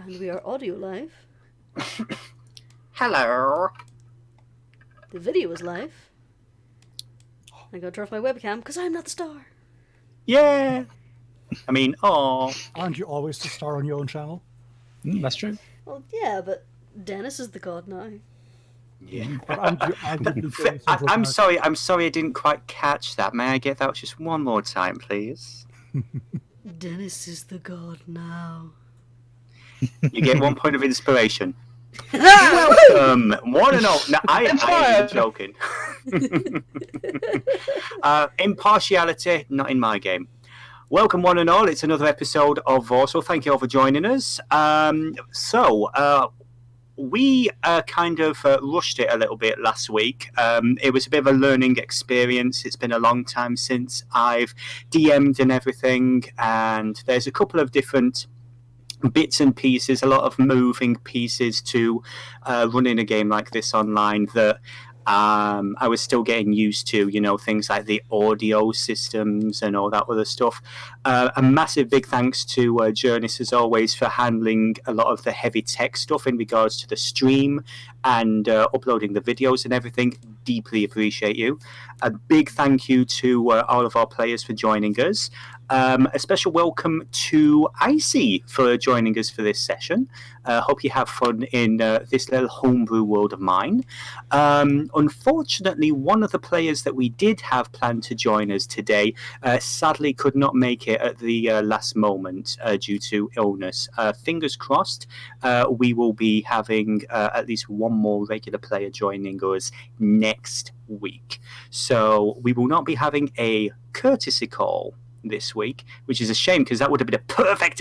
And we are audio live. Hello. The video is live. I'm going to turn off my webcam because I'm not the star. Yeah. I mean, Aren't you always the star on your own channel? That's true. Well, yeah, but Dennis is the god now. Yeah. But aren't you arguably I'm sorry I didn't quite catch that. May I get that just one more time, please? Dennis is the god now. You get 1 point of inspiration. Welcome, one and all. No, I am joking. Impartiality, not in my game. Welcome, one and all. It's another episode of Voarcel. Thank you all for joining us. We kind of rushed it a little bit last week. It was a bit of a learning experience. It's been a long time since I've DM'd and everything, and there's a couple of different bits and pieces, a lot of moving pieces to running a game like this online that I was still getting used to, things like the audio systems and all that other stuff. A massive big thanks to Jurnis, as always, for handling a lot of the heavy tech stuff in regards to the stream and uploading the videos and everything. Deeply appreciate you. A big thank you to all of our players for joining us. A special welcome to Icy for joining us for this session. Hope you have fun in this little homebrew world of mine. Unfortunately, one of the players that we did have planned to join us today sadly could not make it at the last moment due to illness. Fingers crossed, we will be having at least one more regular player joining us next week. So we will not be having a courtesy call this week, which is a shame because that would have been a perfect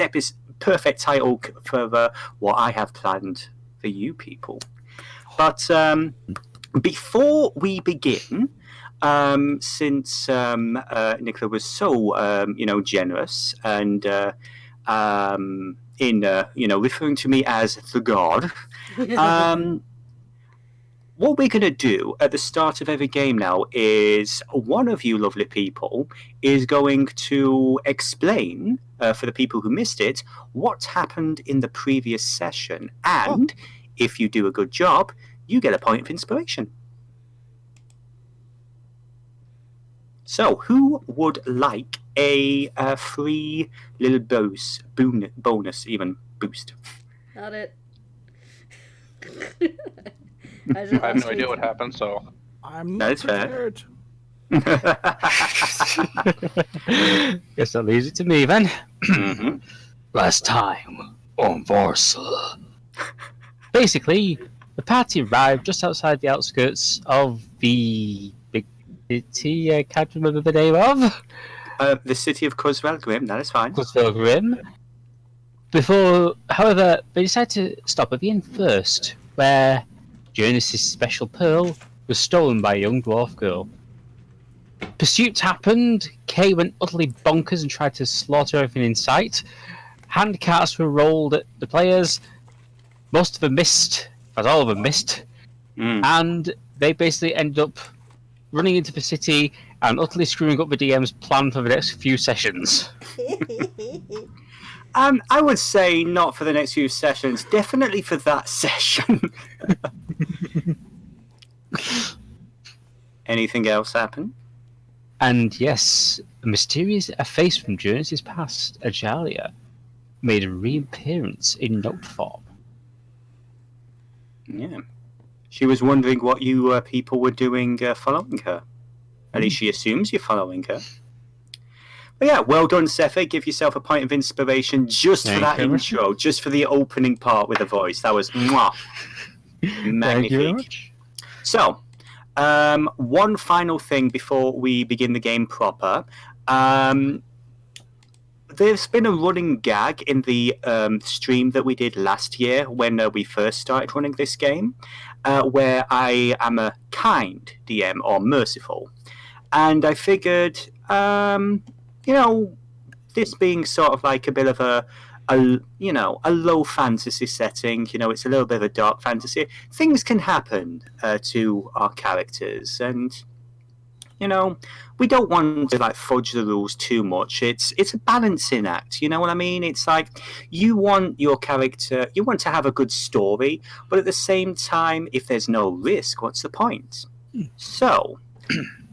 title for what I have planned for you people. But before we begin, since Nicola was so generous and in referring to me as the god, what we're going to do at the start of every game now is one of you lovely people is going to explain, for the people who missed it, what happened in the previous session. And if you do a good job, you get a point of inspiration. So, who would like a free little bonus, even boost? Not it. I have no idea what happened, so I'm not prepared. Guess that leaves it to me then. Mm-hmm. Last time on Voarcel. Basically, the party arrived just outside the outskirts of the big city I can't remember the name of. The city of Cusvelgrim, that is fine. Cusvelgrim. However, they decided to stop at the end first, where Jurnis' special pearl was stolen by a young dwarf girl. Pursuit happened, Kay went utterly bonkers and tried to slaughter everything in sight. Handcarts were rolled at the players, most of them missed, as all of them missed, and they basically ended up running into the city and utterly screwing up the DM's plan for the next few sessions. I would say not for the next few sessions, definitely for that session. Anything else happen? And yes, a mysterious face from Jurnis' past, Ajalia, made a reappearance in note form. Yeah. She was wondering what you people were doing following her. At least she assumes you're following her. But yeah, well done, Sephi. Give yourself a point of inspiration just for that intro, just for the opening part with the voice. That was magnifique. So, one final thing before we begin the game proper. There's been a running gag in the stream that we did last year when we first started running this game, where I am a kind DM or merciful. And I figured, this being sort of like a bit of a low fantasy setting, it's a little bit of a dark fantasy. Things can happen to our characters, and you know, we don't want to like fudge the rules too much. It's a balancing act. You know what I mean? It's like you want your character, you want to have a good story, but at the same time, if there's no risk, what's the point? So,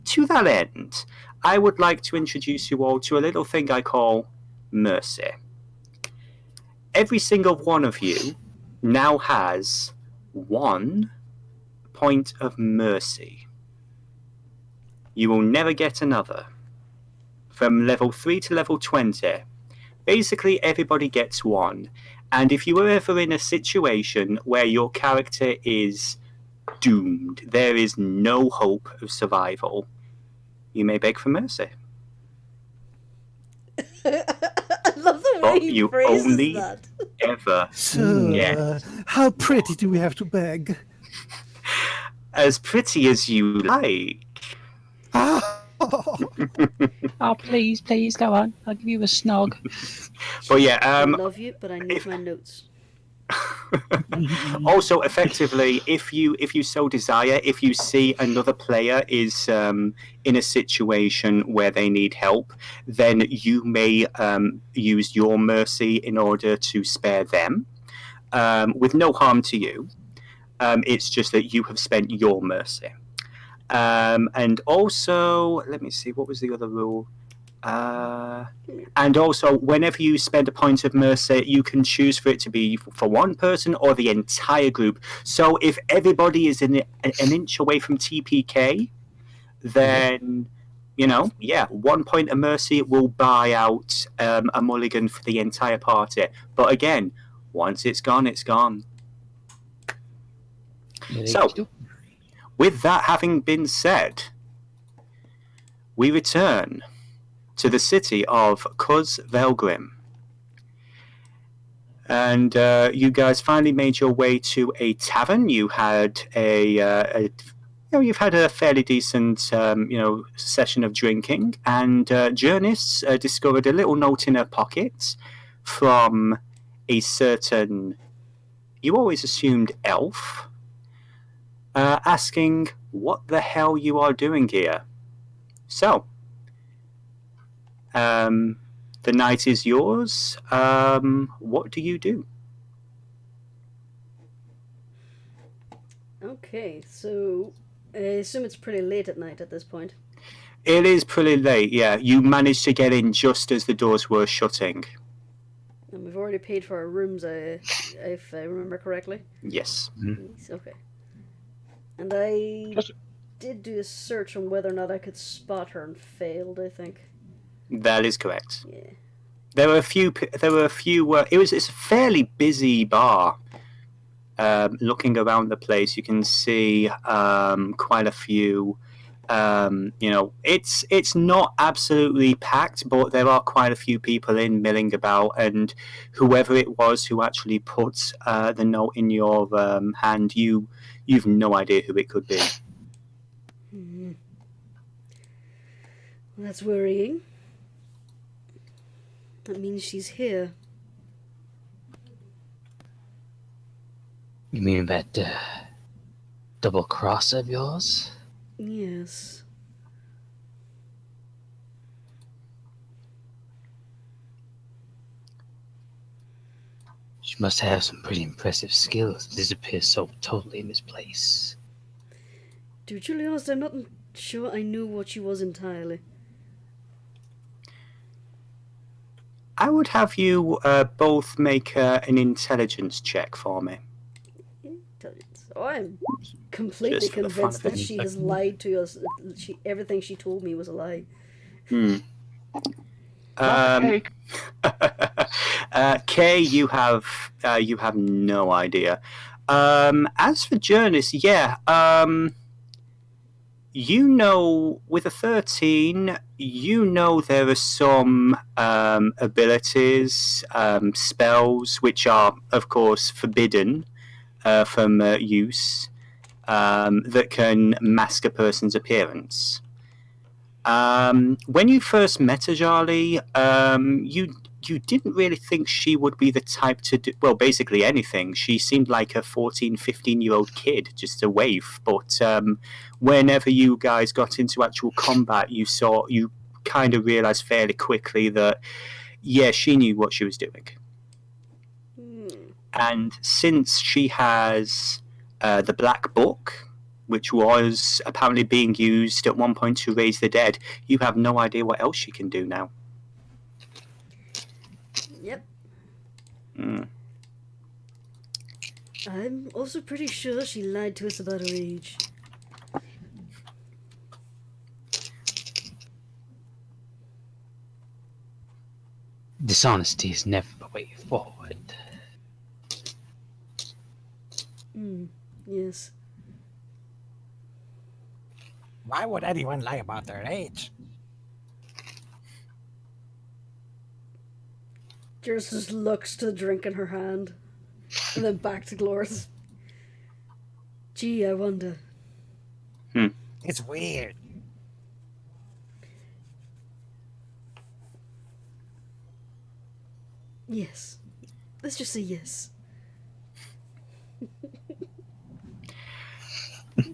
to that end, I would like to introduce you all to a little thing I call mercy. Every single one of you now has 1 point of mercy. You will never get another. From level 3 to level 20, basically everybody gets 1. And if you are ever in a situation where your character is doomed, there is no hope of survival, you may beg for mercy. I love the way But he you phrases only that. ever So, get how pretty do we have to beg? as pretty as you like. Oh, please, go on. I'll give you a snog. But yeah, I love you, but I need my notes. also effectively, if you so desire, if you see another player is in a situation where they need help, then you may use your mercy in order to spare them, with no harm to you. It's just that you have spent your mercy. And also, let me see, what was the other rule? And also, whenever you spend a point of mercy, you can choose for it to be for one person or the entire group. So if everybody is an inch away from TPK, then, 1 point of mercy will buy out a mulligan for the entire party. But again, once it's gone, it's gone. So, with that having been said, we return to the city of Cuz Velgrim. And you guys finally made your way to a tavern. You had you've had a fairly decent, session of drinking. And Jurnis discovered a little note in her pocket from a certain, you always assumed elf, asking what the hell you are doing here. So, the night is yours. What do you do? Okay, so I assume it's pretty late at night at this point. It is pretty late, yeah. You managed to get in just as the doors were shutting. And we've already paid for our rooms, if I remember correctly. Yes. Mm-hmm. Okay. And I did do a search on whether or not I could spot her and failed, I think. That is correct. Yeah. There were a few. It's a fairly busy bar. Looking around the place, you can see quite a few. It's not absolutely packed, but there are quite a few people milling about, and whoever it was who actually put the note in your hand, you've no idea who it could be. Mm-hmm. Well, that's worrying. That means she's here. You mean that double cross of yours? Yes. She must have some pretty impressive skills to disappear so totally in this place. To be truly honest, I'm not sure I knew what she was entirely. I would have you both make an intelligence check for me. Intelligence. Oh, I'm completely Just for the fun convinced of that it. she has lied to us. Everything she told me was a lie. Kay, you have no idea. As for Jurnis, with a 13, there are some abilities, spells, which are, of course, forbidden from use, that can mask a person's appearance. When you first met Ajali, you you didn't really think she would be the type to do, well, basically anything. She seemed like a 14, 15-year-old kid, just a waif. But whenever you guys got into actual combat, you kind of realized fairly quickly that, yeah, she knew what she was doing. And since she has the Black Book, which was apparently being used at one point to raise the dead, you have no idea what else she can do now. Yep. Mm. I'm also pretty sure she lied to us about her age. Dishonesty is never the way forward. Yes. Why would anyone lie about their age? Jurnis just looks to the drink in her hand, and then back to Glor's. Gee, I wonder. It's weird. Yes. Let's just say yes.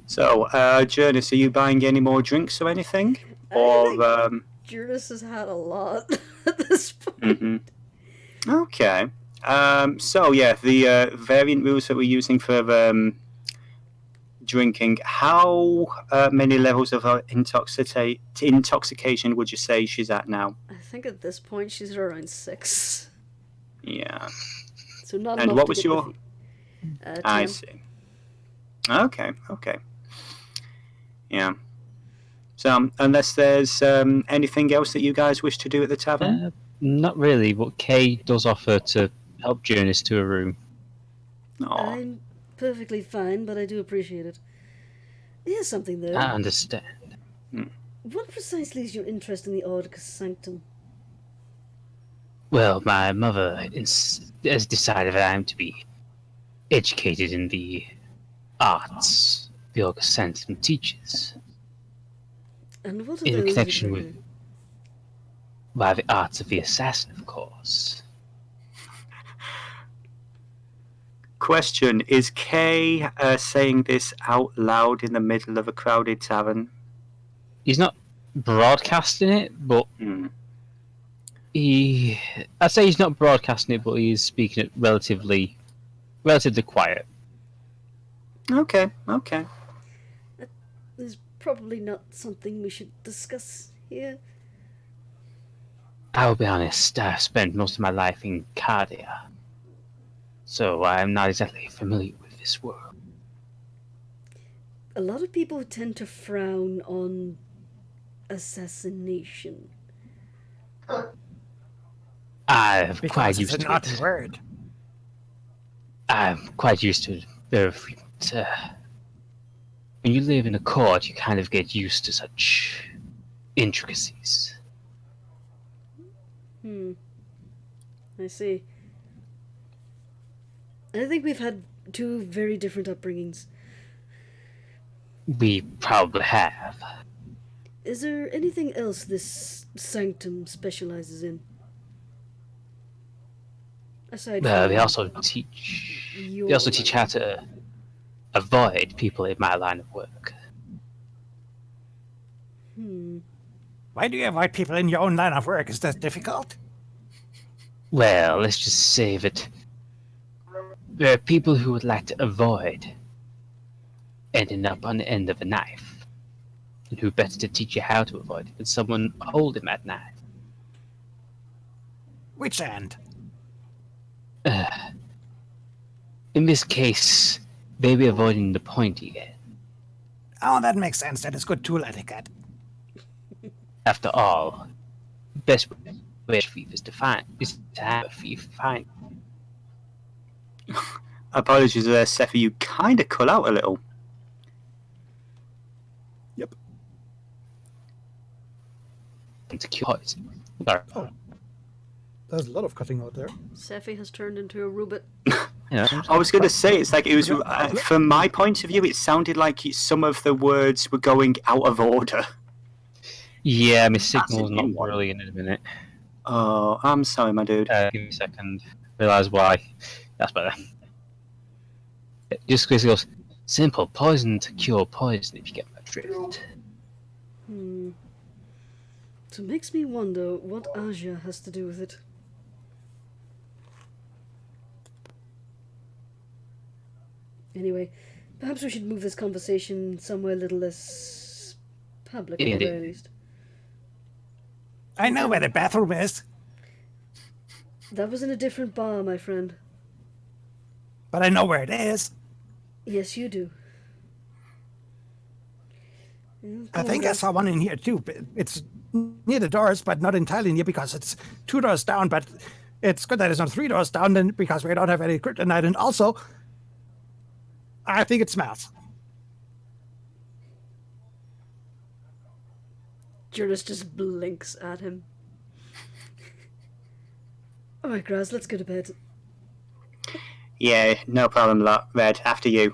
So, Jurnis, are you buying any more drinks or anything? Jurnis has had a lot at this point. Okay. So, yeah, the variant rules that we're using for drinking, how many levels of intoxication would you say she's at now? I think at this point she's around 6. Yeah. So not And enough what to was get your... I 10. see. Okay. Yeah. So, unless there's anything else that you guys wish to do at the tavern? Not really, but Kay does offer to help Jurnis to a room. Aw. I'm perfectly fine, but I do appreciate it. Here's something though. I understand. What precisely is your interest in the Audicus Sanctum? Well, my mother has decided that I'm to be educated in the arts the August Sanctum teaches. And what are In those connection exactly? with by the arts of the assassin, of course. Question, is Kay saying this out loud in the middle of a crowded tavern? He's not broadcasting it, but I'd say he's not broadcasting it, but he's speaking it relatively quiet. Okay. Is probably not something we should discuss here. I'll be honest, I've spent most of my life in Cardia, so I'm not exactly familiar with this world. A lot of people tend to frown on assassination. I'm Because quite it's used a to naughty it. word. I'm quite used to it. Very frequent. When you live in a court, you kind of get used to such intricacies. I see. I think we've had two very different upbringings. We probably have. Is there anything else this sanctum specializes in? Aside from They also teach. your They also teach line. how to avoid people in my line of work. Why do you avoid people in your own line of work? Is that difficult? Well, let's just say that there are people who would like to avoid ending up on the end of a knife. And who better to teach you how to avoid it than someone holding that knife? Which end? In this case, maybe avoiding the pointy end. Oh, that makes sense. That is good tool etiquette. After all, the best way to thief is to have a thief find. Apologies there, Sephi, you kind of cut out a little. Yep. To cure poison. Oh. There's a lot of cutting out there. Sephi has turned into a robot. I was going to say, it's like it was, from my point of view, it sounded like some of the words were going out of order. Yeah, my signal's not brilliant in a minute. Oh, I'm sorry, my dude. Give me a second. Realise why. That's better. Just because he goes, simple poison to cure poison, if you get my drift. So it makes me wonder what Aja has to do with it. Anyway, perhaps we should move this conversation somewhere a little less public at the very least. I know where the bathroom is, That was in a different bar, my friend. but I know where it is. Yes, you do. I think I saw one in here too. It's near the doors, but not entirely near because it's 2 doors down. But it's good that it's not 3 doors down, then because we don't have any kryptonite. And also, I think it smells. Jurnis just blinks at him. Alright, Graz, let's go to bed. Yeah, no problem, Red. After you.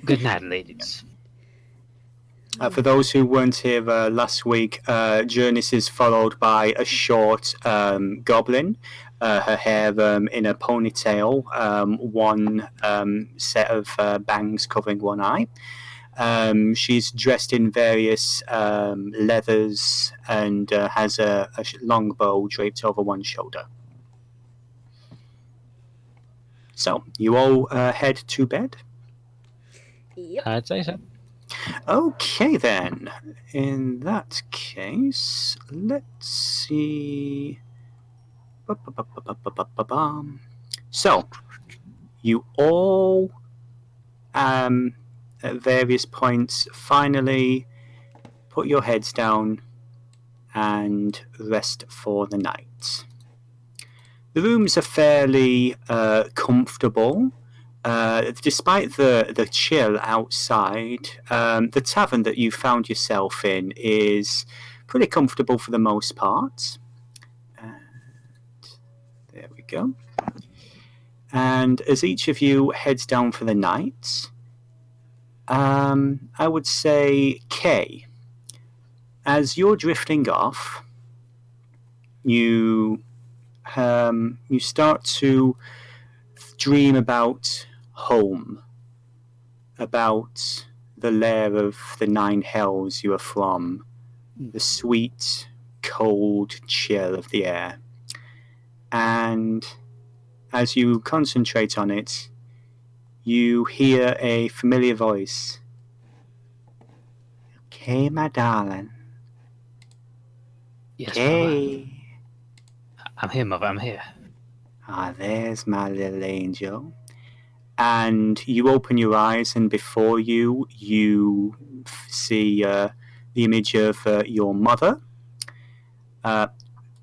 Good night, ladies. For those who weren't here last week, Jurnis is followed by a short goblin. Her hair in a ponytail, one set of bangs covering one eye. She's dressed in various leathers and has a long bow draped over one shoulder. So, you all head to bed? Yep. I'd say so. Okay, then. In that case, let's see. So, you all, at various points, finally put your heads down and rest for the night. The rooms are fairly comfortable. Despite the chill outside, the tavern that you found yourself in is pretty comfortable for the most part. And there we go. And as each of you heads down for the night, I would say, Kay, as you're drifting off, you start to dream about home, about the lair of the 9 hells you are from, the sweet, cold chill of the air. And as you concentrate on it, you hear a familiar voice. Okay, my darling. Yes, Okay. Mama. I'm here, Mother, I'm here. Ah, there's my little angel. And you open your eyes, and before you, you see the image of your mother,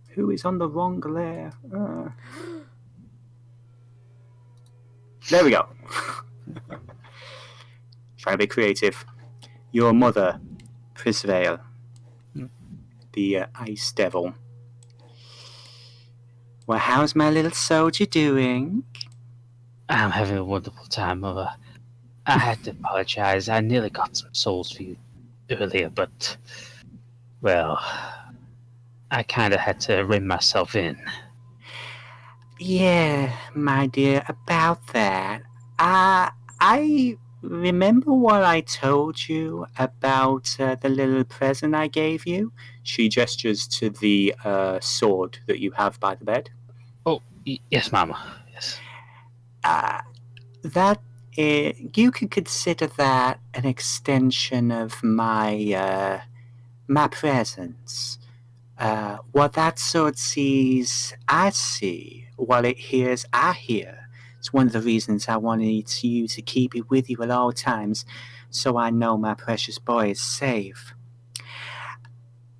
who is on the wrong layer. There we go. Trying to be creative. Your mother, Prisvale, the ice devil. Well, how's my little soldier doing? I'm having a wonderful time, Mother. I had to apologize. I nearly got some souls for you earlier, but, well, I kind of had to rein myself in. Yeah, my dear, about that. I remember what I told you about the little present I gave you. She gestures to the sword that you have by the bed. Oh, yes, Mama. Yes. That you could consider that an extension of my my presence. What that sword sees, I see. What it hears, I hear. It's one of the reasons I wanted you to keep it with you at all times, so I know my precious boy is safe.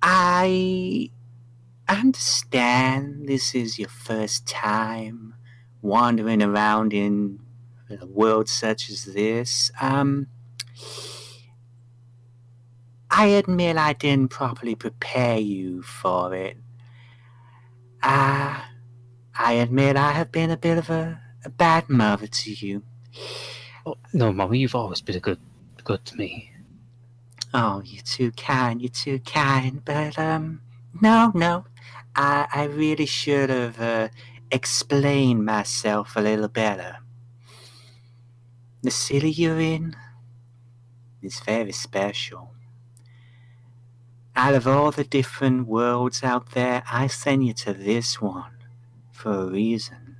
I understand this is your first time wandering around in a world such as this. I admit I didn't properly prepare you for it. I admit I have been a bit of a bad mother to you. Oh, no, Mama, you've always been good to me. Oh, you're too kind, but No. I really should have explained myself a little better. The city you're in is very special. Out of all the different worlds out there, I sent you to this one for a reason.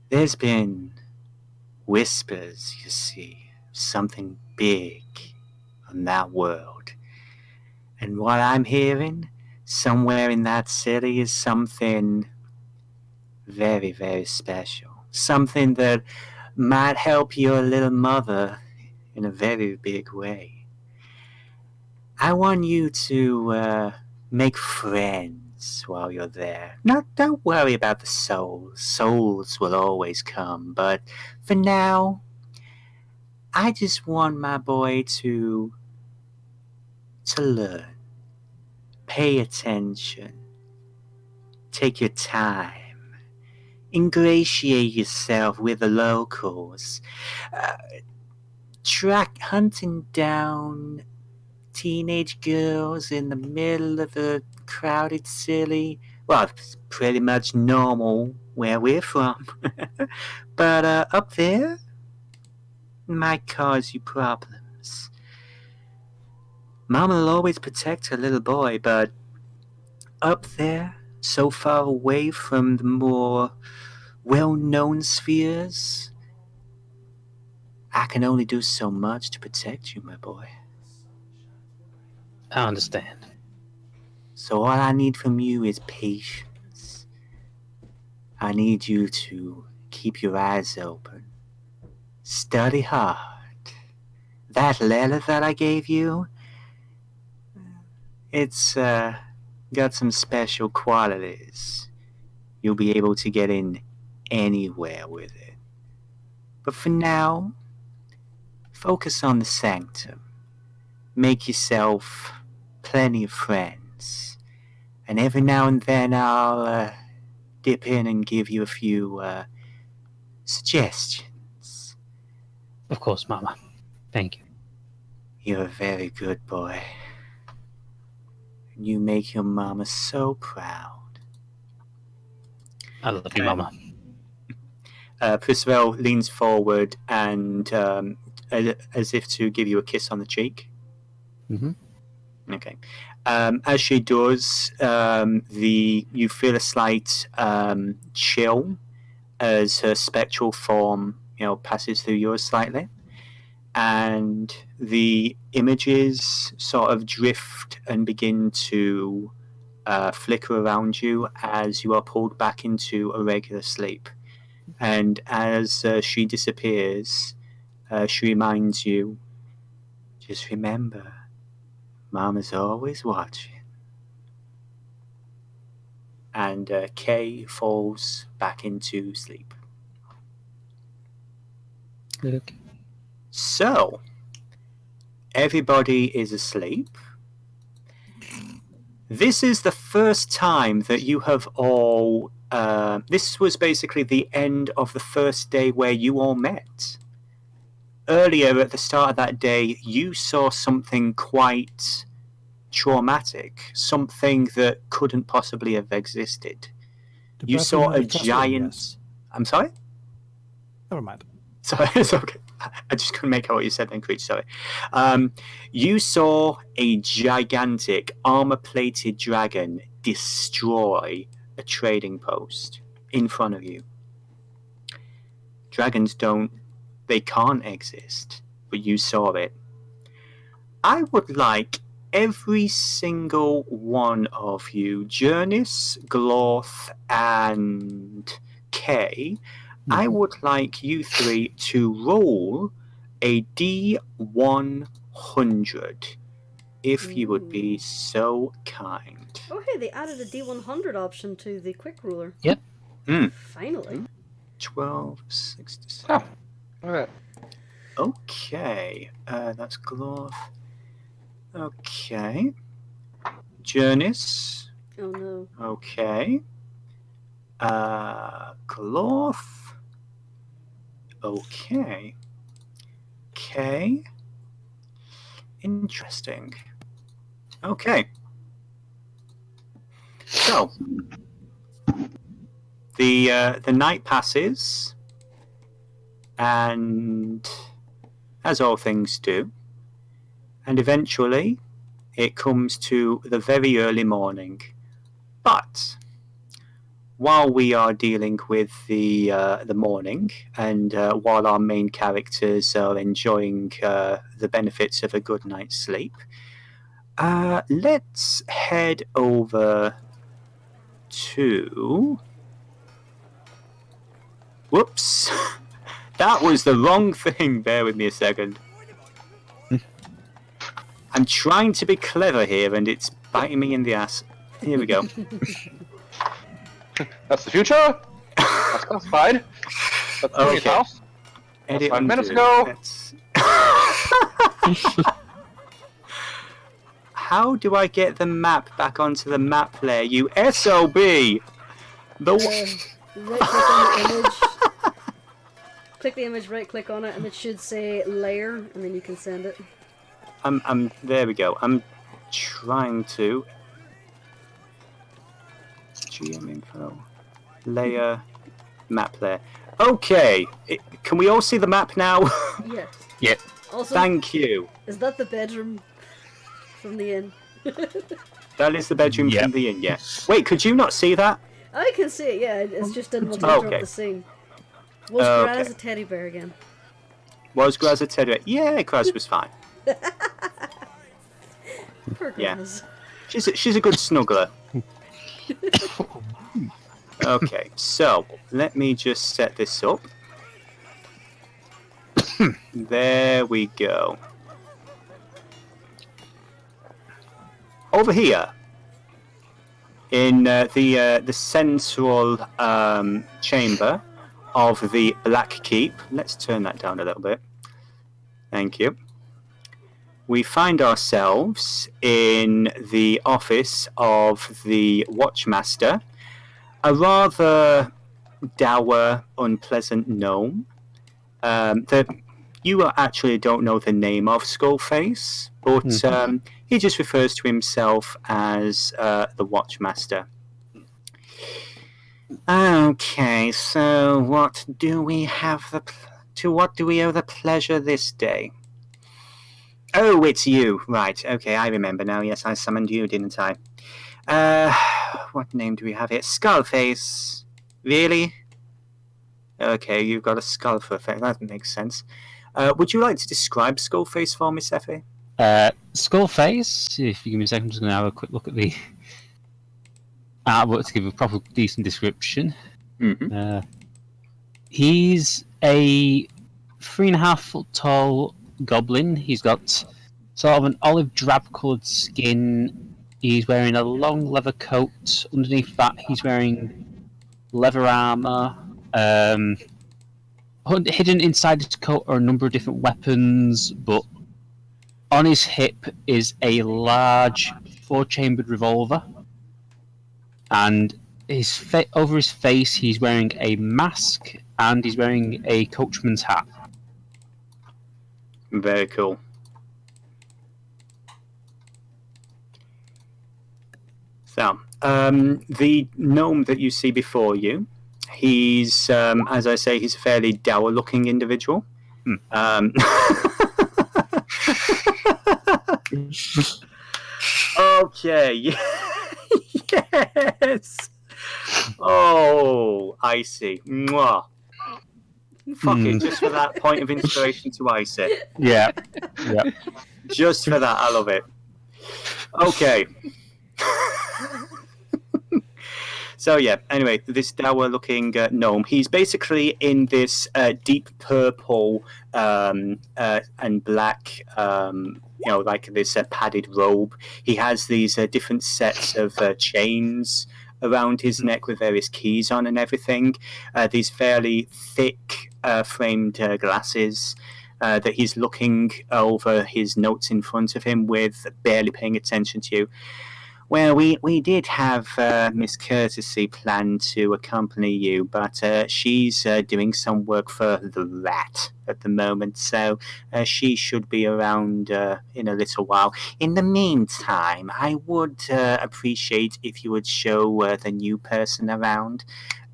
There's been whispers, you see, something big on that world. And what I'm hearing, somewhere in that city is something very, very special. Something that might help your little mother in a very big way. I want you to make friends while you're there. Don't worry about the souls. Souls will always come. But for now, I just want my boy to learn. Pay attention. Take your time. Ingratiate yourself with the locals. Hunting down teenage girls in the middle of a crowded city. Well, it's pretty much normal where we're from. But up there, might cause you problems. Mama will always protect her little boy, but up there, so far away from the more well-known spheres, I can only do so much to protect you, my boy. I understand. So all I need from you is patience. I need you to keep your eyes open. Study hard. That letter that I gave you, it's got some special qualities. You'll be able to get in anywhere with it. But for now, focus on the sanctum. Make yourself plenty of friends. And every now and then I'll dip in and give you a few suggestions. Of course, Mama. Thank you. You're a very good boy. You make your mama so proud. I love you, Mama. Percival leans forward and, as if to give you a kiss on the cheek. Mm-hmm. Okay. As she does, you feel a slight chill as her spectral form, passes through yours slightly, and the images sort of drift and begin to flicker around you as you are pulled back into a regular sleep. And as she disappears, she reminds you, just remember, Mama's always watching. And Kay falls back into sleep. Okay. So, everybody is asleep. This is the first time that you have all... this was basically the end of the first day where you all met. Earlier, at the start of that day, you saw something quite traumatic, something that couldn't possibly have existed. You saw a giant... Yes. I'm sorry? Never mind. Sorry, it's okay. I just couldn't make out what you said then, Creech, sorry. You saw a gigantic armor-plated dragon destroy a trading post in front of you. Dragons they can't exist, but you saw it. I would like every single one of you, Jurnis, Glorth, and Kay, I would like you three to roll a D100, if you would be so kind. Oh, hey, they added a D100 option to the quick ruler. Yep. Finally. 12, 67. Oh, look at that. Okay, that's Glorth. Okay. Jurnis. Oh, no. Okay. Glorth. Okay. Okay. Interesting. Okay. So, the night passes, and as all things do, and eventually it comes to the very early morning. But while we are dealing with the morning, and while our main characters are enjoying the benefits of a good night's sleep, let's head over to. Whoops! That was the wrong thing. Bear with me a second. I'm trying to be clever here, and it's biting me in the ass. Here we go. That's the future. That's classified. That's Tony's Okay. house. That's Edit 5 minutes undo. ago. That's- How do I get the map back onto the map layer? You SOB! The Right click on the image. Click the image, right click on it, and it should say layer, and then you can send it. I'm there we go. I'm trying to GM info layer map layer. Okay, can we all see the map now? Yes. Yeah. Also, Thank you. is that the bedroom from the inn? That is the bedroom Yep. from the inn. Yes. Wait, could you not see that? I can see it, yeah, it's just didn't want to Okay. interrupt the scene. Was Okay. Graz a teddy bear again? Was Graz a teddy? Yeah, Graz was fine. Poor Yeah. Graz. She's a good snuggler. Okay, so let me just set this up. There we go. Over here, in the central chamber of the Black Keep. Let's turn that down a little bit. Thank you. We find ourselves in the office of the Watchmaster, a rather dour, unpleasant gnome. You actually don't know the name of Skullface, but he just refers to himself as the Watchmaster. Okay, so what do we have what do we owe the pleasure this day? Oh, it's you. Right, okay, I remember now. Yes, I summoned you, didn't I? What name do we have here? Skullface. Really? Okay, you've got a skull for a face. That makes sense. Would you like to describe Skullface for me, Sephi? Skullface, if you give me a second, I'm just going to have a quick look at the artwork to give a proper decent description. Mm-hmm. He's a 3.5 foot tall goblin. He's got sort of an olive drab coloured skin. He's wearing a long leather coat. Underneath that, he's wearing leather armour. Hidden inside his coat are a number of different weapons, but on his hip is a large 4-chambered revolver, and over his face he's wearing a mask and he's wearing a coachman's hat. Very cool. So, the gnome that you see before you, he's, as I say, he's a fairly dour-looking individual. Okay. Yes. Oh, icy. Mwah. Fuck it, just for that point of inspiration to ice it. Yeah. Yeah. Just for that, I love it. Okay. So yeah, anyway, this dour-looking gnome, he's basically in this deep purple and black, like this padded robe. He has these different sets of chains around his neck with various keys on and everything. These fairly thick framed glasses that he's looking over his notes in front of him with, barely paying attention to you. Well, we did have Miss Courtesy planned to accompany you, but she's doing some work for the rat at the moment, so she should be around in a little while. In the meantime, I would appreciate if you would show the new person around.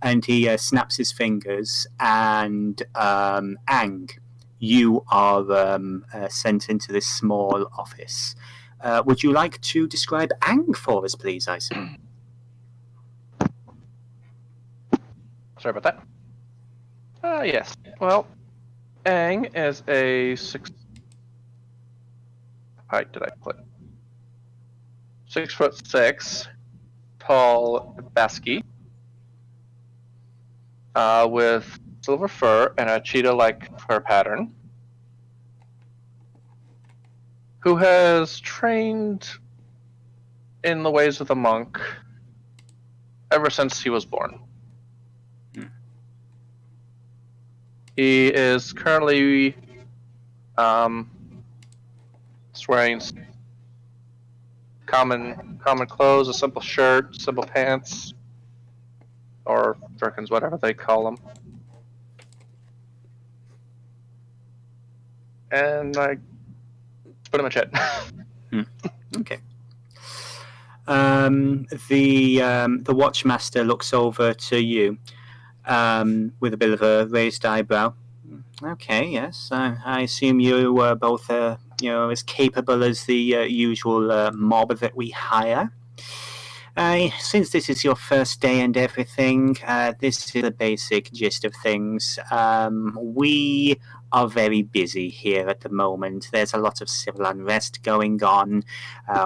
And he snaps his fingers, and Ang, you are sent into this small office. Would you like to describe Ang for us, please, Ison? Sorry about that. Yes. Well, Ang is a 6. Height did I put? 6'6", tall Basky, with silver fur and a cheetah-like fur pattern, who has trained in the ways of the monk ever since he was born. He is currently wearing common clothes, a simple shirt, simple pants, or jerkins, whatever they call them. And that's pretty much it. Okay. The Watchmaster looks over to you with a bit of a raised eyebrow. Okay, yes. I assume you are both, as capable as the usual mob that we hire. Since this is your first day and everything, this is the basic gist of things. We are very busy here at the moment. There's a lot of civil unrest going on.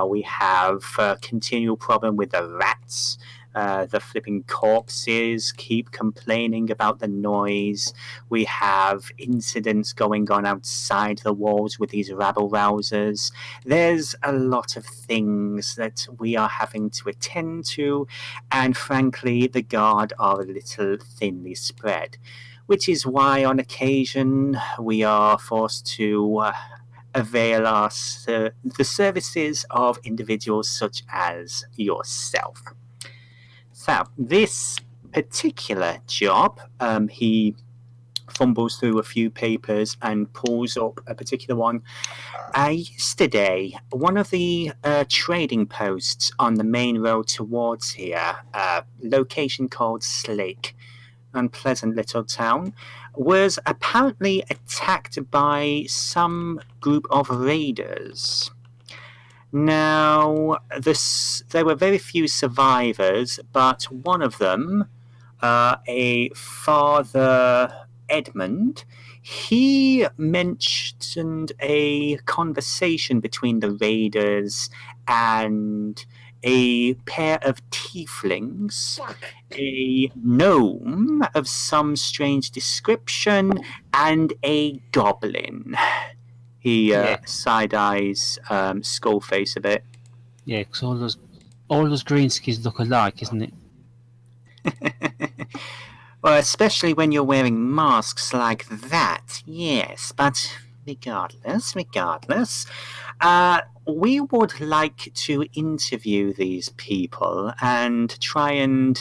We have a continual problem with the rats. The flipping corpses keep complaining about the noise. We have incidents going on outside the walls with these rabble-rousers. There's a lot of things that we are having to attend to, and frankly, the guard are a little thinly spread, which is why on occasion we are forced to avail us the services of individuals such as yourself. So, this particular job, he fumbles through a few papers and pulls up a particular one. Yesterday, one of the trading posts on the main road towards here, location called Slake, unpleasant little town, was apparently attacked by some group of raiders. Now, there were very few survivors, but one of them, a Father Edmund, he mentioned a conversation between the raiders and a pair of tieflings, a gnome of some strange description, and a goblin. He side-eyes Skullface a bit. Yeah, because all those greenskins look alike, isn't it? Well, especially when you're wearing masks like that, yes. But regardless, we would like to interview these people and try and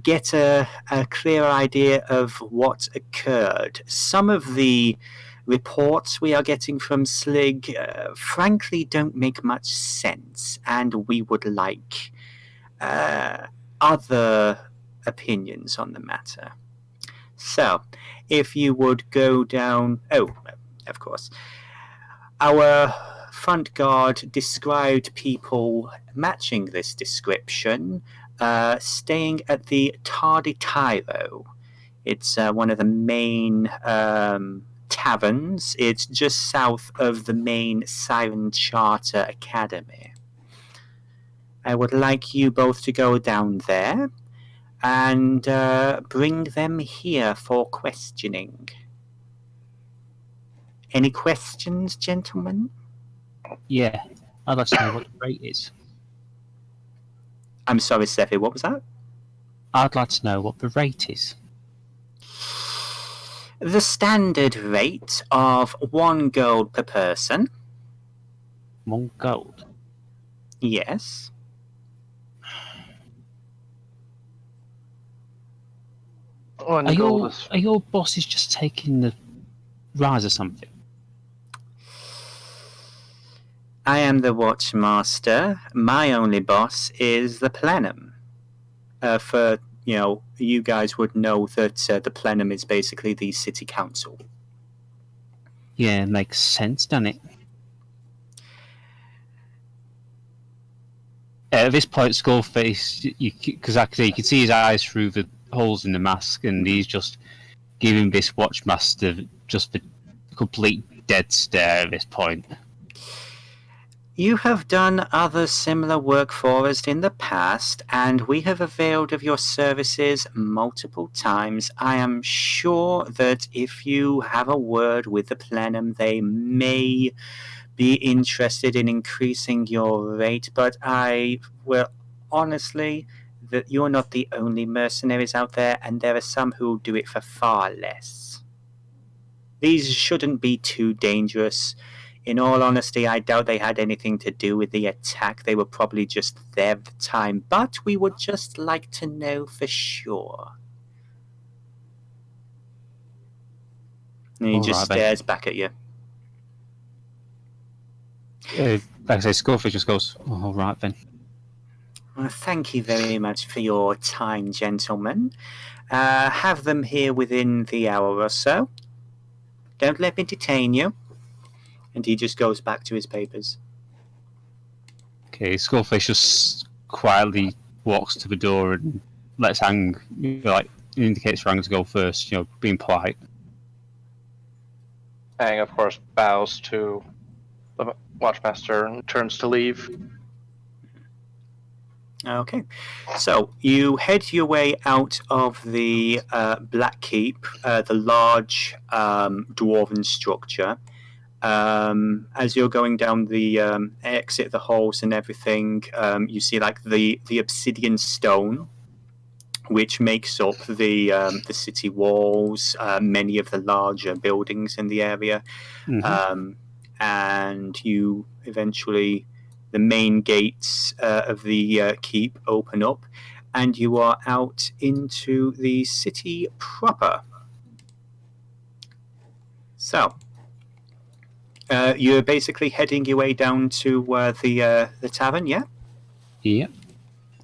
get a clear idea of what occurred. Some of the reports we are getting from Slig, frankly, don't make much sense, and we would like other opinions on the matter. So, if you would go down... Oh, of course. Our front guard described people matching this description, staying at the Tardy Tyro. It's one of the main taverns. It's just south of the main Siren Charter Academy. I would like you both to go down there and bring them here for questioning. Any questions, gentlemen? Yeah, I'd like to know what the rate is. I'm sorry, Steffi, what was that? I'd like to know what the rate is. The standard rate of 1 gold per person. 1 gold. Yes. One Are gold your, is... are your bosses just taking the rise or something? I am the Watchmaster. My only boss is the Plenum. You guys would know that the Plenum is basically the city council. Yeah, makes sense, doesn't it? At this point, Skullface, because actually you can see his eyes through the holes in the mask, and he's just giving this Watchmaster just the complete dead stare at this point. You have done other similar work for us in the past, and we have availed of your services multiple times. I am sure that if you have a word with the Plenum, they may be interested in increasing your rate, but I will honestly that you're not the only mercenaries out there, and there are some who do it for far less. These shouldn't be too dangerous. In all honesty, I doubt they had anything to do with the attack. They were probably just there at the time, but we would just like to know for sure. And he just stares back at you. Like I say, Skullface just goes, oh, all right then. Well, thank you very much for your time, gentlemen. Have them here within the hour or so. Don't let me detain you. And he just goes back to his papers. Okay, Skullface just quietly walks to the door and lets Ang, indicates for Ang to go first, being polite. Aang, of course, bows to the Watchmaster and turns to leave. Okay, so you head your way out of the Black Keep, the large dwarven structure. As you're going down the exit, the halls and everything, you see like the obsidian stone, which makes up the city walls, many of the larger buildings in the area, and you eventually. The main gates of the keep open up, and you are out into the city proper. So, you're basically heading your way down to the tavern, yeah? Yep.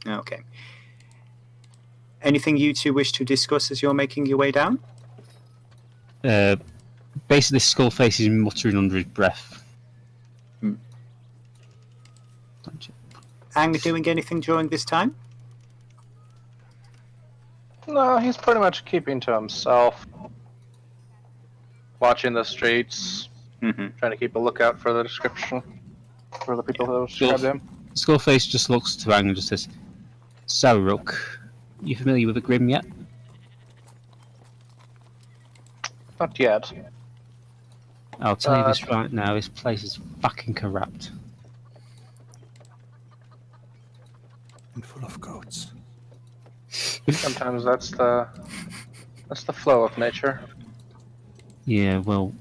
Okay. Anything you two wish to discuss as you're making your way down? Basically, Skullface is muttering under his breath. Ang doing anything during this time? No, he's pretty much keeping to himself. Watching the streets, trying to keep a lookout for the description, for the people who described him. Skullface just looks to Ang and just says, "So, Rook, you familiar with the Grim yet?" Not yet. I'll tell you this right now, this place is fucking corrupt. And full of goats. Sometimes that's the flow of nature. Yeah, well,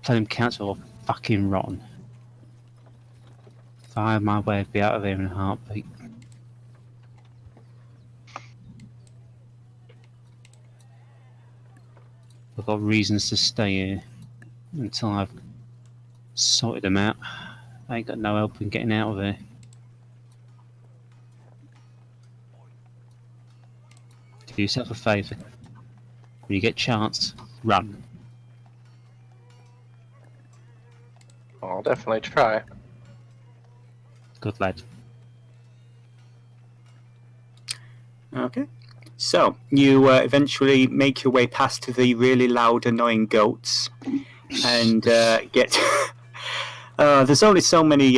Plenum Council are fucking rotten. If I had my way, I'd be out of here in a heartbeat. I've got reasons to stay here until I've sorted them out. I ain't got no help in getting out of here. Do yourself a favour. When you get a chance, run. I'll definitely try. Good lad. Okay. So, you eventually make your way past the really loud, annoying goats and get... there's only so many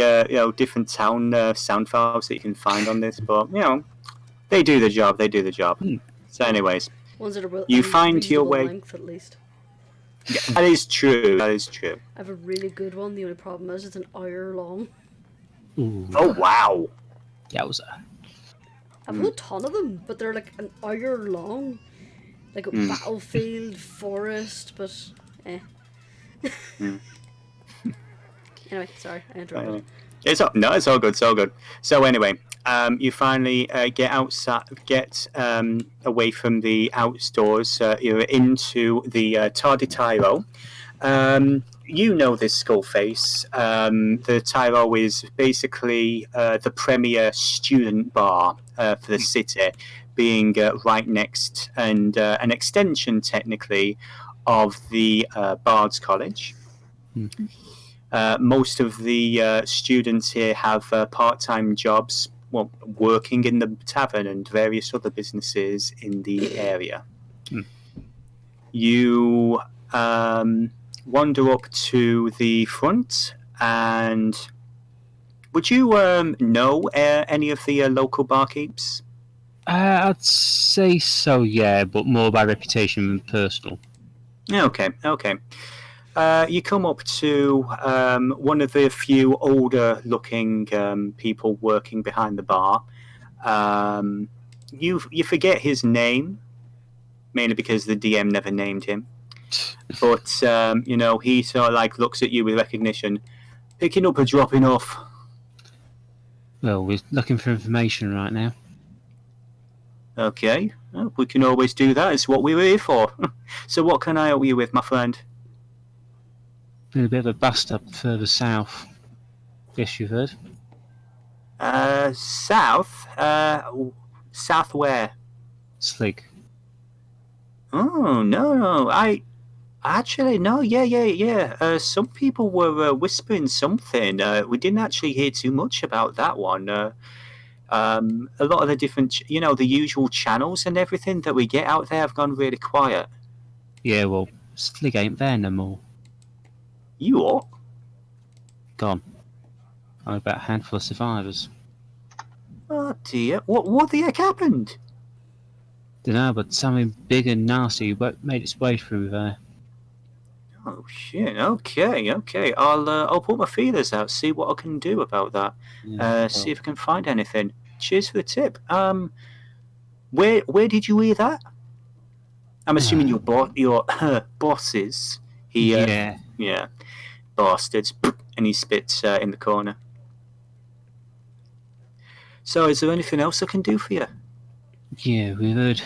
different town sound files that you can find on this, but, they do the job, So anyways, Ones that are you find your way... length, at least. Yeah, that is true. I have a really good one. The only problem is it's an hour long. Ooh. Oh, wow. Yowza. I've had a ton of them, but they're like an hour long. Like a battlefield, forest, but eh. Anyway, sorry, I interrupted. It's all, no, it's all good. It's all good. So anyway, you finally get outside, get away from the outdoors. You're into the Tarditiro. You know this skull face. The Tyro is basically the premier student bar for the city, being right next and an extension, technically, of the Bard's College. Most of the students here have part-time jobs, well, working in the tavern and various other businesses in the area. You wander up to the front, and would you know any of the local barkeeps? I'd say so, yeah, but more by reputation than personal. Okay. You come up to one of the few older-looking people working behind the bar. You forget his name, mainly because the DM never named him. But he sort of like looks at you with recognition. Picking up or dropping off? Well, we're looking for information right now. Okay, well, we can always do that. It's what we were here for. So what can I help you with, my friend? Been a bit of a bust up further south. Guess you've heard. South? South where? Slig. Oh, no. Actually, no, yeah. Some people were whispering something. We didn't actually hear too much about that one. A lot of the different, the usual channels and everything that we get out there have gone really quiet. Yeah, well, Slig ain't there no more. You are? Gone. Only about a handful of survivors. Oh dear, what the heck happened? Dunno, but something big and nasty made its way through there. Oh shit, okay. I'll put my feelers out, see what I can do about that. Yeah, See if I can find anything. Cheers for the tip. Where did you hear that? I'm assuming your bosses. Yeah. Yeah. Bastards. And he spits in the corner. So is there anything else I can do for you? Yeah, we heard.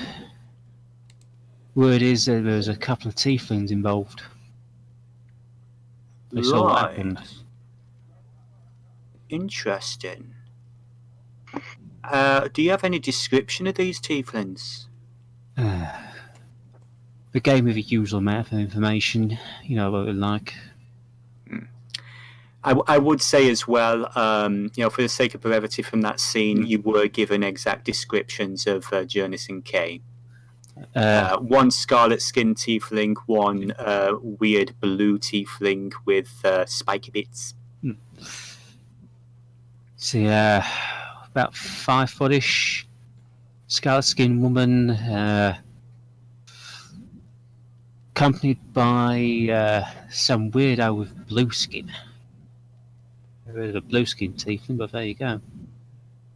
Word is that there was a couple of tieflings involved. They saw what happened. Interesting. Do you have any description of these tieflings? They gave me the usual amount of information, what they're like. I would say as well, for the sake of brevity from that scene, you were given exact descriptions of Jurnis and Kay. One scarlet-skinned tiefling, one weird blue tiefling with spiky bits. See, about 5-footish, scarlet-skinned woman, accompanied by some weirdo with blue skin. A blue skin tiefling, but there you go.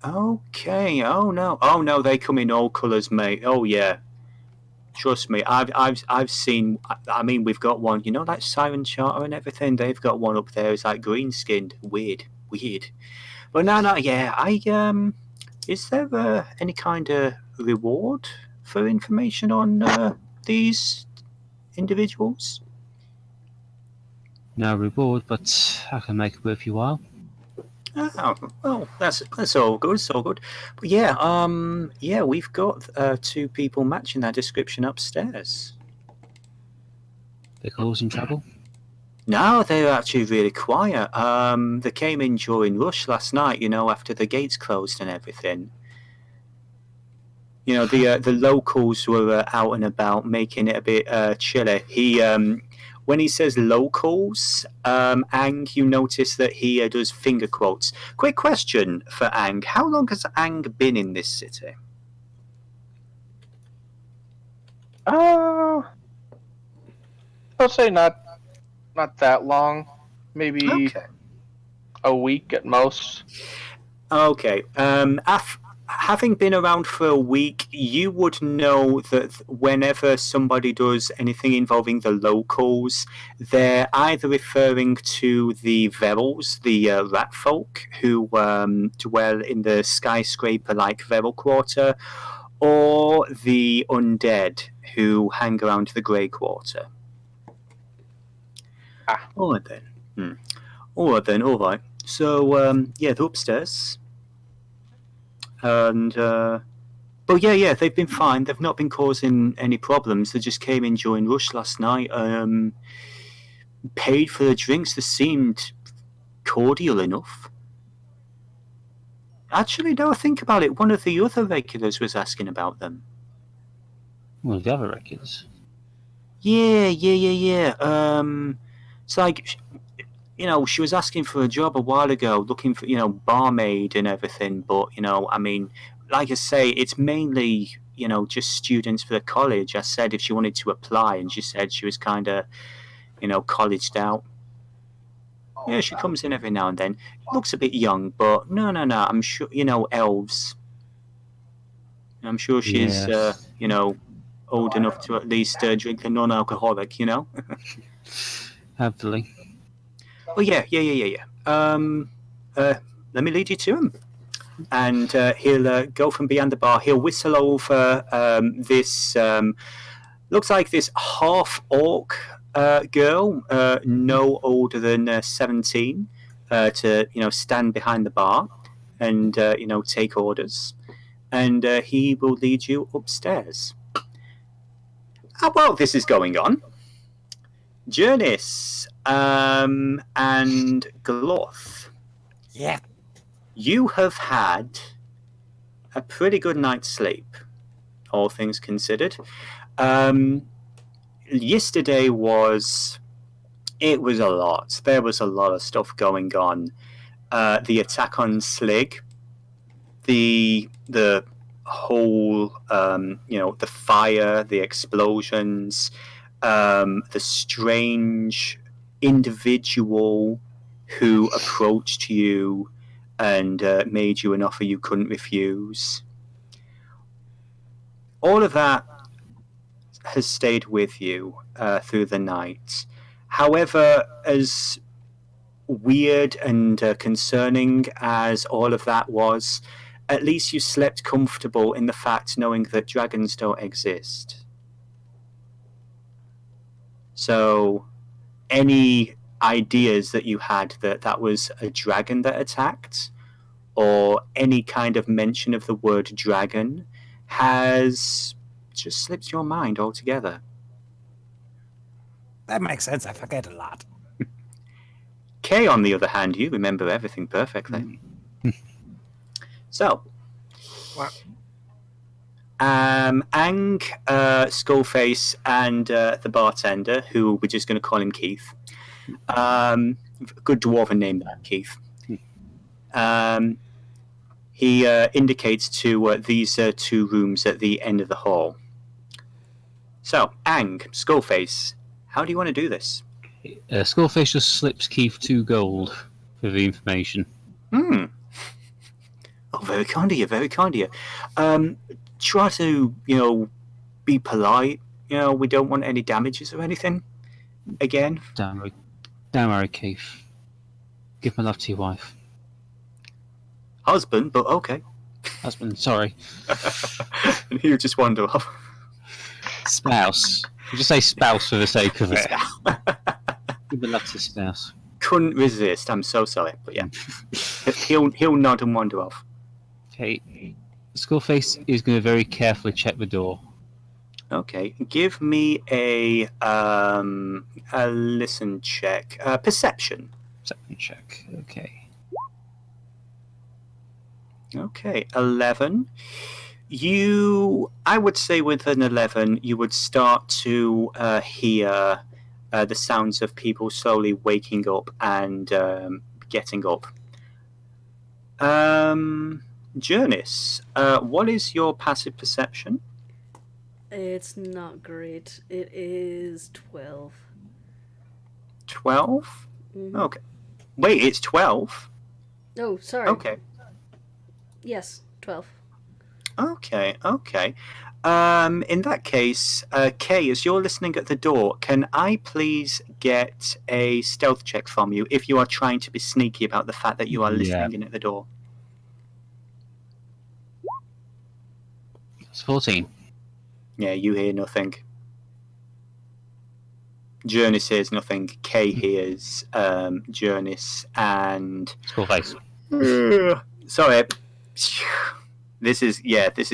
Okay. Oh no, they come in all colours, mate. Oh yeah. Trust me, I've seen. I mean, we've got one. Like Siren Charter and everything. They've got one up there. It's like green skinned. Weird. But no. Yeah. Is there any kind of reward for information on these individuals? No reward, but I can make it worth your while. Oh, well, that's all good. It's all good. But yeah, we've got 2 people matching that description upstairs. They're causing trouble? No, they're actually really quiet. They came in during rush last night, after the gates closed and everything. The locals were out and about, making it a bit chilly. When he says locals, Ang, you notice that he does finger quotes. Quick question for Ang. How long has Ang been in this city? I'll say not that long. Maybe Okay. a week at most. Okay. having been around for a week, you would know that whenever somebody does anything involving the locals, they're either referring to the Verils, the rat folk who dwell in the skyscraper-like Veril Quarter, or the undead who hang around the Grey Quarter. All right then. All right. So, yeah, they're upstairs. And, but yeah, they've been fine. They've not been causing any problems. They just came in during rush last night, paid for the drinks. They seemed cordial enough. Actually, now I think about it, one of the other regulars was asking about them. Well, the other regulars. Yeah. It's like, she was asking for a job a while ago, looking for, barmaid and everything. But, I mean, like I say, it's mainly, just students for the college. I said if she wanted to apply, and she said she was kind of, colleged out. Yeah, she comes in every now and then. Looks a bit young, but no. I'm sure, elves. I'm sure she's, Yes. old enough to at least drink a non-alcoholic, Hopefully. Oh, yeah. Let me lead you to him. And he'll go from behind the bar. He'll whistle over this, looks like this half-orc girl, no older than 17, to, stand behind the bar and, take orders. And he will lead you upstairs. While this is going on, Jurnis and Gloth. Yeah. You have had a pretty good night's sleep, all things considered. Yesterday it was a lot. There was a lot of stuff going on. The attack on Slig, the whole, the fire, the explosions, the strange individual who approached you and made you an offer you couldn't refuse. All of that has stayed with you through the night. However, as weird and concerning as all of that was, at least you slept comfortable in the fact knowing that dragons don't exist. So, any ideas that you had that was a dragon that attacked, or any kind of mention of the word dragon, has just slipped your mind altogether. That makes sense. I forget a lot. Kay, on the other hand, you remember everything perfectly. So, Ang, Skullface, and the bartender, who we're just going to call him Keith. Good dwarven name, that, Keith. He indicates to these two rooms at the end of the hall. So, Ang, Skullface, how do you want to do this? Skullface just slips Keith 2 gold for the information. Oh, very kind of you, very kind of you. Try to, be polite. We don't want any damages or anything. Again. Don't worry, Keith. Give my love to your wife. Husband, but okay. Husband, sorry. And he'll just wander off. Spouse. You just say spouse for the sake of it. Give my love to spouse. Couldn't resist. I'm so sorry, but yeah, he'll nod and wander off. Okay. Skullface is going to very carefully check the door. Okay, give me a listen check, perception. Perception check. Okay. Okay, 11. I would say with an 11, you would start to hear the sounds of people slowly waking up and getting up. Jurnis, what is your passive perception? It's not great. It is 12. 12? Mm-hmm. Okay. Wait, it's 12? Oh, sorry. Okay. Yes, 12. Okay. In that case, Kay, as you're listening at the door, can I please get a stealth check from you if you are trying to be sneaky about the fact that you are listening in at the door? It's 14. Yeah, you hear nothing. Jurnis hears nothing. Kay hears Jurnis and... Skullface. Sorry. This is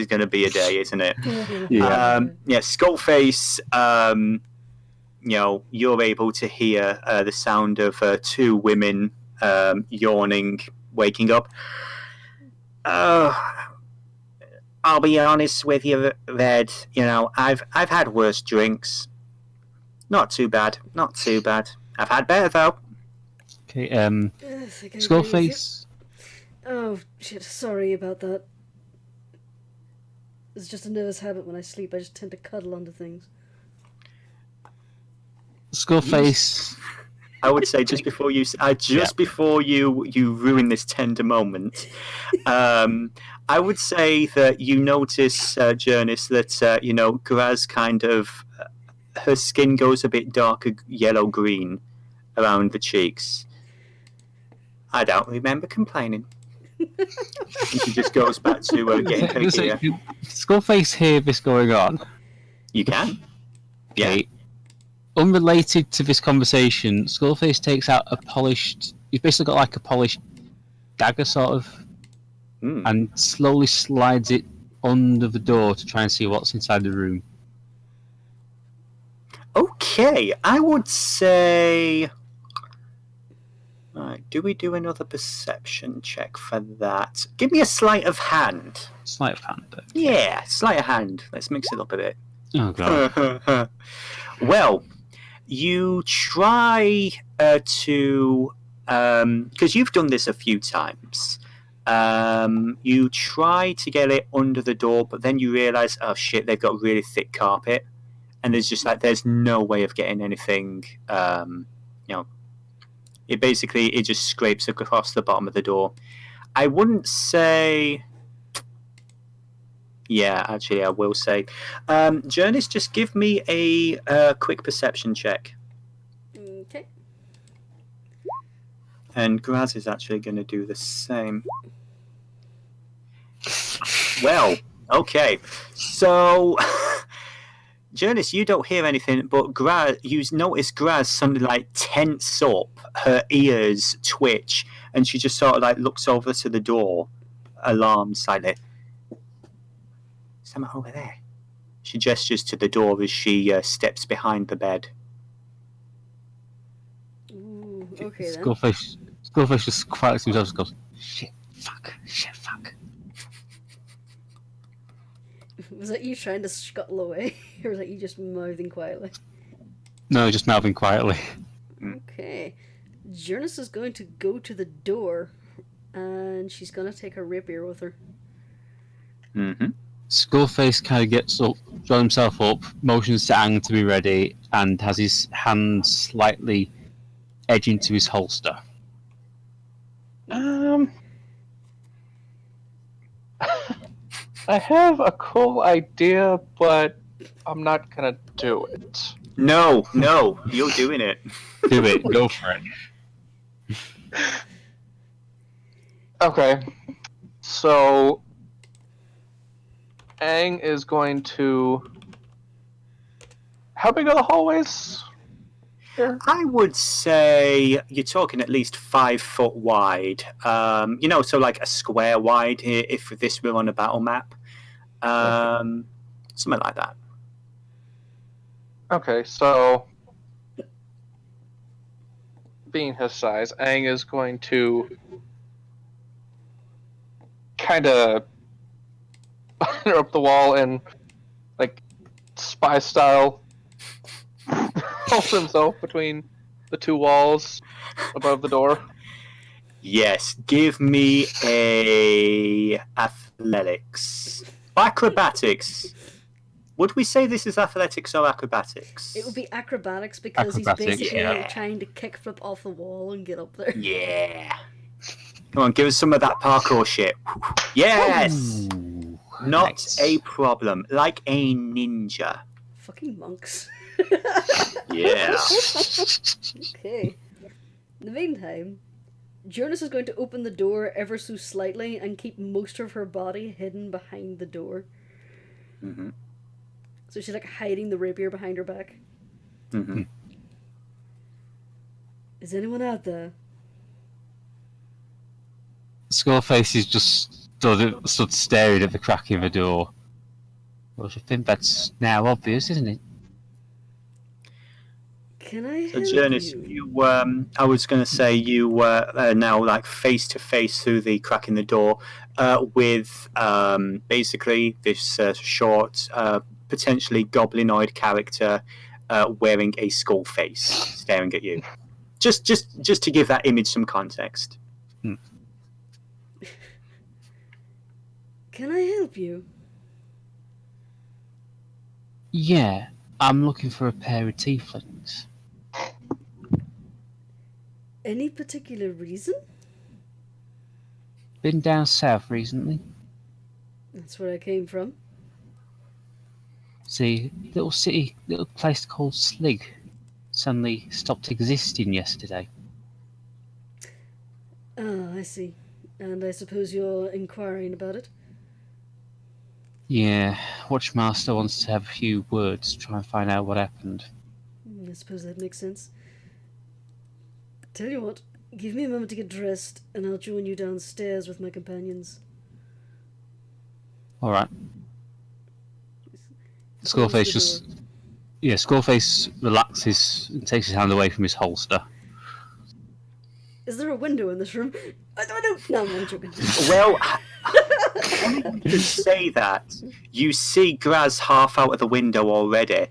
going to be a day, isn't it? Yeah. Skullface, you're able to hear the sound of two women yawning, waking up. I'll be honest with you, Red. I've had worse drinks. Not too bad. I've had better though. I Okay. think I agree with you. Skullface. Oh shit! Sorry about that. It's just a nervous habit when I sleep. I just tend to cuddle onto things. Skullface. I would say before you ruin this tender moment, I would say that you notice, Jurnis, that Graz kind of her skin goes a bit darker yellow green around the cheeks. I don't remember complaining. And she just goes back to getting her gear. Skullface hear this going on. You can. Okay. Yeah. Unrelated to this conversation, Skullface takes out a polished... He's basically got like a polished dagger, sort of, and slowly slides it under the door to try and see what's inside the room. Okay, I would say... Right, do we do another perception check for that? Give me a sleight of hand. Sleight of hand. Okay. Yeah, sleight of hand. Let's mix it up a bit. Oh, God. Well, you try to... because you've done this a few times. You try to get it under the door, but then you realise, oh shit, they've got really thick carpet. And there's there's no way of getting anything, it just scrapes across the bottom of the door. I wouldn't say... Yeah, actually, I will say. Jurnis, just give me a quick perception check. Okay. And Graz is actually going to do the same. Well, okay. So... Jurnis, you don't hear anything, but you notice Graz suddenly tense up, her ears twitch, and she just sort of looks over to the door, alarmed slightly. Someone over there. She gestures to the door as she steps behind the bed. Ooh, okay then. Skullface just quietly himself and goes, shit, fuck. Was that you trying to scuttle away, or was that you just mouthing quietly? No, just mouthing quietly. Okay. Jurnis is going to go to the door, and she's going to take her rapier with her. Mm-hmm. Skullface kind of gets up, draws himself up, motions to Ang to be ready, and has his hand slightly edging to his holster. I have a cool idea, but I'm not gonna do it. No, you're doing it. Do it, go for it. Okay, so Aang is going to... How big are the hallways here? I would say you're talking at least 5 foot wide. So like a square wide here, if this were on a battle map. Something like that. Okay, so being his size, Aang is going to kind of up the wall and spy style hold himself between the two walls above the door. Yes, give me a athletics. Acrobatics. Would we say this is athletics or acrobatics? It would be acrobatics because Acrobatics, he's basically yeah. trying to kickflip off the wall and get up there. Yeah. Come on, give us some of that parkour shit. Yes! Not Nice. a problem. Like a ninja. Fucking monks. Yeah. Okay. In the meantime, Jurnis is going to open the door ever so slightly and keep most of her body hidden behind the door. Mm-hmm. So she's like hiding the rapier behind her back. Mm-hmm. Is anyone out there? Skullface is just stood staring at the crack in the door. Well, I think that's now obvious, isn't it? Can I So, help Jurnis, you? I was going to say you were now like face to face through the crack in the door with basically this short, potentially goblinoid character wearing a skull face, staring at you. Just to give that image some context. Can I help you? Yeah, I'm looking for a pair of tieflings. Any particular reason? Been down south recently. That's where I came from. See, little place called Slig suddenly stopped existing yesterday. Ah, I see. And I suppose you're inquiring about it? Yeah, Watchmaster wants to have a few words, try and find out what happened. I suppose that makes sense. Tell you what, give me a moment to get dressed, and I'll join you downstairs with my companions. Alright. Close the Skullface relaxes and takes his hand away from his holster. Is there a window in this room? I don't know. No, I'm joking. Well, funny you should say that. You see Graz half out of the window already,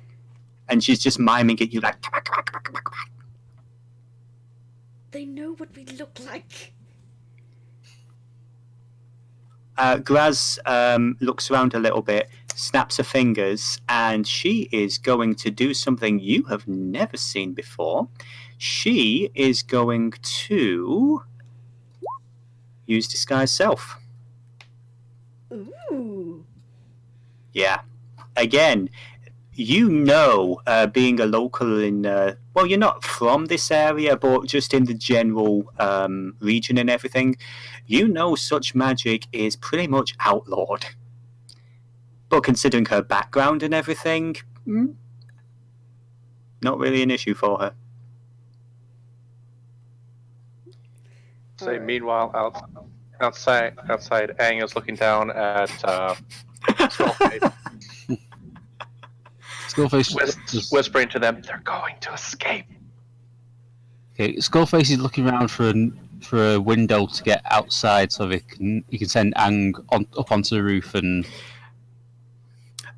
and she's just miming at you like. Come on, come on, come on, come on, come on. They know what we look like. Graz looks around a little bit, snaps her fingers, and she is going to do something you have never seen before. She is going to use Disguise Self. Ooh. Yeah. Again, you know, being a local in, well, you're not from this area, but just in the general region and everything, you know such magic is pretty much outlawed. But considering her background and everything, not really an issue for her. Say, meanwhile, outside, Aang is looking down at Skullface, Skullface whispering to them, "They're going to escape." Okay, Skullface is looking around for a window to get outside so he can send Aang up onto the roof and.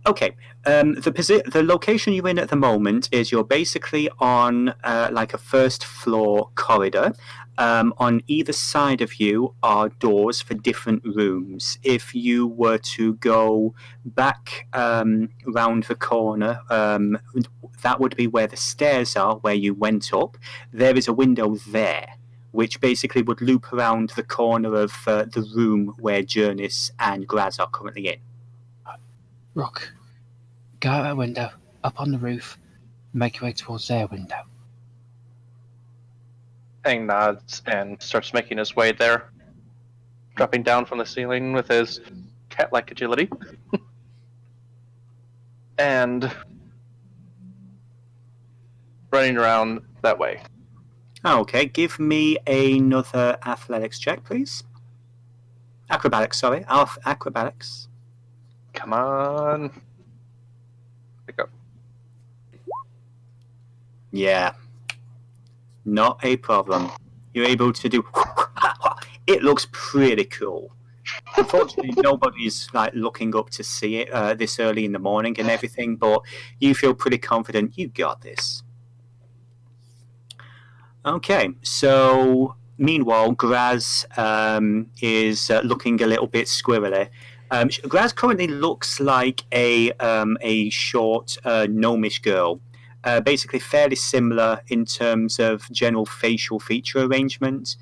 Okay, the location you're in at the moment is you're basically on like a first floor corridor. On either side of you are doors for different rooms. If you were to go back round the corner, that would be where the stairs are, where you went up. There is a window there, which basically would loop around the corner of the room where Jurnis and Graz are currently in. Rook, go out that window, up on the roof, and make your way towards their window. Aang nods and starts making his way there, dropping down from the ceiling with his cat-like agility, and running around that way. Okay, give me another athletics check, please. Acrobatics, sorry. Acrobatics. Come on. Pick up. Yeah. Not a problem. You're able to do... It looks pretty cool. Unfortunately, nobody's like looking up to see it this early in the morning and everything, but you feel pretty confident you got this. Okay, so meanwhile, Graz is looking a little bit squirrely. Graz currently looks like a short gnomish girl, basically fairly similar in terms of general facial feature arrangement,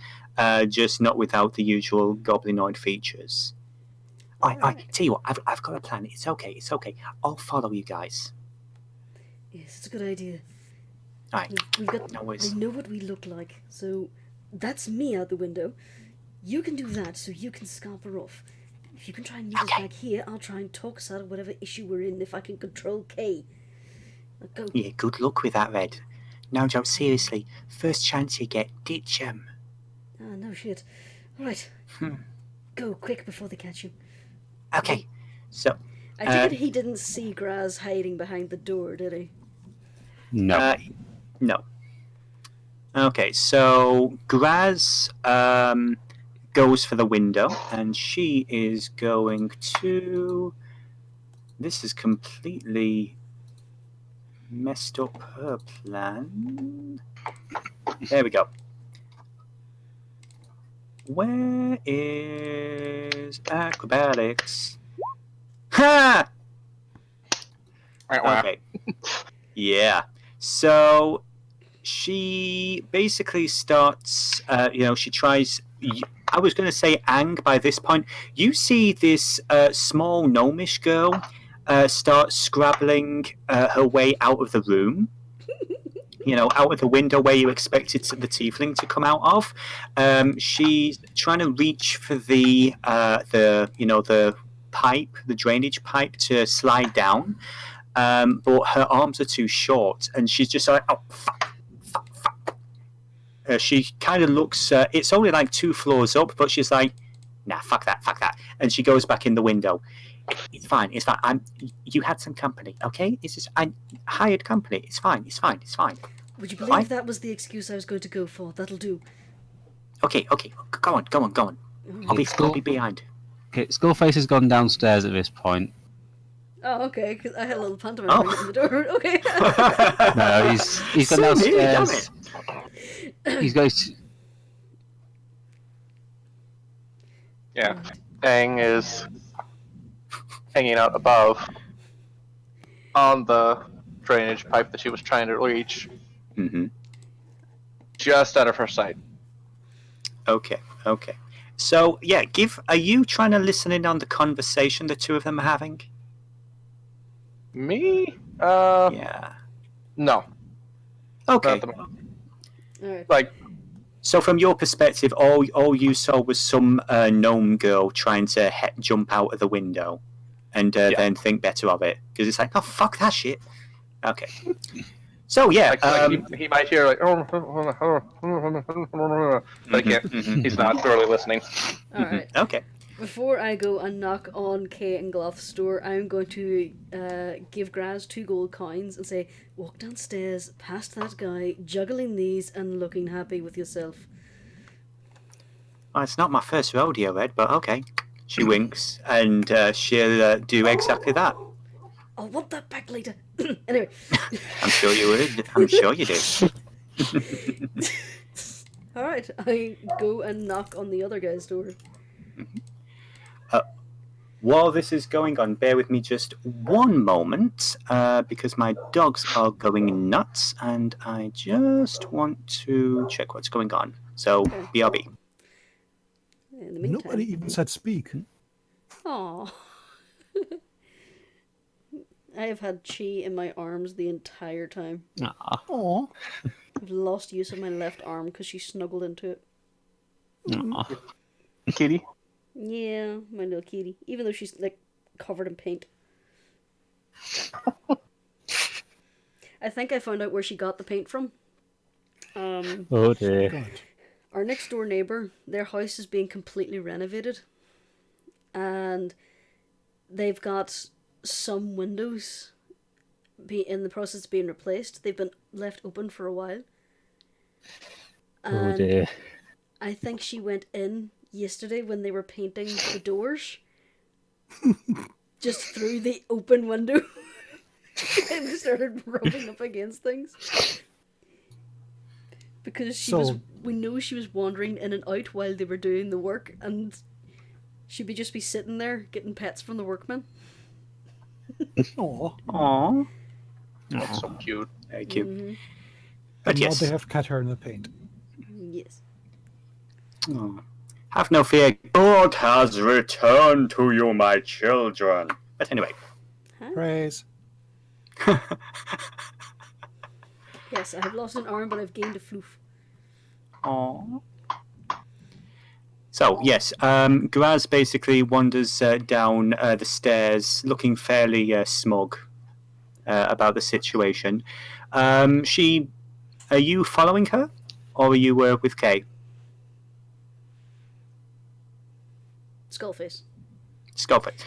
just not without the usual goblinoid features. I tell you what, I've got a plan. It's okay. I'll follow you guys. Yes, it's a good idea. All right. We've got. No They worries. know what we look like, so that's me out the window. You can do that, so you can scamper off. If you can try and meet us Okay. back here, I'll try and talk us out of whatever issue we're in. If I can control K. Now go. Yeah, good luck with that, Red. No joke, seriously. First chance you get, ditch 'em. Ah, no shit. All right. Go quick before they catch you. Okay, so I take it he didn't see Graz hiding behind the door, did he? No. no. Okay, so Graz goes for the window, and she is going to. This is completely messed up her plan. There we go. Where is acrobatics? Ha! Okay. Yeah. So she basically starts, she tries. I was going to say Ang by this point. You see this small gnomish girl start scrabbling her way out of the room. Out of the window where you expected the tiefling to come out of. She's trying to reach for the pipe, the drainage pipe, to slide down. But her arms are too short, and she's just like, oh, fuck. She kind of looks, it's only like 2 floors up, but she's like, nah, fuck that. And she goes back in the window. It's fine. You had some company, okay? I hired company. It's fine. Would you believe that was the excuse I was going to go for? That'll do. Okay. Go on. I'll be behind. Okay, Skullface has gone downstairs at this point. Oh, okay, because I had a little pantomime in the door. Okay. No, he's gone Same here, downstairs. He's going to... Yeah. Ang is hanging out above on the drainage pipe that she was trying to reach, just out of her sight. Okay. So, yeah, are you trying to listen in on the conversation the two of them are having? Me? Yeah. No. Okay. Not the moment. Alright. Like, So from your perspective, all you saw was some gnome girl trying to jump out of the window and then think better of it. Because it's like, oh, fuck that shit. Okay. So, yeah. he might hear, like, but he can't. He's not thoroughly listening. Alright. Okay. Before I go and knock on Kay and Gloth's door, I'm going to give Graz 2 gold coins and say, walk downstairs, past that guy, juggling these and looking happy with yourself. Well, it's not my first rodeo, Ed, but okay. She winks, and she'll do exactly that. I'll want that back later. Anyway. I'm sure you would. I'm sure you do. Alright, I go and knock on the other guy's door. While this is going on, bear with me just one moment, because my dogs are going nuts, and I just want to check what's going on. So, BRB. In the meantime. Nobody even said speak. Aww. I have had Chi in my arms the entire time. Oh, I've lost use of my left arm because she snuggled into it. Kitty? Yeah, my little kitty. Even though she's, like, covered in paint. I think I found out where she got the paint from. Oh dear. God. Our next door neighbour, their house is being completely renovated. And they've got some windows in the process of being replaced. They've been left open for a while. Oh dear. I think she went in yesterday when they were painting the doors. Just through the open window. And started rubbing up against things. Because we know she was wandering in and out while they were doing the work, and she'd just be sitting there getting pets from the workmen. Oh. Aww. That's so cute. Very cute. Mm-hmm. But Now yes. they have cat hair in the paint. Yes. Oh. Have no fear. God has returned to you, my children. But anyway. Praise. Yes, I have lost an arm, but I've gained a floof. Aww. So, yes, Graz basically wanders down the stairs looking fairly smug about the situation. Are you following her? Or are you with Kay? Skullface. Skullface.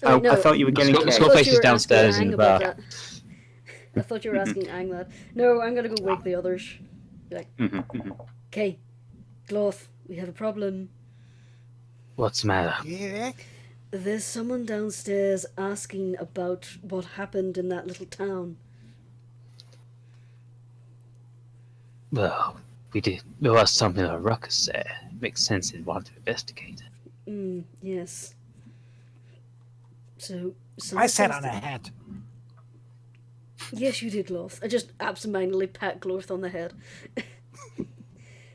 Oh, no. I thought you were getting Kay. Skullface is downstairs in the bar. I thought you were asking Ang that. No, I'm gonna go wake the others. Be like, Kay, Gloth, we have a problem. What's the matter? Yeah. There's someone downstairs asking about what happened in that little town. Well, there was something of a ruckus there. It makes sense they'd want to investigate. Yes. So, I sat on a hat. Yes, you did, Gloth. I just absentmindedly pat Gloth on the head.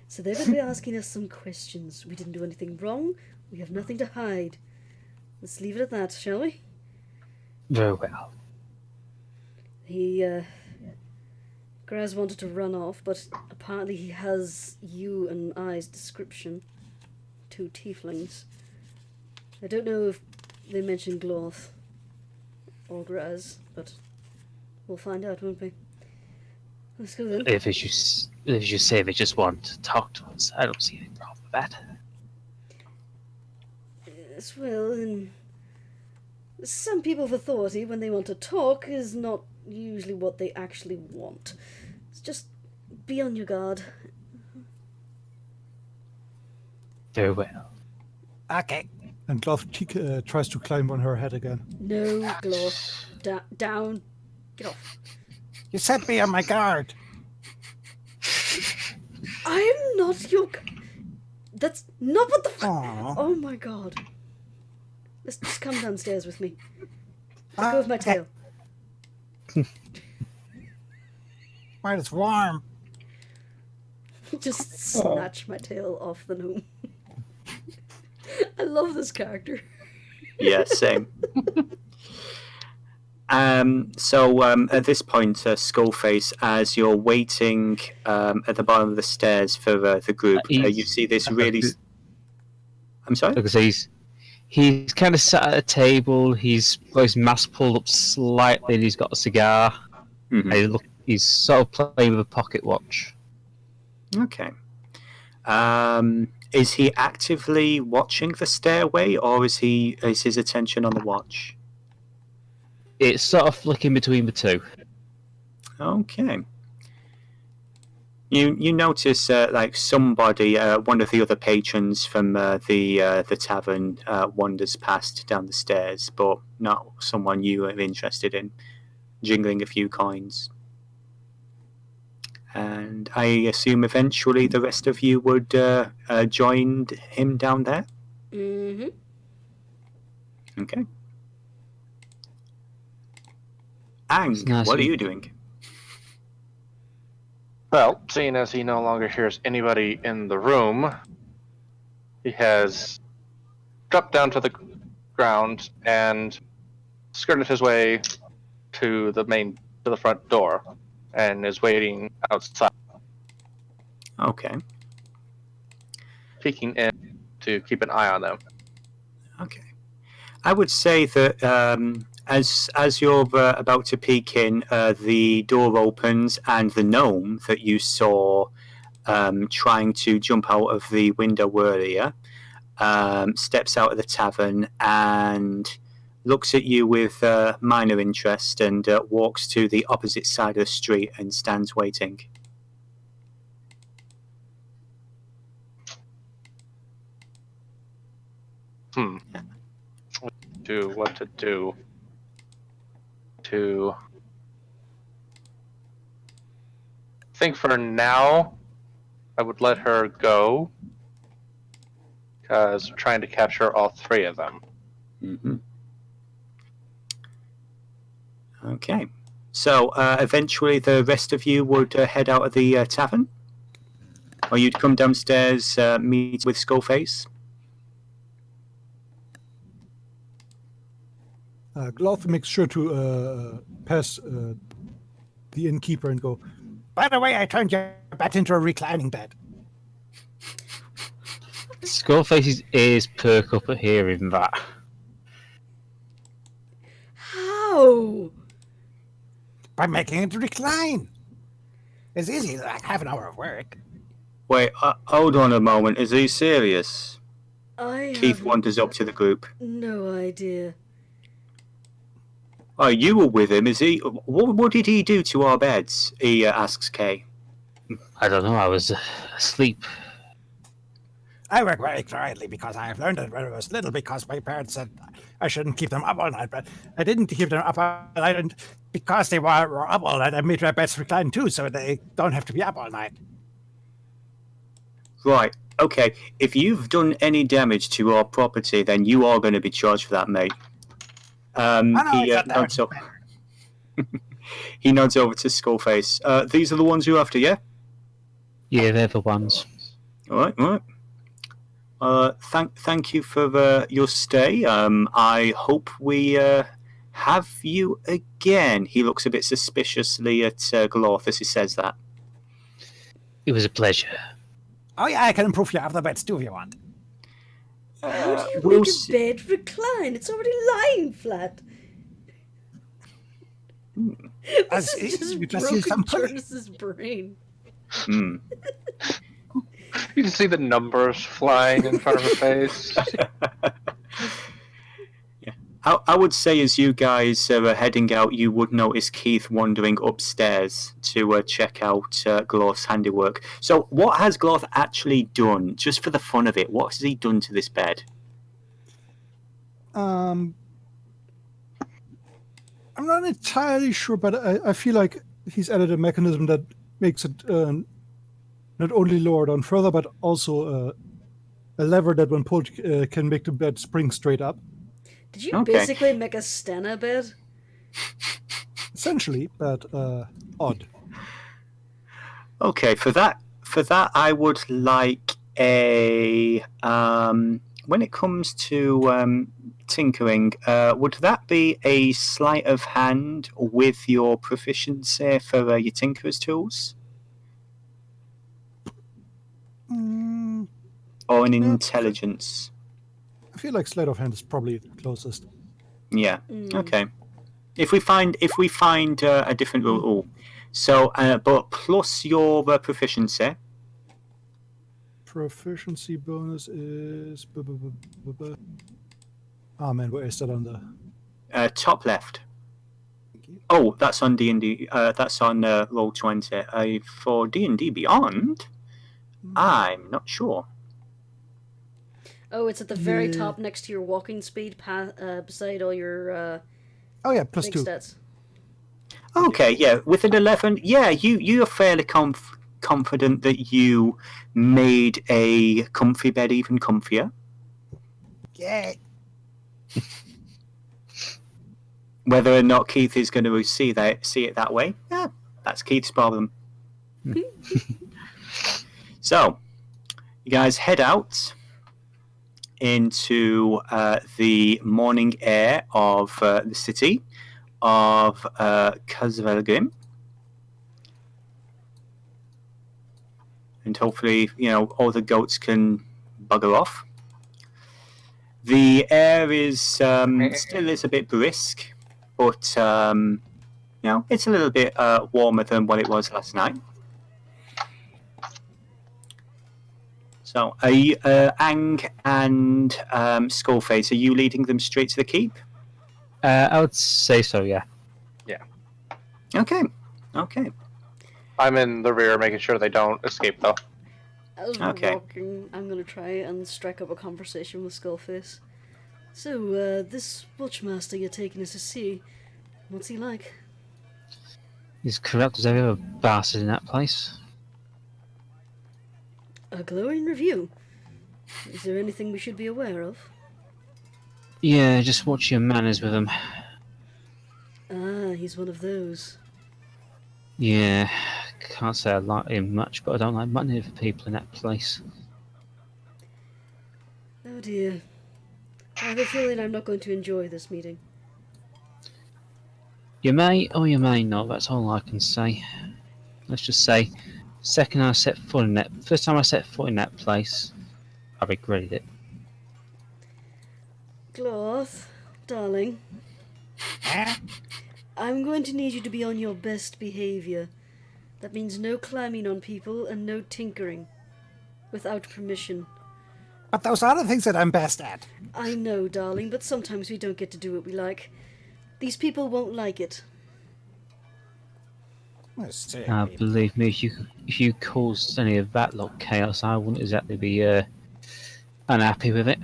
So they would be asking us some questions. We didn't do anything wrong. We have nothing to hide. Let's leave it at that, shall we? Very well. Graz wanted to run off, but apparently he has you and I's description. 2 tieflings. I don't know if they mentioned Gloth or Graz, but we'll find out, won't we? Let's go then. If you say they just want to talk to us, I don't see any problem with that. Yes, well, and some people of authority, when they want to talk, is not usually what they actually want. It's just be on your guard. Very well. Okay. And Glove tries to climb on her head again. No, Gloth. Down. Get off. You set me on my guard. I'm not your... That's not what the... Aww. Oh my god. Let's just come downstairs with me. Let go of my tail. Why, it's warm. Just snatch my tail off the gnome. I love this character. Yeah, same. So at this point, Skullface, as you're waiting at the bottom of the stairs for the group, you see this really... I'm sorry? Because he's kind of sat at a table, he's got his mask pulled up slightly, and he's got a cigar. Mm-hmm. And he's sort of playing with a pocket watch. Okay. Is he actively watching the stairway, or is his attention on the watch? It's sort of flicking between the two. Okay. You notice like somebody, one of the other patrons from the tavern, wanders past down the stairs, but not someone you are interested in, jingling a few coins. And I assume eventually the rest of you would join him down there? Mm-hmm. Okay. Ang, what are you doing? Well, seeing as he no longer hears anybody in the room, he has dropped down to the ground and skirted his way to the front door, and is waiting outside, Okay. peeking in to keep an eye on them. Okay. I would say that as you're about to peek in, the door opens and the gnome that you saw trying to jump out of the window earlier steps out of the tavern and looks at you with minor interest and walks to the opposite side of the street and stands waiting. What to do? To think for now, I would let her go, because we're trying to capture all 3 of them. Mm-hmm. Okay. So eventually the rest of you would head out of the tavern? or you'd come downstairs, meet with Skullface. Gloth makes sure to pass the innkeeper and go, By the way, I turned your bed into a reclining bed. Skullface's ears perk up at hearing that. How? By making it recline. It's easy, like half an hour of work. Wait, hold on a moment. Is he serious? Keith have wanders up to the group. no idea. Oh, you were with him, is he? What did he do to our beds? He asks Kay. I don't know, I was asleep. I work very quietly because I have learned it when I was little because my parents said I shouldn't keep them up all night, but I didn't keep them up all night, and because they were up all night, I made my beds recline too, so they don't have to be up all night. Right, okay. If you've done any damage to our property, then you are going to be charged for that, mate. He nods over to Skullface. These are the ones you're after, yeah? Yeah, they're the ones. All right. Thank you for your stay. I hope we have you again. He looks a bit suspiciously at Gloth as he says that. It was a pleasure. Oh yeah, I can improve your other beds too if you want. How do you we'll make a see. bed recline? It's already lying flat. As This is you just just use broken some Jurnis's brain. Hmm. You can see the numbers flying in front of her face. I would say as you guys are heading out, you would notice Keith wandering upstairs to check out Gloth's handiwork. So what has Gloth actually done, just for the fun of it? What has he done to this bed? I'm not entirely sure, but I feel like he's added a mechanism that makes it not only lower down further, but also a lever that, when pulled, can make the bed spring straight up. Did you Okay. basically make a Stena bed? Essentially, but odd. Okay, for that I would like a when it comes to tinkering, would that be a sleight of hand with your proficiency for your tinker's tools? Or an intelligence? I feel like sleight of hand is probably the closest. Yeah. Okay. If we find a different rule, so but plus your proficiency. Proficiency bonus is. Oh man, where is that on the? Top left. Oh, that's on D&D. That's on Roll20. For D&D Beyond, I'm not sure. Oh, it's at the very top next to your walking speed, beside all your Oh yeah, plus big 2. stats. Okay, yeah. With an 11, yeah, you are fairly confident that you made a comfy bed even comfier. Yeah. Whether or not Keith is going to see it that way, yeah, that's Keith's problem. So, you guys head out into the morning air of the city of Kazvelgrim. And hopefully, all the goats can bugger off. The air is still is a bit brisk, but it's a little bit warmer than what it was last night. So, are you, Ang and Skullface, are you leading them straight to the keep? I would say so, yeah. Yeah. Okay. I'm in the rear making sure they don't escape, though. As we're walking, I'm gonna try and strike up a conversation with Skullface. So, this Watchmaster you're taking us to see, what's he like? He's corrupt as every other bastard in that place. A glowing review. Is there anything we should be aware of? Yeah, just watch your manners with him. Ah, he's one of those. Yeah, can't say I like him much, but I don't like many of the people in that place. Oh dear. I have a feeling I'm not going to enjoy this meeting. You may or you may not, that's all I can say. Let's just say, first time I set foot in that place, I regretted it. Gloth, darling, I'm going to need you to be on your best behaviour. That means no climbing on people and no tinkering. Without permission. But those are the things that I'm best at. I know, darling, but sometimes we don't get to do what we like. These people won't like it. Believe me, if you caused any of that lot chaos, I wouldn't exactly be unhappy with it.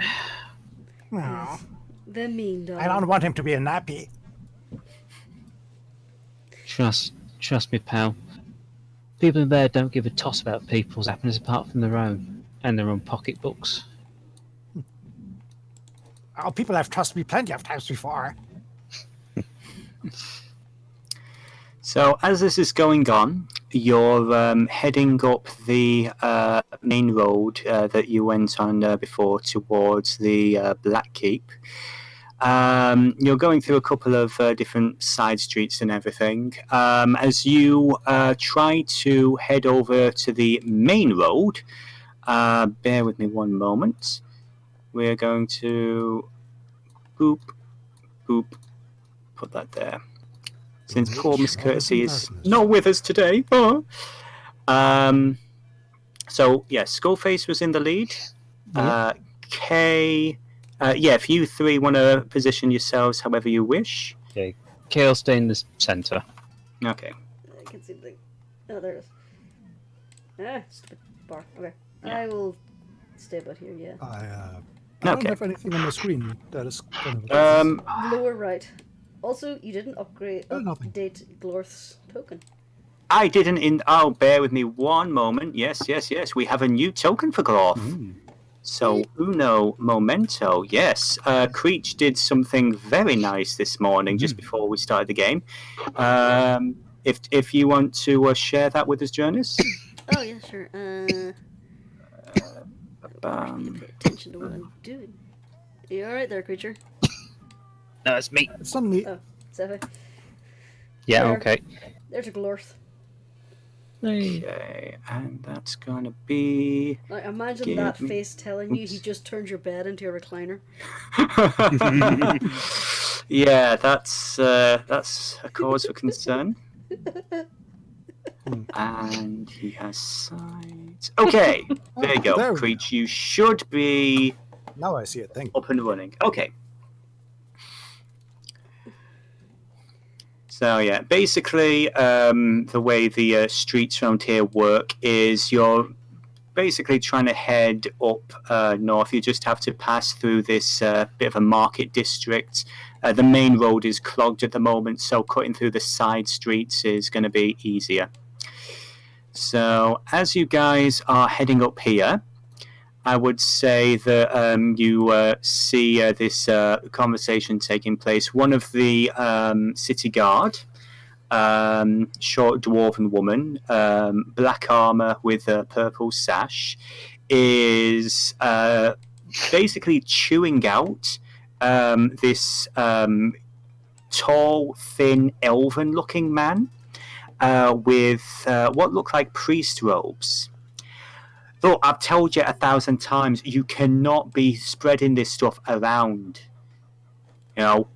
No, Yes. They're mean, darling. I don't want him to be a nappy. Trust me, pal. People in there don't give a toss about people's happiness apart from their own and their own pocketbooks. Oh, people have trusted me plenty of times before. So as this is going on, you're heading up the main road that you went on before towards the Black Keep. You're going through a couple of different side streets and everything. As you try to head over to the main road, bear with me one moment. We're going to boop, boop, put that there. Since poor Miss Courtesy is not with us today. Oh. So, yeah, Skullface was in the lead. Kay... if you three want to position yourselves however you wish. Okay, Kay'll stay in the centre. Okay. I can see the thing. Oh, there it is. Stupid bar. Okay. Yeah. I will stay about here, yeah. I don't have anything on the screen that is kind of... Lower right. Also, you didn't update Glorth's token. I didn't bear with me one moment. Yes. We have a new token for Glorth. So, uno momento. Yes. Creech did something very nice this morning, just before we started the game. If you want to share that with us, Jurnis. Oh, yeah, sure. I need to pay attention to what I'm doing. Are you alright there, creature? No, it's me. It's not me. Oh, Zephyr. Yeah, There. okay. There's a Glorth. Okay, and that's gonna be... Like, imagine that face telling you he just turned your bed into a recliner. Yeah, that's a cause for concern. And he has sides. Okay, there you go. There we Creech, you should be Now I see it. Thank you. up and running. Okay. So yeah, basically, the way the streets around here work is you're basically trying to head up north. You just have to pass through this bit of a market district. The main road is clogged at the moment, so cutting through the side streets is going to be easier. So as you guys are heading up here, I would say that you see this conversation taking place. One of the city guard, short dwarven woman, black armor with a purple sash, is basically chewing out this tall, thin, elven-looking man with what look like priest robes. Look, I've told you 1,000 times, you cannot be spreading this stuff around. You know,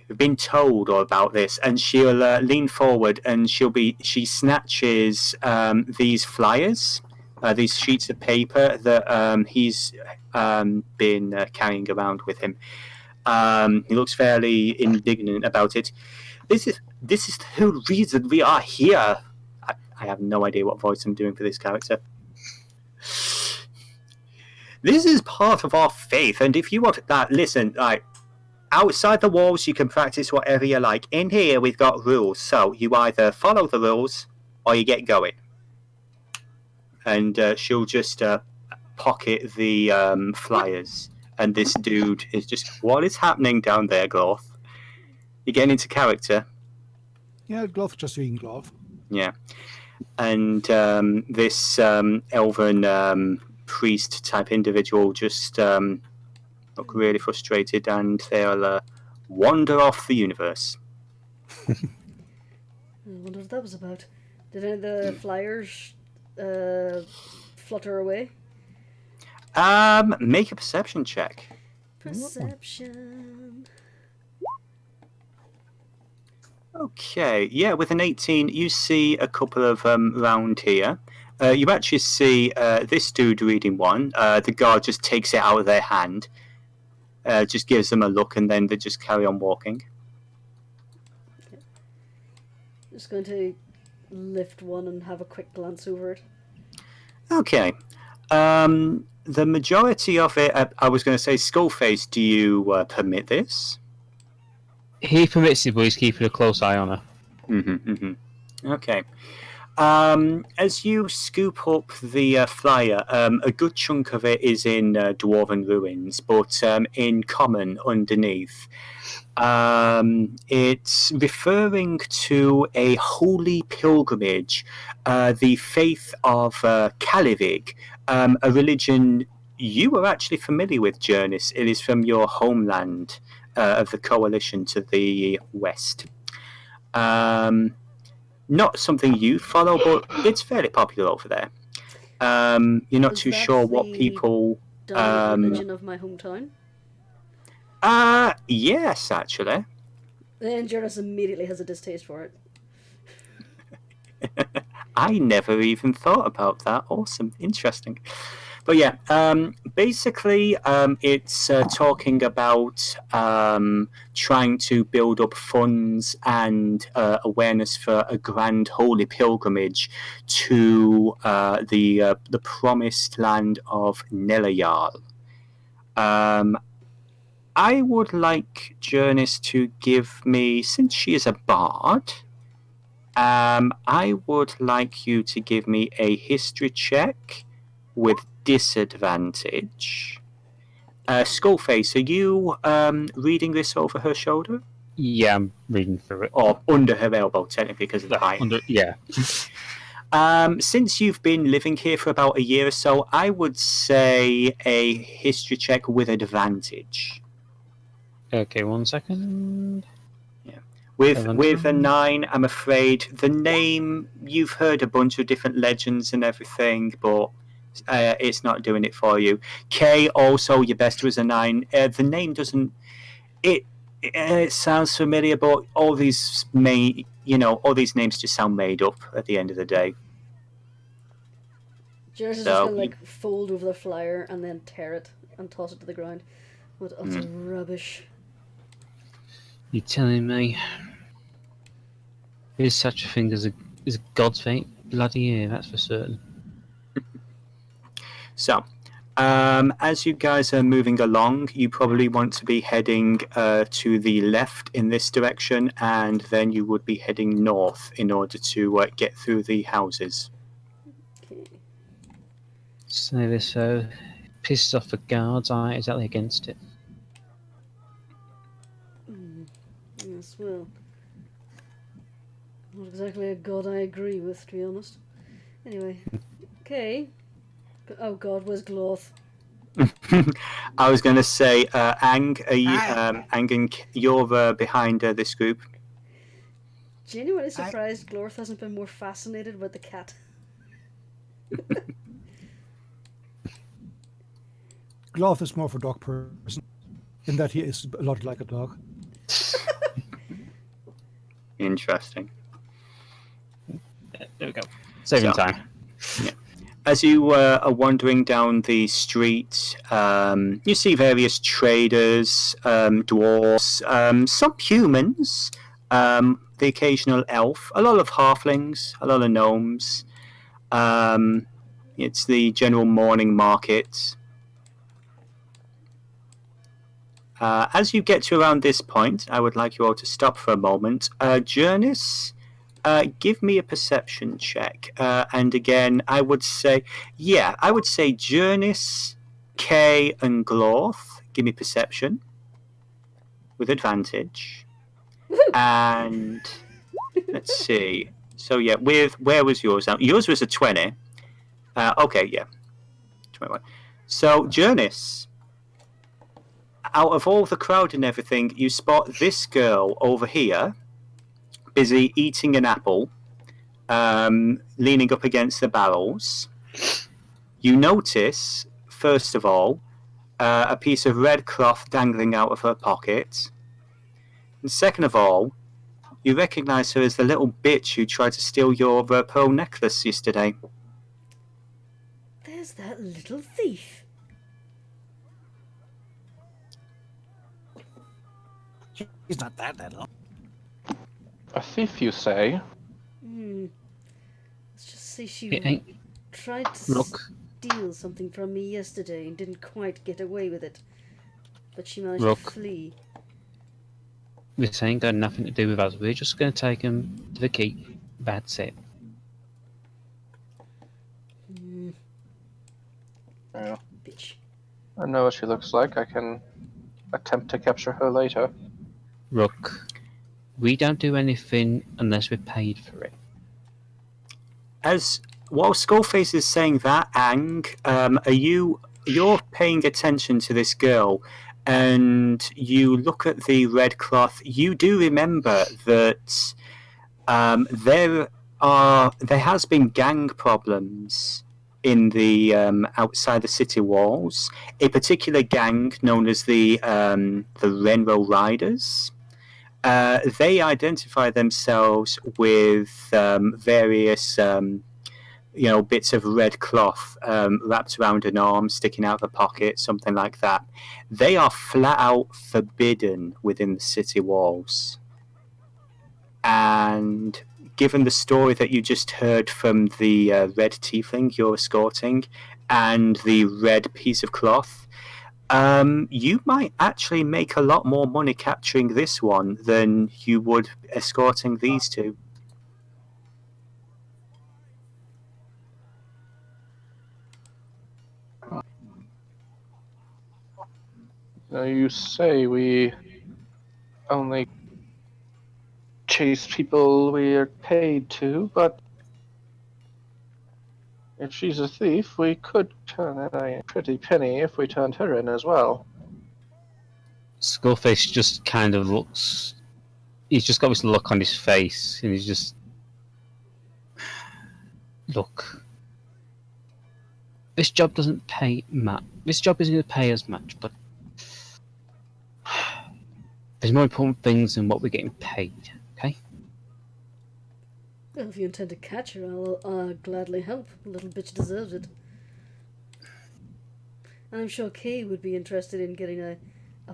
you've been told all about this, and she'll lean forward and she snatches these flyers, these sheets of paper that he's been carrying around with him. He looks fairly indignant about it. This is the whole reason we are here. I have no idea what voice I'm doing for this character. This is part of our faith, and if you want that, listen, like, outside the walls you can practice whatever you like. In here we've got rules, so you either follow the rules or you get going. And she'll just pocket the flyers, and this dude is just, what is happening down there, Gloth? You're getting into character. Yeah, glove just being glove. Yeah. And this elven priest type individual just look really frustrated, and they'll wander off the universe. I wonder what that was about. Did any of the flyers flutter away? Make a perception check. Perception. Okay, yeah, with an 18, you see a couple of round here. You actually see this dude reading one. The guard just takes it out of their hand, just gives them a look, and then they just carry on walking. Just going to lift one and have a quick glance over it. Okay. The majority of it, I was going to say, Skullface, do you permit this? He permits it, but he's keeping a close eye on her. Okay. As you scoop up the flyer, a good chunk of it is in Dwarven ruins, but in common underneath. It's referring to a holy pilgrimage, the faith of Kalivig, a religion you are actually familiar with, Jurnis. It is from your homeland of the Coalition to the west. Not something you follow, but it's fairly popular over there. You're not too sure what people... dominant religion of my hometown? Yes, actually. Then Jurnis immediately has a distaste for it. I never even thought about that. Awesome. Interesting. But yeah, basically, it's talking about trying to build up funds and awareness for a grand holy pilgrimage to the promised land of Nelayal. I would like Jurnis to give me, since she is a bard, I would like you to give me a history check with disadvantage. Skullface, are you reading this over her shoulder? Yeah, I'm reading through it. Or under her elbow, technically, because of the height. Yeah. Since you've been living here for about a year or so, I would say a history check with advantage. Okay, 1 second. Yeah. With a 9, I'm afraid the name, you've heard a bunch of different legends and everything, but it's not doing it for you. K, also your best was a 9. The name doesn't. It sounds familiar, but all these names just sound made up at the end of the day. Jurnis is just gonna fold over the flyer and then tear it and toss it to the ground. What utter rubbish. You telling me there's such a thing as a god's fate? Bloody yeah, that's for certain. So, as you guys are moving along, you probably want to be heading to the left in this direction, and then you would be heading north in order to get through the houses. Okay. So this pisses off the guards, aren't exactly against it. Yes, well, not exactly a god I agree with, to be honest. Anyway, okay. Oh god, where's Gloth? I was going to say, Ang, are you, Ang, you're behind this group. Genuinely surprised Glorth hasn't been more fascinated with the cat. Gloth is more of a dog person, in that he is a lot like a dog. Interesting. There we go. Saving time. Yeah. As you are wandering down the street, you see various traders, dwarves, some humans, the occasional elf, a lot of halflings, a lot of gnomes. It's the general morning market. As you get to around this point, I would like you all to stop for a moment. Jurnis, give me a perception check. And again, I would say Jurnis, Kay, and Glorth. Give me perception with advantage. And let's see. So yeah, where was yours? Now yours was a 20. Okay, yeah, 21. So Jurnis, out of all the crowd and everything, you spot this girl over here, busy eating an apple, leaning up against the barrels. You notice, first of all, a piece of red cloth dangling out of her pocket. And second of all, you recognise her as the little bitch who tried to steal your pearl necklace yesterday. There's that little thief. He's not that little. A thief, you say? Let's just say she It ain't. tried to Look, steal something from me yesterday and didn't quite get away with it. But she managed to Look. flee. this ain't got nothing to do with us. We're just going to take him to the keep. That's it. Yeah. Bitch. I know what she looks like. I can attempt to capture her later. Look, we don't do anything unless we're paid for it. While Skullface is saying that, Ang, you're paying attention to this girl, and you look at the red cloth. You do remember that there has been gang problems in the outside the city walls. A particular gang known as the Renro Riders. They identify themselves with various bits of red cloth wrapped around an arm, sticking out of a pocket, something like that. They are flat out forbidden within the city walls. And given the story that you just heard from the red tiefling you're escorting and the red piece of cloth, you might actually make a lot more money capturing this one than you would escorting these two. Now you say we only chase people we are paid to, but if she's a thief, we could turn in a pretty penny if we turned her in as well. Skullface just kind of looks. He's just got this look on his face, and he's just. Look. This job doesn't pay much. This job isn't going to pay as much, but. There's more important things than what we're getting paid, okay? Well, if you intend to catch her, I'll gladly help. The little bitch deserves it. And I'm sure Kay would be interested in getting a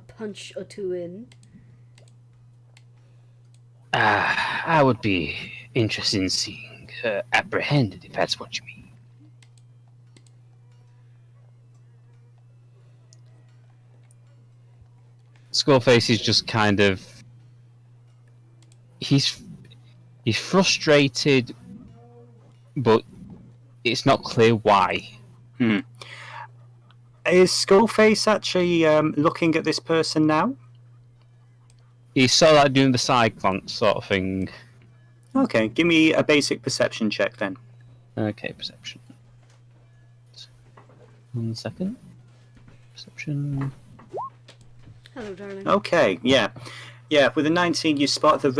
punch or two in. I would be interested in seeing her apprehended, if that's what you mean. Skullface is just kind of. He's frustrated, but it's not clear why. Is Skullface actually looking at this person now? He's sort of like doing the side glance sort of thing. Okay, give me a basic perception check then. Okay, perception. 1 second. Perception. Hello, darling. Okay, yeah. With a 19, you spot the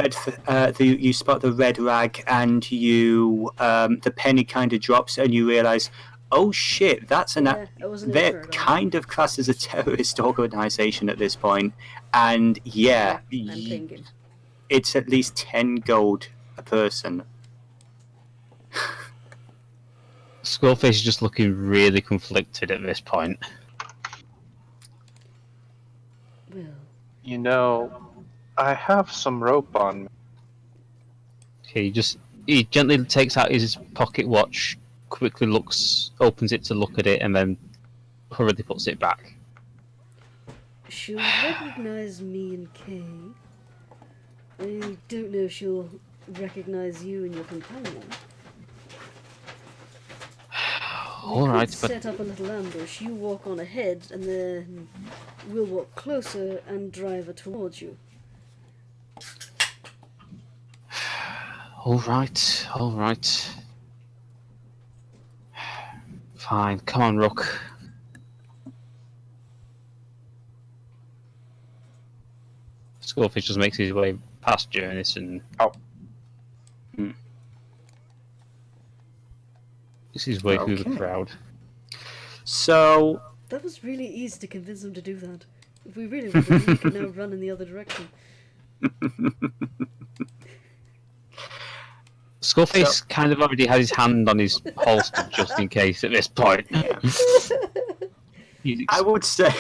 red rag, and you the penny kind of drops, and you realise, oh shit, they're kind of classed as a terrorist organisation at this point, and I'm thinking. it's at least 10 gold a person. Skullface is just looking really conflicted at this point. Well, You know, I have some rope on me. Okay, he gently takes out his pocket watch, quickly opens it to look at it, and then hurriedly puts it back. she'll recognize me and Kay. I don't know if she'll recognize you and your companion. Alright, but set up a little ambush. You walk on ahead, and then we'll walk closer and drive her towards you. All right. Fine, come on, Rook. Skullfish just makes his way past Jurnis and makes his way through the Okay. crowd. So, That was really easy to convince him to do that. If we really wanted, we could now run in the other direction. Skullface kind of already has his hand on his holster just in case at this point. I would say,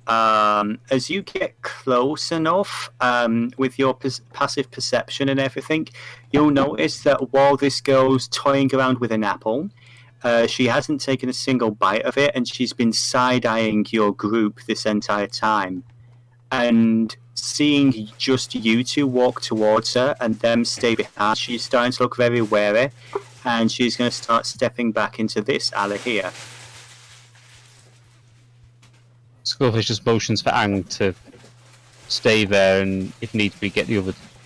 as you get close enough with your passive perception and everything, you'll notice that while this girl's toying around with an apple, she hasn't taken a single bite of it, and she's been side-eyeing your group this entire time. And seeing just you two walk towards her and them stay behind, she's starting to look very wary, and she's going to start stepping back into this alley here. Skullfish just motions for Ang to stay there and, if need be, get the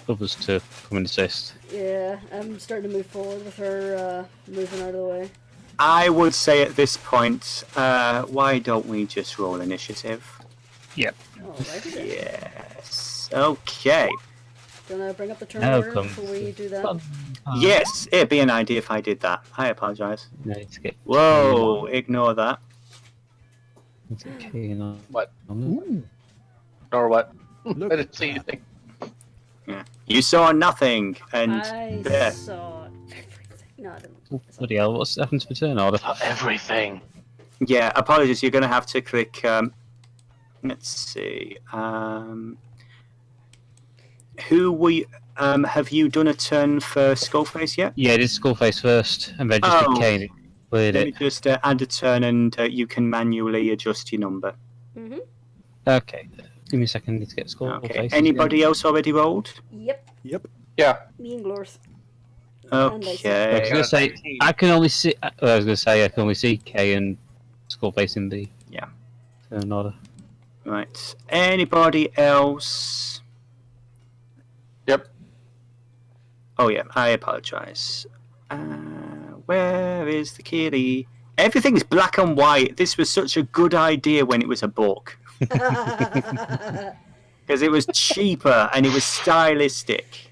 others to come and assist. Yeah, I'm starting to move forward with her moving out of the way. I would say at this point, why don't we just roll initiative? Yep. Alrighty then. Yes. Okay. Gonna bring up the turn Now order comes before we do that. Yes, it'd be an idea if I did that. I apologise. Let's get Whoa, ignore that. It's okay, you know. What? Ooh, Or what? look. I didn't see anything. Yeah. You saw nothing, and I there. saw everything. No, I didn't. Oh, bloody hell, what's happened to the turn order? Everything. Yeah, apologies. You're going to have to click. Let's see. Who we have you done a turn for Skullface yet? Yeah, this is Skullface first, and registered Oh. Kane. Cleared Let me it. just add a turn, and you can manually adjust your number. Mm-hmm. Okay, give me a second. I need to get Skullface. Okay. Anybody else already rolled? Yep, Yep. Yeah. me and Glorth. I was Okay. gonna say I can only see. I was gonna say I can only see K and Skullface in the turn order. Right. Anybody else? Yep. Oh yeah, I apologise. Where is the kitty? Everything's black and white. This was such a good idea when it was a book. Because it was cheaper and it was stylistic.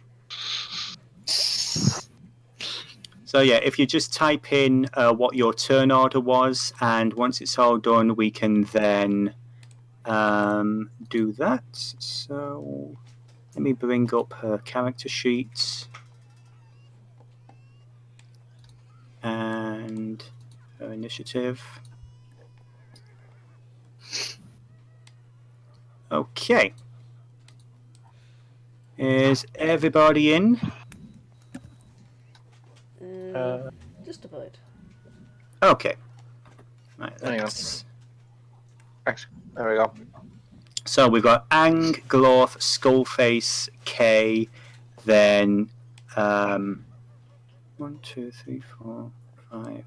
So yeah, if you just type in what your turn order was, and once it's all done, we can then do that. So let me bring up her character sheet and her initiative. Okay. Is everybody in? Just about. Okay. Right, Hang on. let's... There we go. So we've got Ang, Glorth, Skullface, K, then 1, 2, 3, 4, 5,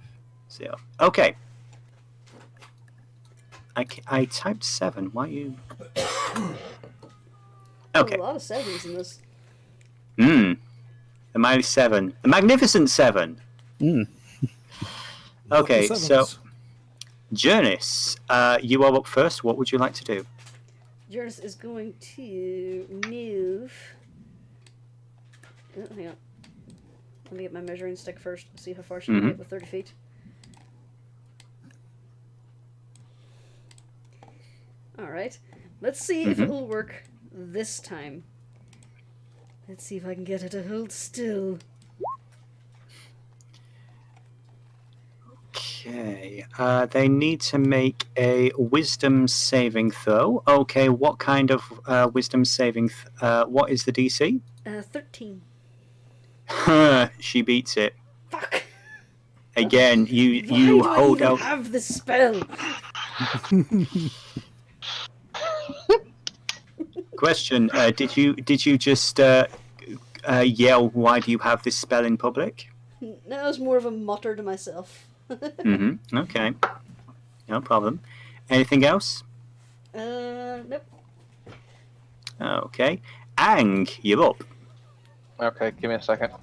0. Okay. I typed 7. Why you? Okay. A lot of sevens in this. The mighty 7. The magnificent 7. Okay, The so sevens. Jurnis, you are up first. What would you like to do? Jurnis is going to move. Oh, hang on. Let me get my measuring stick first. See how far she can get with 30 feet. Alright. Let's see if it will work this time. Let's see if I can get her to hold still. Okay, they need to make a wisdom saving throw. Okay, what kind of wisdom saving? What is the DC? 13. She beats it. Fuck! Again, Why you do I hold even out. have this spell? Question: Did you just yell? Why do you have this spell in public? That was more of a mutter to myself. Okay, no problem. Anything else? Nope. Okay, Ang, you're up. Okay, give me a second.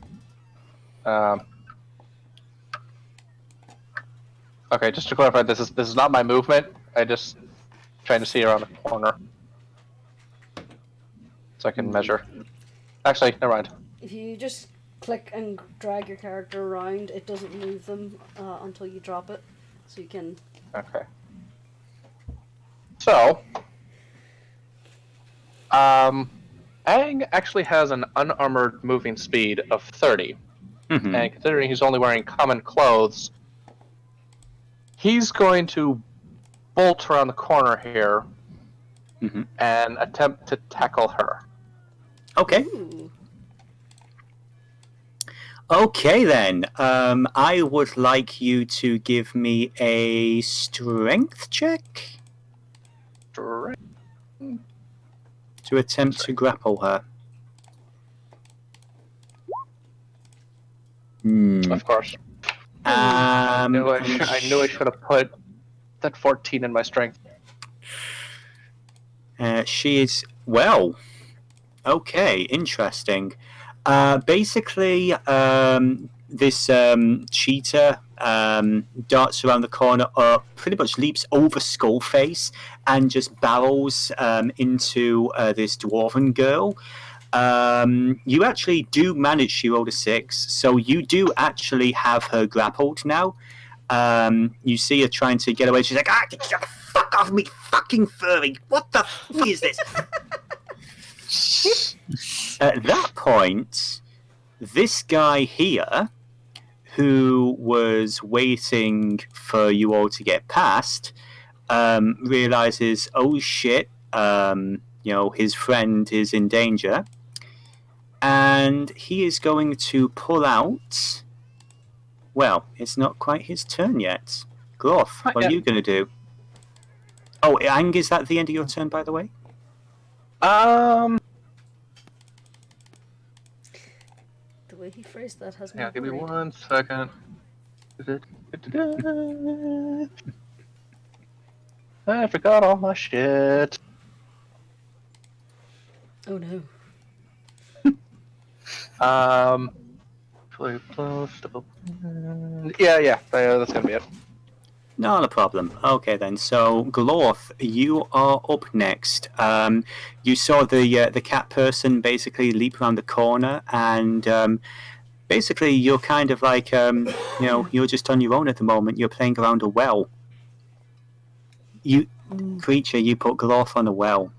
Okay, just to clarify, this is not my movement. I just trying to see around the corner, so I can measure. Actually, never mind. If you just click and drag your character around, it doesn't move them until you drop it. So you can... Okay. So, Aang actually has an unarmored moving speed of 30. Mhm. And considering he's only wearing common clothes, he's going to bolt around the corner here Mhm. and attempt to tackle her. Okay. Ooh. Okay then. I would like you to give me a strength check to attempt to grapple her. Of course. I I knew I should have put that 14 in my strength. She is well. Okay, interesting. Basically, this cheetah darts around the corner, pretty much leaps over Skullface, and just barrels into this dwarven girl. You actually do manage. She rolled a 6, so you do actually have her grappled now. You see her trying to get away. She's like, "Ah, get the fuck off me, fucking furry! What the fuck is this?" At that point, this guy here, who was waiting for you all to get past, realizes, oh shit, his friend is in danger, and he is going to pull out. Well, it's not quite his turn yet. Groth, what are you going to do? Oh, Ang, is that the end of your turn, by the way? The way he phrased that has me Yeah, give me worried. 1 second. I forgot all my shit. Oh no. Play close. Yeah, that's gonna be it. Not a problem. Okay then. So Glorth, you are up next. You saw the cat person basically leap around the corner, and basically you're kind of like you're just on your own at the moment. You're playing around a well. Creature, you put Glorth on a well.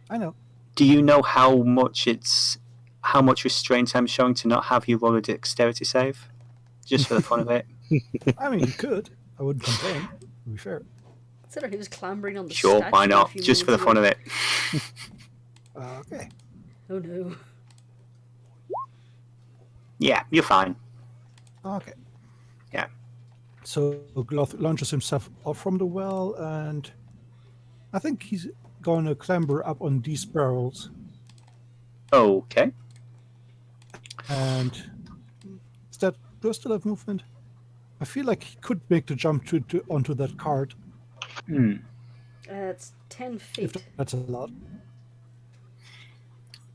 I know. Do you know how much restraint I'm showing to not have you roll a dexterity save? Just for the fun of it. I mean, you could. I wouldn't complain, to be fair. Consider he was clambering on the Sure, statue why a not? few Just for the moments fun of ago. it. Okay. Oh no. Yeah, you're fine. Okay. Yeah. So Gloth launches himself off from the well, and I think he's going to clamber up on these barrels. Okay. And do I still have movement? I feel like he could make the jump onto that cart, It's 10 if feet. that's a lot.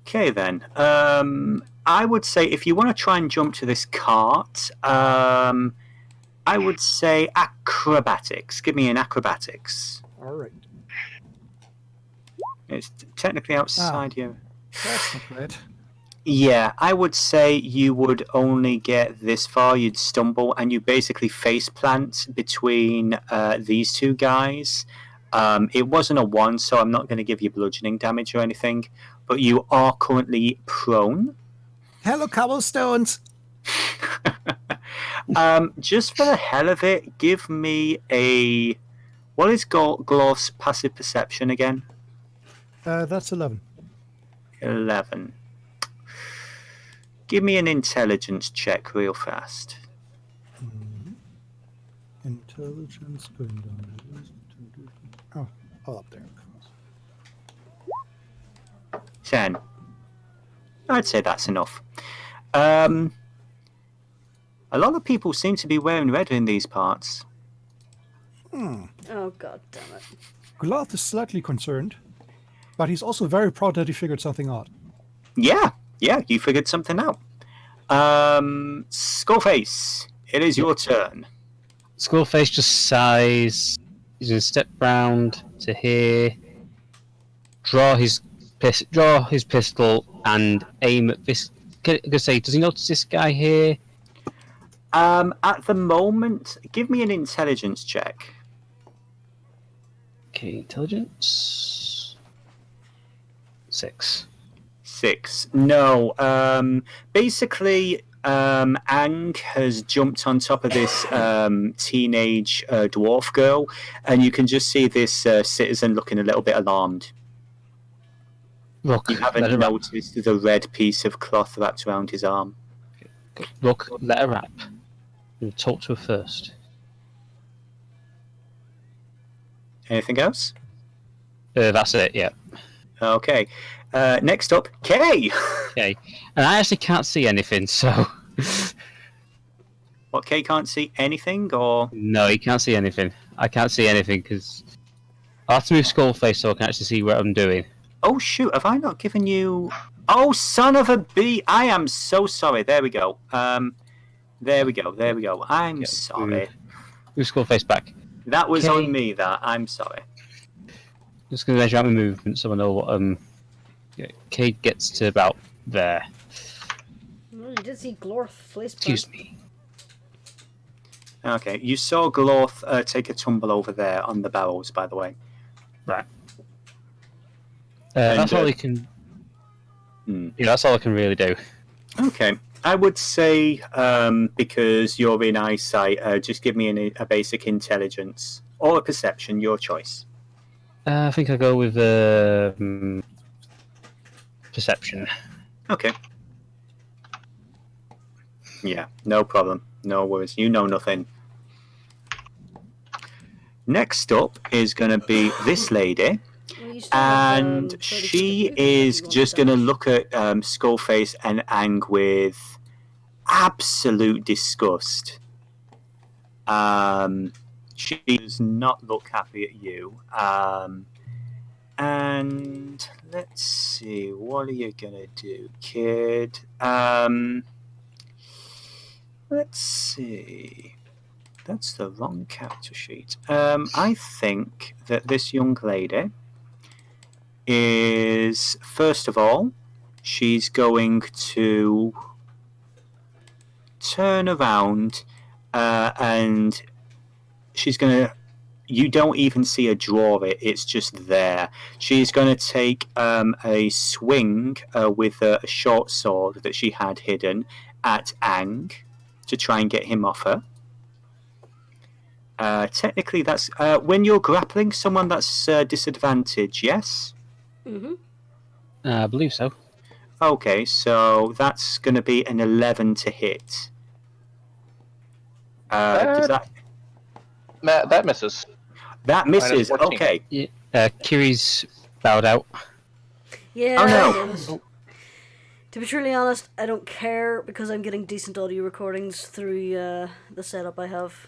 Okay then. I would say if you want to try and jump to this cart, I would say acrobatics. Give me an acrobatics. All right. It's technically outside your... That's not right. Yeah, I would say you would only get this far. You'd stumble, and you basically face plant between these two guys. It wasn't a 1, so I'm not going to give you bludgeoning damage or anything. But you are currently prone. Hello, cobblestones. Just for the hell of it, give me a... What is Glorth's passive perception again? That's 11. 11. Give me an intelligence check real fast. Intelligence going down. Oh, up there. 10. I'd say that's enough. A lot of people seem to be wearing red in these parts. Oh god damn it. Gloth is slightly concerned, but he's also very proud that he figured something out. Yeah, Yeah, you figured something out. Skullface, it is your turn. Skullface just sighs. He's going to step round to here, draw his pistol, and aim at this. Can I say, does he notice this guy here? At the moment, give me an intelligence check. Okay, intelligence. 6. 6. No. Basically, Ang has jumped on top of this teenage dwarf girl, and you can just see this citizen looking a little bit alarmed. Look, You haven't noticed the red piece of cloth wrapped around his arm. Look, let her rap. We'll talk to her first. Anything else? That's it, yeah. Okay. Next up, Kay. Okay. And I actually can't see anything, so... What, Kay can't see anything, or...? No, he can't see anything. I can't see anything, because... I have to move Skullface so I can actually see what I'm doing. Oh, shoot, have I not given you... Oh, son of a bee! I am so sorry. There we go. There we go. I'm sorry. Move Skullface back. That was Okay. on me, that. I'm sorry. Just going to measure out my movement so I know what... Cade gets to about there. Well, you did see Glorth face Excuse me. Okay, you saw Glorth take a tumble over there on the barrels, by the way. Right. And, that's all he can... Hmm. Yeah, that's all I can really do. Okay. I would say, because you're in eyesight, just give me a basic intelligence or a perception, your choice. I think I'll go with perception. Okay. Yeah, no problem. No worries. You know nothing. Next up is going to be this lady. Well, you still have, And 30 she seconds if is you want just to going to dash. look at Skullface and Ang with absolute disgust. She does not look happy at you. And let's see, what are you going to do, kid? Let's see. That's the wrong character sheet. I think that this young lady is, first of all, she's going to turn around and she's going to... You don't even see her draw it, it's just there. She's going to take a swing with a short sword that she had hidden at Ang to try and get him off her. Technically, that's when you're grappling someone, that's disadvantage, yes? Mm-hmm. I believe so. Okay, so that's going to be an 11 to hit. Does that... Matt, that misses. That misses, 14. okay. Yeah. Kiri's bowed out. Yeah. Oh, no. I noticed. To be truly honest, I don't care because I'm getting decent audio recordings through the setup I have.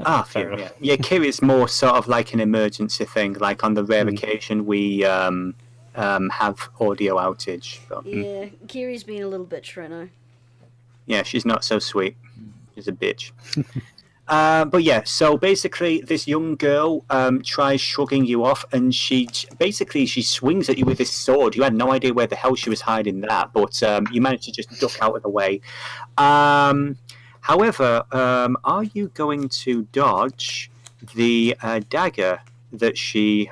Ah, Fair yeah. enough. Yeah, Kiri's more sort of like an emergency thing. Like on the rare occasion we have audio outage. But, Yeah, Kiri's being a little bitch right now. yeah, she's not so sweet. She's a bitch. But yeah, so basically this young girl tries shrugging you off, and she swings at you with this sword. You had no idea where the hell she was hiding that, but you managed to just duck out of the way. However, are you going to dodge the dagger that she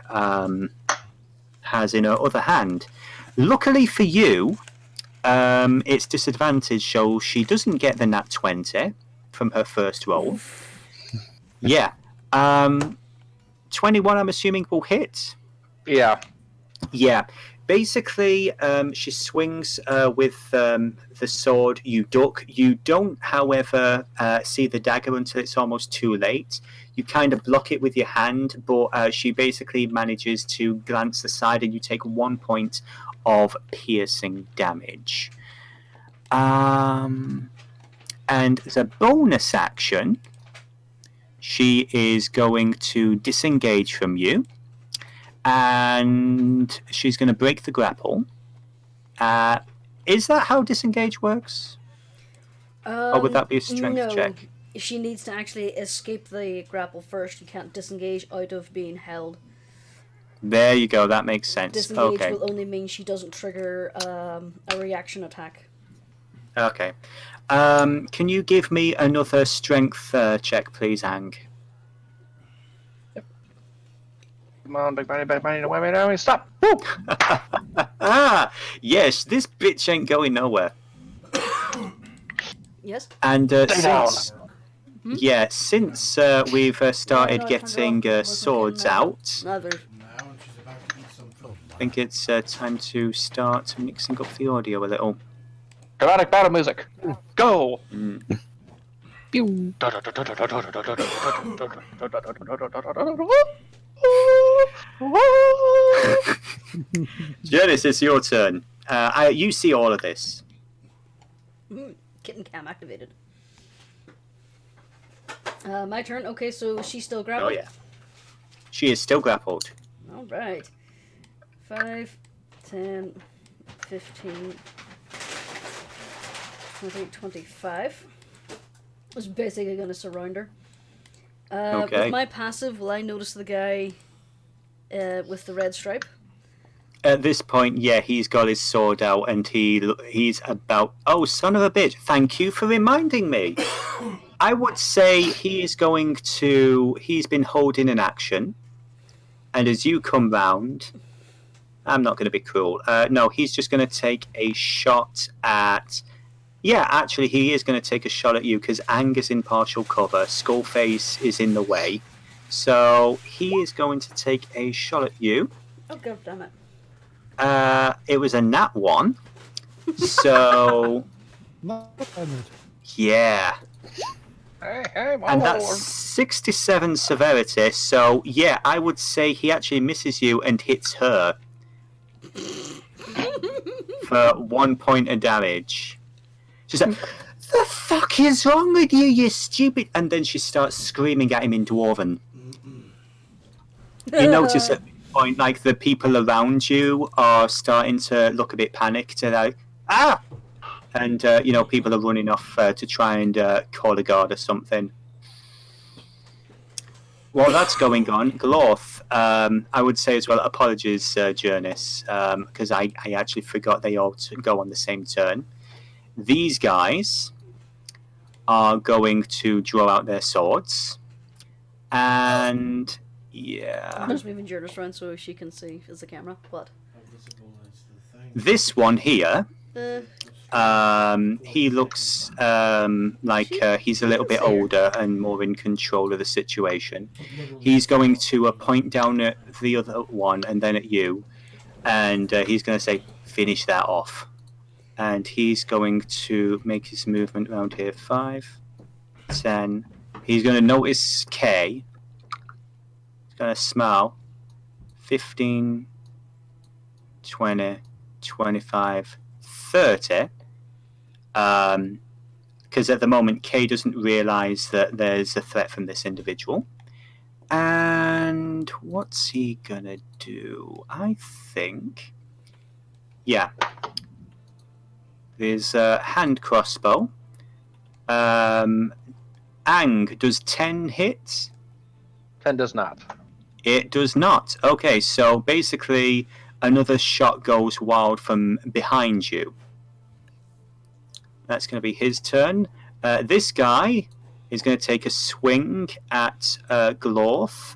has in her other hand? Luckily for you, it's disadvantage, so she doesn't get the nat 20 from her first roll. Yeah. 21, I'm assuming, will hit. Yeah. Yeah. Basically, she swings with the sword. You duck. You don't, however, see the dagger until it's almost too late. You kind of block it with your hand, but she basically manages to glance aside, and you take 1 point of piercing damage. And as a bonus action, she is going to disengage from you. And she's going to break the grapple. Is that how disengage works? Or would that be a strength no. check? She needs to actually escape the grapple first. You can't disengage out of being held. There you go. That makes sense. Disengage Okay. will only mean she doesn't trigger a reaction attack. Okay. Can you give me another strength check, please, Ang? Come on, big money, no, stop! Woo! Yes, this bitch ain't going nowhere. Yes? And Stay down. since we've started no, getting swords out, Another. I think it's time to start mixing up the audio a little. Dramatic battle music. Go! Pew. Jurnis, it's your turn. You see all of this. Kitten cam activated. My turn. Okay, so she's still grappled. Oh yeah. She is still grappled. Alright. 5, 10, 15, 20, 25. I was basically going to surround her. Okay. With my passive, will I notice the guy with the red stripe? At this point, yeah, he's got his sword out and he's about... Oh, son of a bitch. Thank you for reminding me. I would say he's been holding an action. And as you come round... I'm not going to be cruel. No, he's just going to take a shot at... Yeah, actually, he is going to take a shot at you because Ang is in partial cover. Skullface is in the way. So he is going to take a shot at you. Oh, god damn it. It was a nat 1. So... Not damage. Yeah. Hey, my And lord. that's 67 severity. So, yeah, I would say he actually misses you and hits her. For 1 point of damage. She's like, the fuck is wrong with you, you stupid... And then she starts screaming at him in Dwarven. You notice at this point, like, the people around you are starting to look a bit panicked. They're like, ah! And, people are running off to try and call a guard or something. While that's going on, Glorth, I would say as well, apologies, Jurnis, because I actually forgot they all go on the same turn. These guys are going to draw out their swords. And, yeah. I'm just moving Jurnis around so she can see as the camera. What? This one here, he looks like he's a little bit older and more in control of the situation. He's going to point down at the other one and then at you, and he's going to say, finish that off. And he's going to make his movement around here. 5, 10. He's going to notice K. He's going to smile. 15, 20, 25, 30. Because at the moment, Kay doesn't realise that there's a threat from this individual. And what's he gonna do? I think... Yeah. There's a hand crossbow. Ang, does 10 hit? 10 does not. It does not. Okay, so basically another shot goes wild from behind you. That's going to be his turn. This guy is going to take a swing at Glorth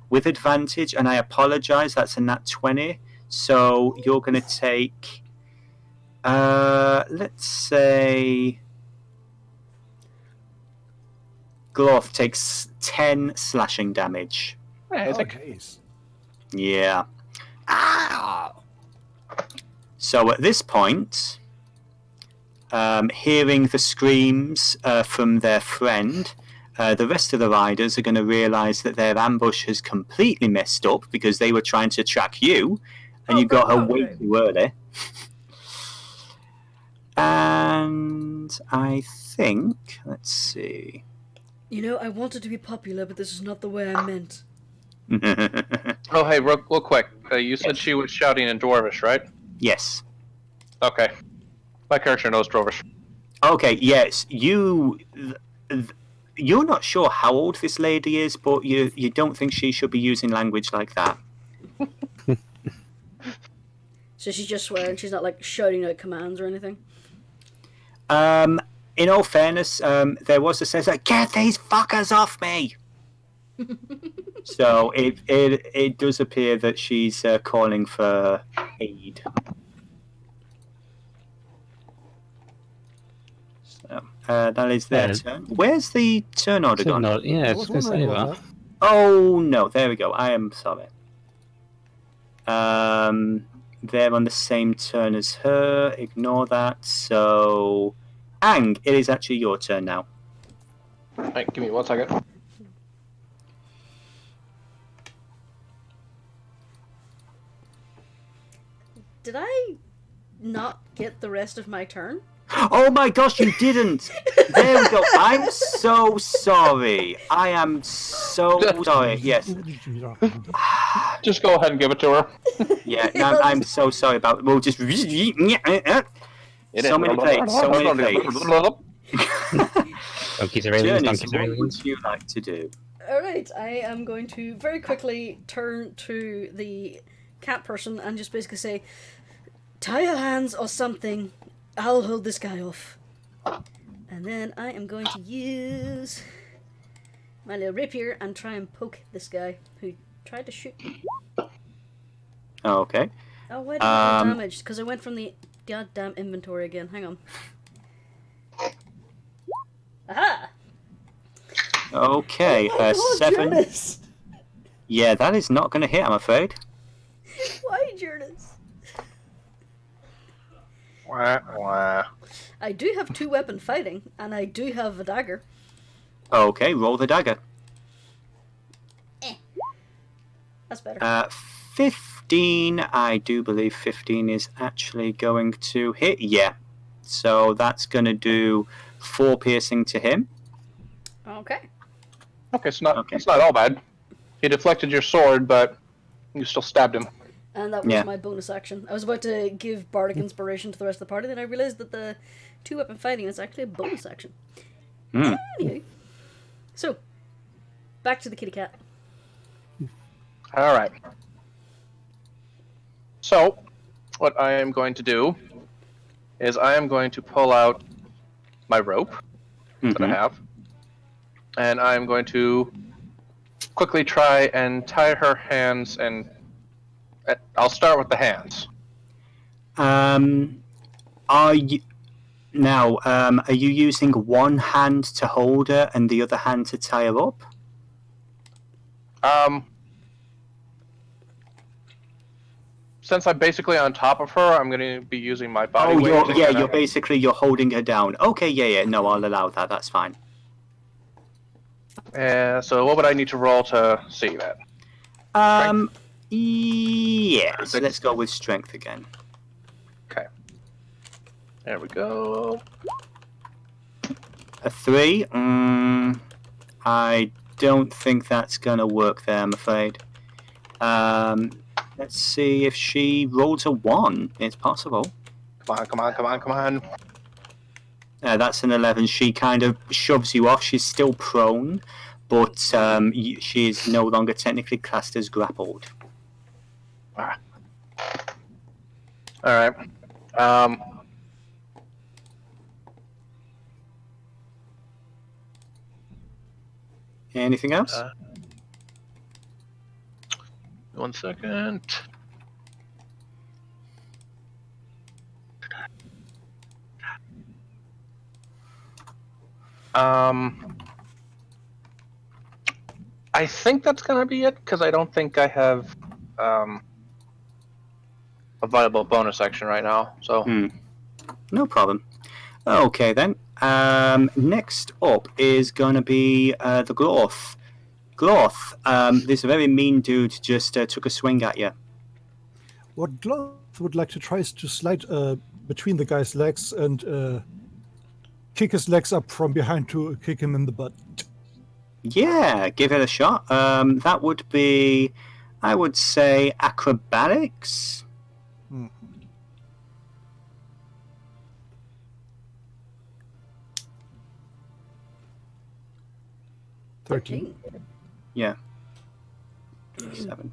with advantage, and I apologise, that's a nat 20. So you're going to take, let's say, Glorth takes 10 slashing damage. Hey, it's like, Jeez. Yeah. So at this point, hearing the screams from their friend, the rest of the riders are going to realise that their ambush has completely messed up because they were trying to track you, and you got her way too early. And I think, let's see. You know, I wanted to be popular, but this is not the way I meant. oh, hey, real quick. You said she was shouting in Dwarvish, right? Yes. Okay. My character knows Drovers. Okay, yes, you're not sure how old this lady is, but you don't think she should be using language like that. So she's just swearing. She's not like shouting out commands or anything. In all fairness, there was a sense like, "Get these fuckers off me!" So it does appear that she's calling for aid. So that is their turn. Where's the turn order gone? Yeah, I was going to say that. Oh no, there we go. I am sorry. They're on the same turn as her. Ignore that. So, Ang, it is actually your turn now. Right, give me 1 second. Did I not get the rest of my turn? Oh my gosh, you didn't! There we go. I'm so sorry. I am so sorry. Yes. Just go ahead and give it to her. Yeah, no, I'm so sorry about it. We'll just... So many plates, so many plates. Donkeys are aliens, Jurnis, donkeys are what aliens. would you like to do? Alright, I am going to very quickly turn to the cat person and just basically say, tie your hands or something. I'll hold this guy off. And then I am going to use my little rapier and try and poke this guy who tried to shoot me. Okay. Oh, why did I roll damage? Because I went from the goddamn inventory again. Hang on. Aha! Okay, Oh my God, 7. Jurnis! Yeah, that is not going to hit, I'm afraid. Why, Jurnis? Wah, wah. I do have 2-weapon fighting, and I do have a dagger. Okay, roll the dagger. That's better. 15, I do believe 15 is actually going to hit. Yeah. So that's going to do 4 piercing to him. Okay. Okay, it's not all bad. He deflected your sword, but you still stabbed him. And that was Yeah. my bonus action. I was about to give bardic inspiration to the rest of the party, then I realised that the 2-weapon fighting is actually a bonus action. Anyway. So, back to the kitty cat. All right. So, what I am going to do is I am going to pull out my rope that I have, and I am going to quickly try and tie her hands, and I'll start with the hands. Are you using one hand to hold her and the other hand to tie her up? Since I'm basically on top of her, I'm going to be using my body weight. You're holding her down. Okay, yeah, no, I'll allow that. That's fine. So what would I need to roll to see that? Yeah, so let's go with strength again. Okay. There we go. A 3? I don't think that's going to work there, I'm afraid. Let's see if she rolls a 1. It's possible. Come on. That's an 11. She kind of shoves you off. She's still prone, but she is no longer technically classed as grappled. All right. Anything else? 1 second. I think that's gonna be it because I don't think I have a viable bonus action right now. So No problem. Okay then. Next up is going to be the Gloth. Gloth, this very mean dude just took a swing at you. What Gloth would like to try is to slide between the guy's legs and kick his legs up from behind to kick him in the butt. Yeah, give it a shot. That would be, I would say, acrobatics. 13. Yeah. 7.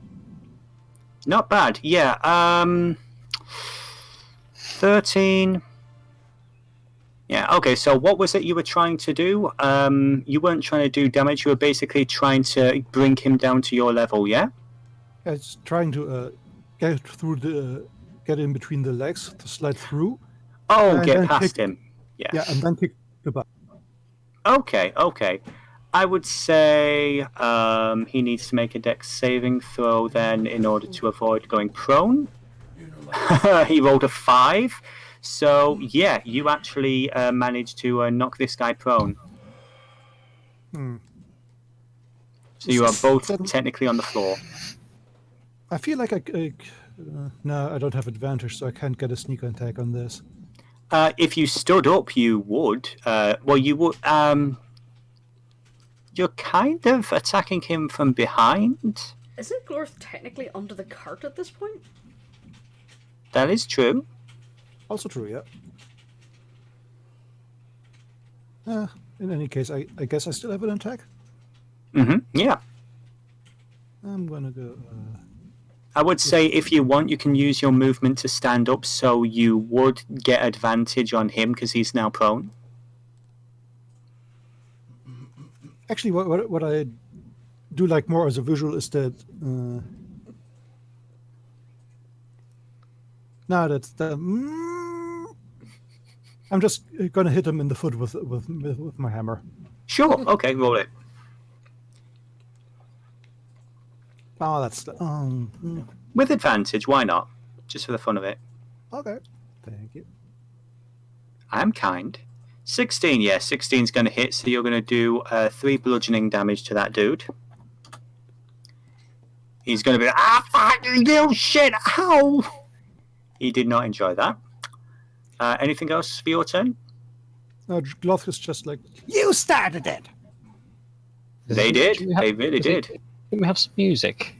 Not bad. Yeah. 13. Yeah. Okay. So what was it you were trying to do? You weren't trying to do damage. You were basically trying to bring him down to your level. Yeah. It's trying to get in between the legs to slide through. Oh, and get then past kick- him. Yeah. Yeah, and then kick the butt. Okay. I would say he needs to make a dex saving throw then in order to avoid going prone. He rolled a 5. So, yeah, you actually managed to knock this guy prone. So you are both technically on the floor. I feel like no, I don't have advantage, so I can't get a sneak attack on this. If you stood up, you would. Well, you would. You're kind of attacking him from behind. Isn't Glorth technically under the cart at this point? That is true. Also true, yeah. In any case, I guess I still have an attack. Yeah. I'm gonna go. I would say if you want, you can use your movement to stand up, so you would get advantage on him because he's now prone. Actually, what I do like more as a visual is that. No, that's the. I'm just gonna hit him in the foot with my hammer. Sure. Okay, roll it. Oh, that's the. With advantage, why not? Just for the fun of it. Okay. Thank you. I'm kind. 16, yeah, 16's going to hit, so you're going to do 3 bludgeoning damage to that dude. He's going to be like, fuck you, little shit, ow! He did not enjoy that. Anything else for your turn? Gloth is just like, You started it. They did. They really did. Can we have some music?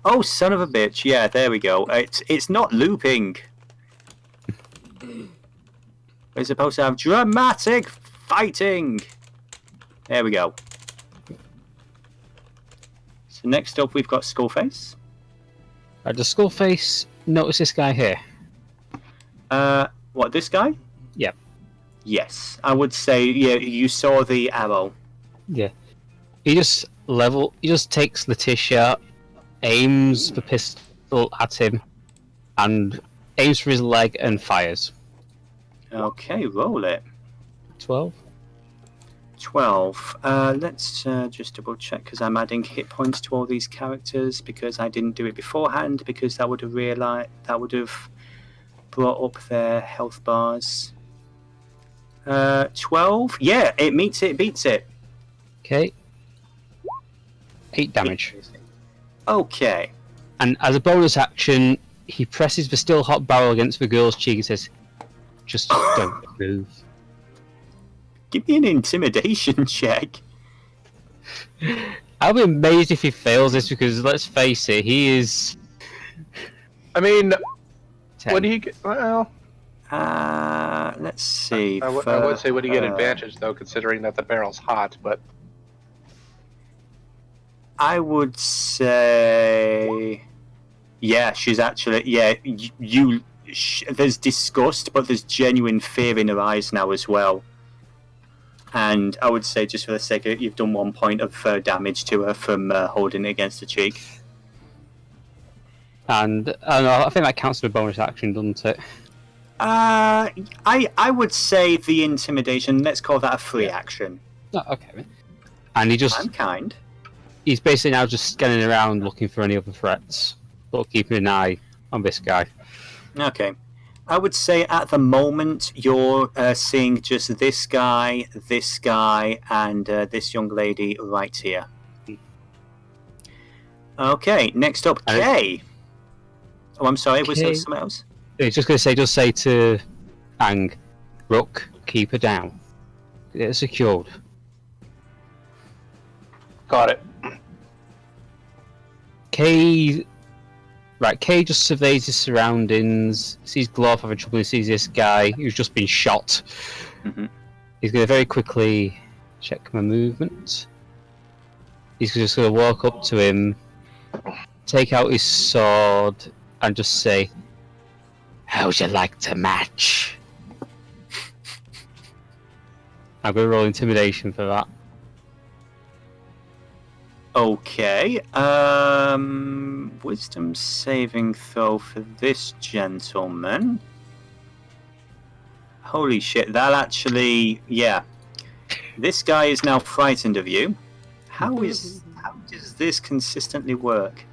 Oh, son of a bitch. Yeah, there we go. It's not looping. We're supposed to have dramatic fighting. There we go. So next up, we've got Skullface. Does Skullface notice this guy here? What, this guy? Yeah. Yes. I would say, yeah, you saw the arrow. Yeah. He just takes Letitia, aims the pistol at him, and aims for his leg and fires. Okay, roll it. 12. 12. Let's just double check because I'm adding hit points to all these characters because I didn't do it beforehand because that would have brought up their health bars. 12. Yeah, it meets it, beats it. Okay. 8 damage. Okay. And as a bonus action, he presses the still hot barrel against the girl's cheek and says, "Just don't move." Give me an intimidation check. I'll be amazed if he fails this because let's face it, he is. I mean, 10. what do you get? Well, Let's see. I would say, would he get advantage though, considering that the barrel's hot? But I would say, yeah, she's actually, yeah. There's disgust, but there's genuine fear in her eyes now as well. And I would say, just for the sake of it, you've done 1 point of damage to her from holding it against the cheek. And I think that counts as a bonus action, doesn't it? I would say the intimidation. Let's call that a free action. Oh, okay. And I'm kind. He's basically now just scanning around looking for any other threats, but keeping an eye on this guy. Okay. I would say at the moment you're seeing just this guy, and this young lady right here. Okay, next up, Kay. Oh, I'm sorry, was there something else? He's just going to say to Ang, Rook, keep her down. Get her secured. got it. Kay just surveys his surroundings, sees Glove having trouble, and sees this guy who's just been shot. Mm-hmm. He's going to very quickly check my movement. He's just going to walk up to him, take out his sword, and just say, "How'd you like to match?" I'm going to roll intimidation for that. Okay. Wisdom saving throw for this gentleman. Holy shit, that actually... Yeah. This guy is now frightened of you. How does this consistently work?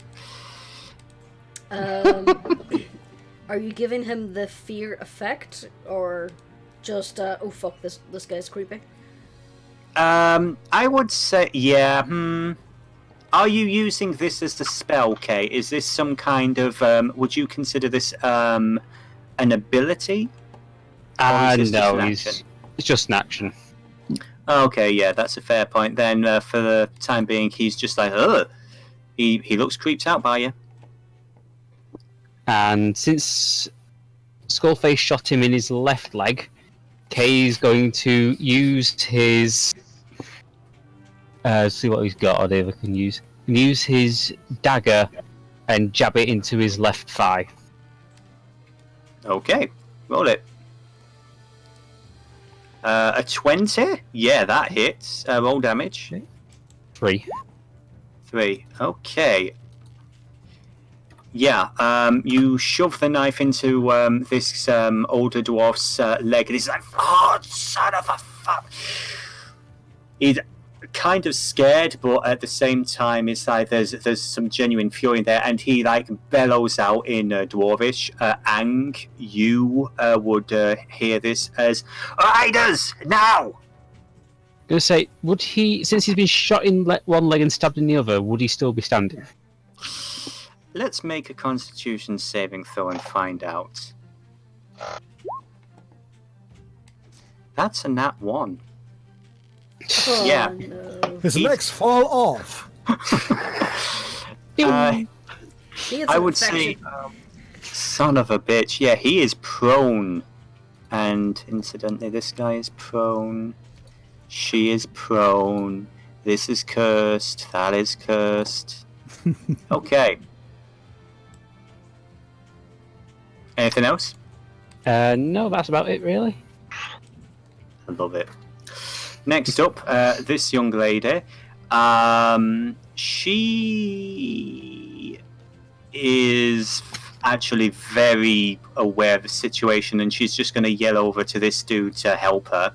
Are you giving him the fear effect, or just oh fuck, this guy's creepy? I would say, yeah. Are you using this as the spell, Kay? Is this some kind of? Would you consider this an ability? No, it's just an action. Okay, yeah, that's a fair point. Then, for the time being, he's just like, ugh. He looks creeped out by you. And since Skullface shot him in his left leg, Kay's going to use his... see what he's got, or if I can use. Use his dagger and jab it into his left thigh. Okay, roll it. A 20? Yeah, that hits. Roll damage. 3. 3. Okay. Yeah, you shove the knife into this older dwarf's leg, and he's like, "Oh, son of a fuck!" He's kind of scared, but at the same time, it's like there's some genuine fury in there, and he like bellows out in Dwarvish. Ang, you would hear this as, "Riders, now!" I'm going to say, would he, since he's been shot in one leg and stabbed in the other, would he still be standing? Let's make a Constitution saving throw and find out. That's a nat 1. Oh, Yeah. no. His legs fall off. I would infection. say, son of a bitch. Yeah, he is prone. And incidentally, this guy is prone. She is prone. This is cursed. That is cursed. Okay. Anything else? No, that's about it, really. I love it. Next up, this young lady. She is actually very aware of the situation, and she's just going to yell over to this dude to help her.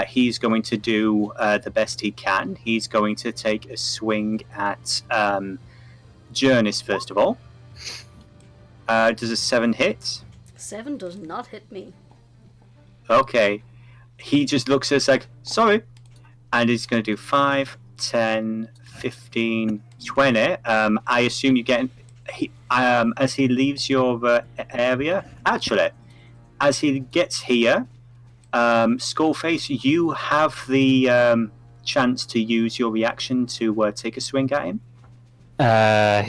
He's going to do the best he can. He's going to take a swing at Jurnis, first of all. Does a 7 hit? 7 does not hit me. Okay. He just looks at us like, sorry. And he's going to do 5, 10, 15, 20. I assume you get... as he leaves your area... Actually, as he gets here, Skullface, you have the chance to use your reaction to take a swing at him. Yeah,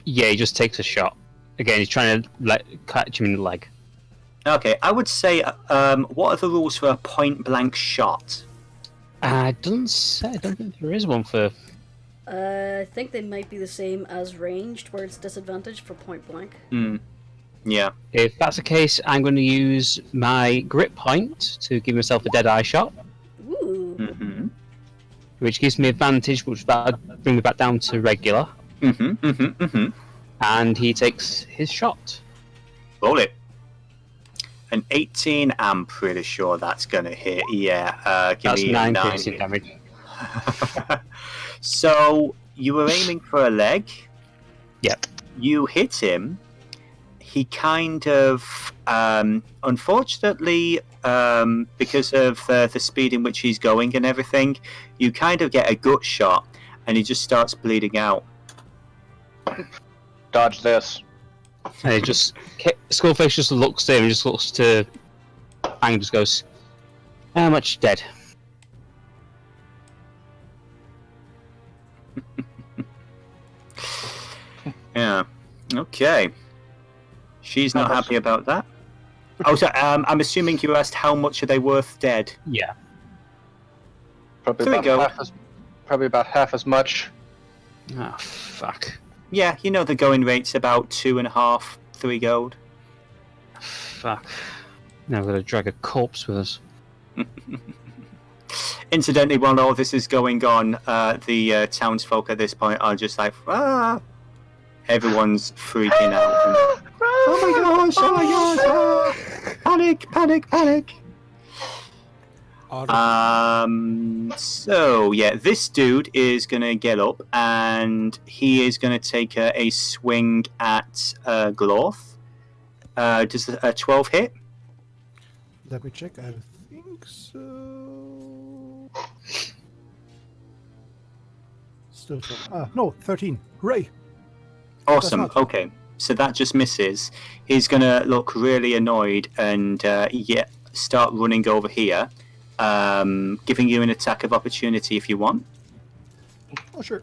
he just takes a shot. Again, he's trying to catch him in the leg. Okay, I would say, what are the rules for a point-blank shot? I don't think there is one for... I think they might be the same as ranged, where it's disadvantage for point blank. Yeah. If that's the case, I'm going to use my grip point to give myself a dead-eye shot. Ooh. Mm-hmm. Which gives me advantage, which will bring me back down to regular. And he takes his shot. Roll it. An 18, I'm pretty sure that's going to hit. Yeah, give That's me 9 9 piercing damage. So, you were aiming for a leg. Yep. You hit him. He kind of, unfortunately, because of the speed in which he's going and everything, you kind of get a gut shot, and he just starts bleeding out. Dodge this. And it just... Skullface just looks there and just looks to... And just goes, how much dead? Yeah. Okay. She's not happy about that. Oh, so I'm assuming you asked how much are they worth dead? Yeah. Probably There we go. about half as much. Ah, fuck. Yeah, you know the going rate's about 2.5, 3 gold. Fuck. Now we've got to drag a corpse with us. Incidentally, while all this is going on, the townsfolk at this point are just like, ah! Everyone's freaking out. And, oh my gosh! Oh my gosh! Ah! Panic! Panic! Panic! So yeah, this dude is gonna get up and he is gonna take a swing at Glorth. Does a 12 hit? Let me check. I think so. Still 12. No, 13. Hooray! Awesome. not- Okay, so that just misses. He's gonna look really annoyed and start running over here, giving you an attack of opportunity if you want. Oh, sure.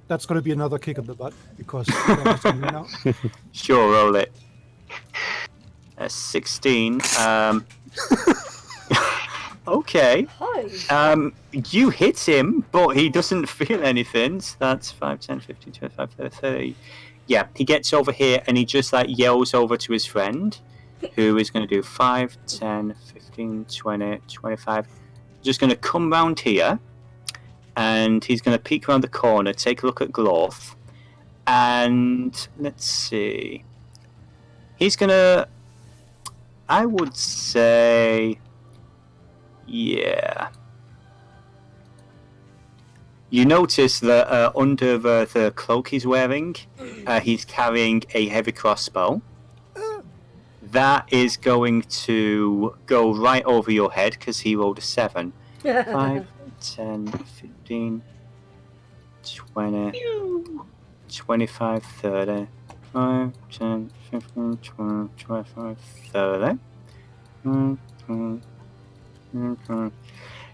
That's going to be another kick in the butt because that's coming now. Sure, roll it. 16. Okay. Hi. You hit him, but he doesn't feel anything. So that's 5, 10, 15, 25, 30. Yeah, he gets over here and he just like yells over to his friend, who is going to do 5, 10, 15, 20, 25. Just going to come round here, and he's going to peek around the corner, take a look at Glorth, and let's see. He's going to, I would say, yeah. You notice that under the cloak he's wearing, he's carrying a heavy crossbow. That is going to go right over your head because he rolled a 7. 5, 10, 15, 20, 25, 30. 5, 10, 15, 20, 25, 30.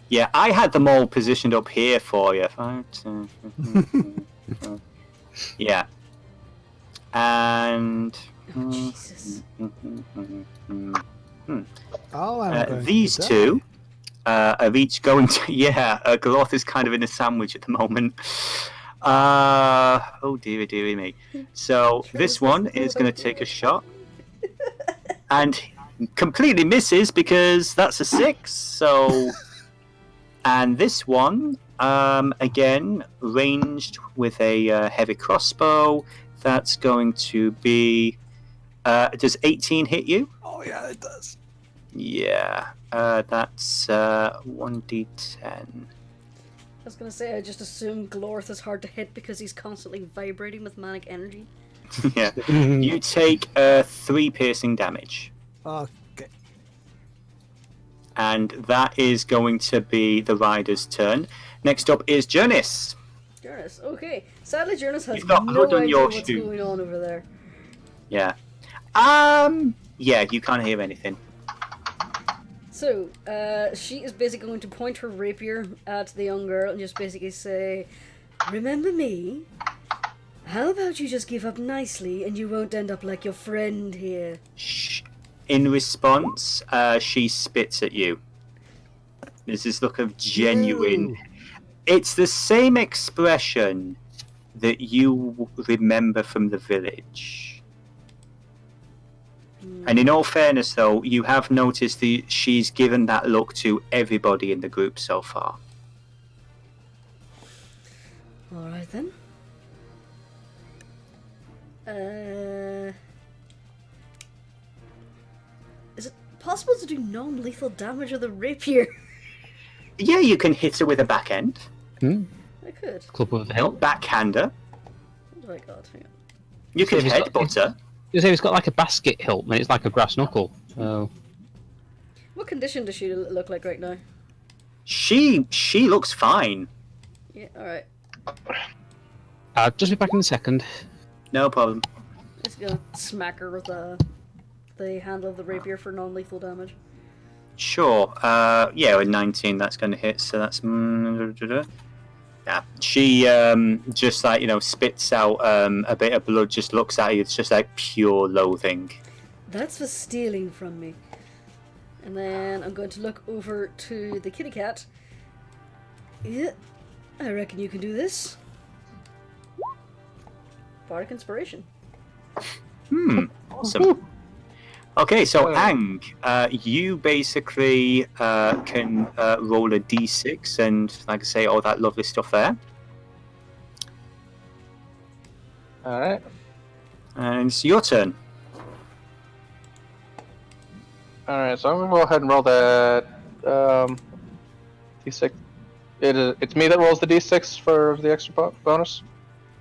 Yeah, I had them all positioned up here for you. 5, 10, 15, 20. Yeah. And Jesus. these two are each going to. Yeah, Glorth is kind of in a sandwich at the moment. Oh dearie me. So this one is going to take a shot, and completely misses because that's a 6. So, and this one again ranged with a heavy crossbow. That's going to be. Does 18 hit you? Oh yeah, it does. Yeah, that's 1d10. I was gonna say, I just assume Glorth is hard to hit because he's constantly vibrating with manic energy. Yeah, you take 3 piercing damage, Okay. and that is going to be the rider's turn. Next up is Jurnis. Jurnis, okay. Sadly, Jurnis has You've got no hood on idea your what's shoe. going on over there. Yeah. Yeah, you can't hear anything. So, she is basically going to point her rapier at the young girl and just basically say, "Remember me? How about you just give up nicely and you won't end up like your friend here?" Shh. In response, she spits at you. There's this look of genuine. Ew. It's the same expression that you remember from the village. And in all fairness, though, you have noticed that she's given that look to everybody in the group so far. Alright then. Is it possible to do non-lethal damage with a rapier? Yeah, you can hit her with a backhand. I could. Club with the hilt. Backhander. What have I got? Hang on. You can So if it's got- headbutt her. You say it's got like a basket hilt, and it's like a brass knuckle. So What condition does she look like right now? She looks fine. Yeah, alright. I'll just be back in a second. No problem. Just gonna smack her with the handle of the rapier for non-lethal damage. Sure. Yeah, with 19, that's going to hit. So that's. Yeah. She just like spits out a bit of blood. Just looks at you. It's just like pure loathing. That's for stealing from me. And then I'm going to look over to the kitty cat. Yeah, I reckon you can do this. Bardic Inspiration. Awesome. Okay, so Ang, you basically can roll a d6 and, like I say, all that lovely stuff there. All right. And it's your turn. All right. So I'm gonna go ahead and roll that d6. It's me that rolls the d6 for the extra bonus.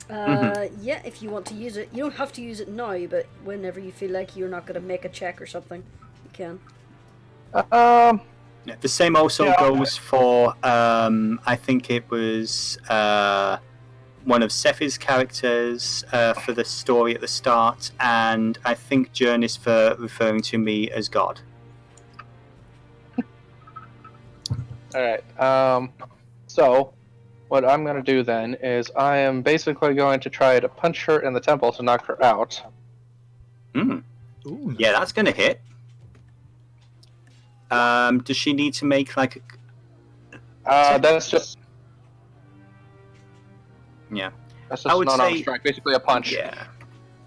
Yeah, if you want to use it. You don't have to use it now, but whenever you feel like you're not going to make a check or something, you can. Yeah, the same also goes for, I think it was one of Sephi's characters for the story at the start, and I think Jurnis for referring to me as God. All right. So what I'm going to do then is I am basically going to try to punch her in the temple to knock her out. Ooh, Yeah, that's going to hit. Does she need to make like a... That's just Yeah. That's I just would an unarmed say- strike, basically a punch. Yeah.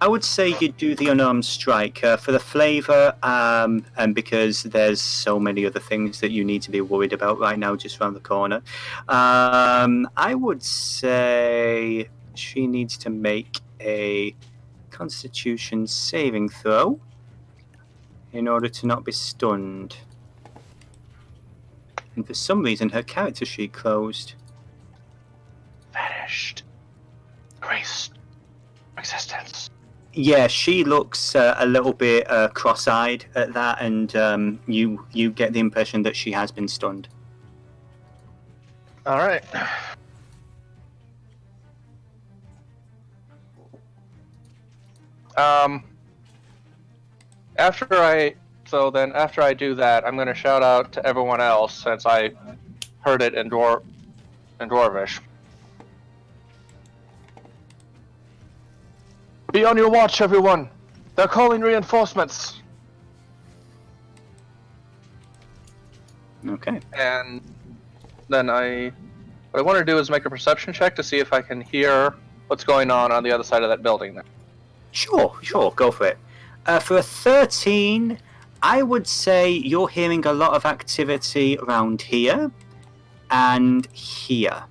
I would say you do the unarmed strike for the flavour, and because there's so many other things that you need to be worried about right now just around the corner. I would say she needs to make a Constitution saving throw in order to not be stunned. And for some reason her character sheet closed. Vanished. Erased. Existence. Yeah, she looks a little bit cross-eyed at that, and you get the impression that she has been stunned. All right. After I do that, I'm going to shout out to everyone else since I heard it in Dwarvish. Be on your watch, everyone. They're calling reinforcements. Okay. And then what I want to do is make a perception check to see if I can hear what's going on the other side of that building there. Sure, go for it. For a 13, I would say you're hearing a lot of activity around here and here.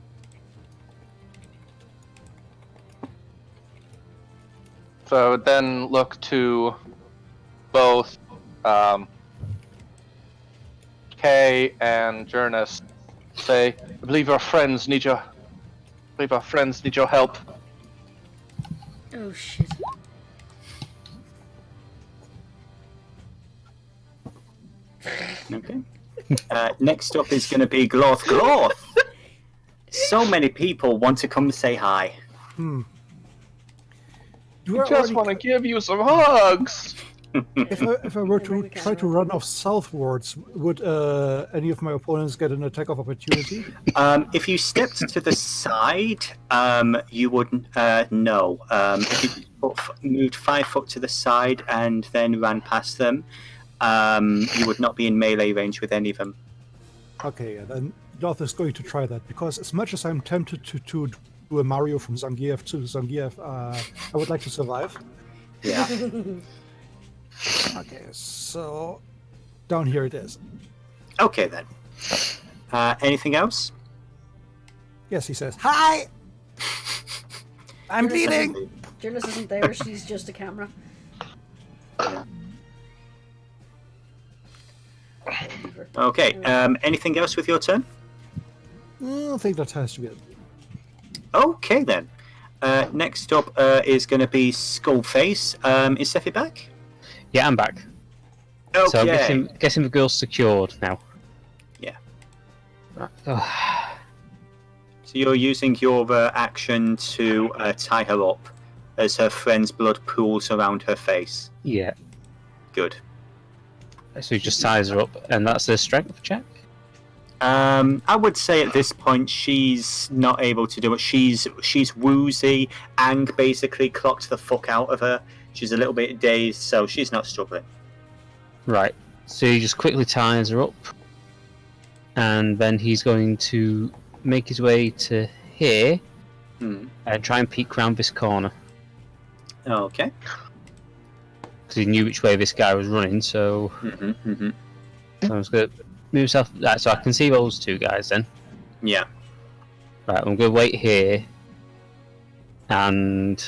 So I would then look to both Kay and Jurnis. Say, I believe our friends need your help. Oh shit. Okay. Next up is going to be Glorth. Glorth! So many people want to come say hi. Do I I just already- want to give you some hugs. If I were to Bring the try to camera. run off southwards, would any of my opponents get an attack of opportunity? If you stepped to the side, you wouldn't know. If you moved 5 foot to the side and then ran past them, you would not be in melee range with any of them. Okay, yeah, then Darth is going to try that, because as much as I'm tempted to do a Mario from Zangief to Zangief, I would like to survive. Yeah. Okay, so down here it is. Okay then. Anything else? Yes, he says. Hi! I'm Jurnis bleeding! isn't- Jurnis isn't there, she's just a camera. Okay. Anything else with your turn? I think that has to be it. Okay then. Next up is going to be Skullface. Is Sephi back? Yeah, I'm back. Okay. So I'm guessing the girl's secured now. Yeah. Right. Oh. So you're using your action to tie her up as her friend's blood pools around her face. Yeah. Good. So he just ties her up, and that's a strength check. I would say at this point she's not able to do it. She's woozy. Ang basically clocked the fuck out of her. She's a little bit dazed, so she's not struggling. Right. So he just quickly ties her up, and then he's going to make his way to here Hmm. and try and peek round this corner. Okay. Because he knew which way this guy was running, so I was going to move myself. Right, so I can see those two guys then. Yeah. Right, I'm going to wait here and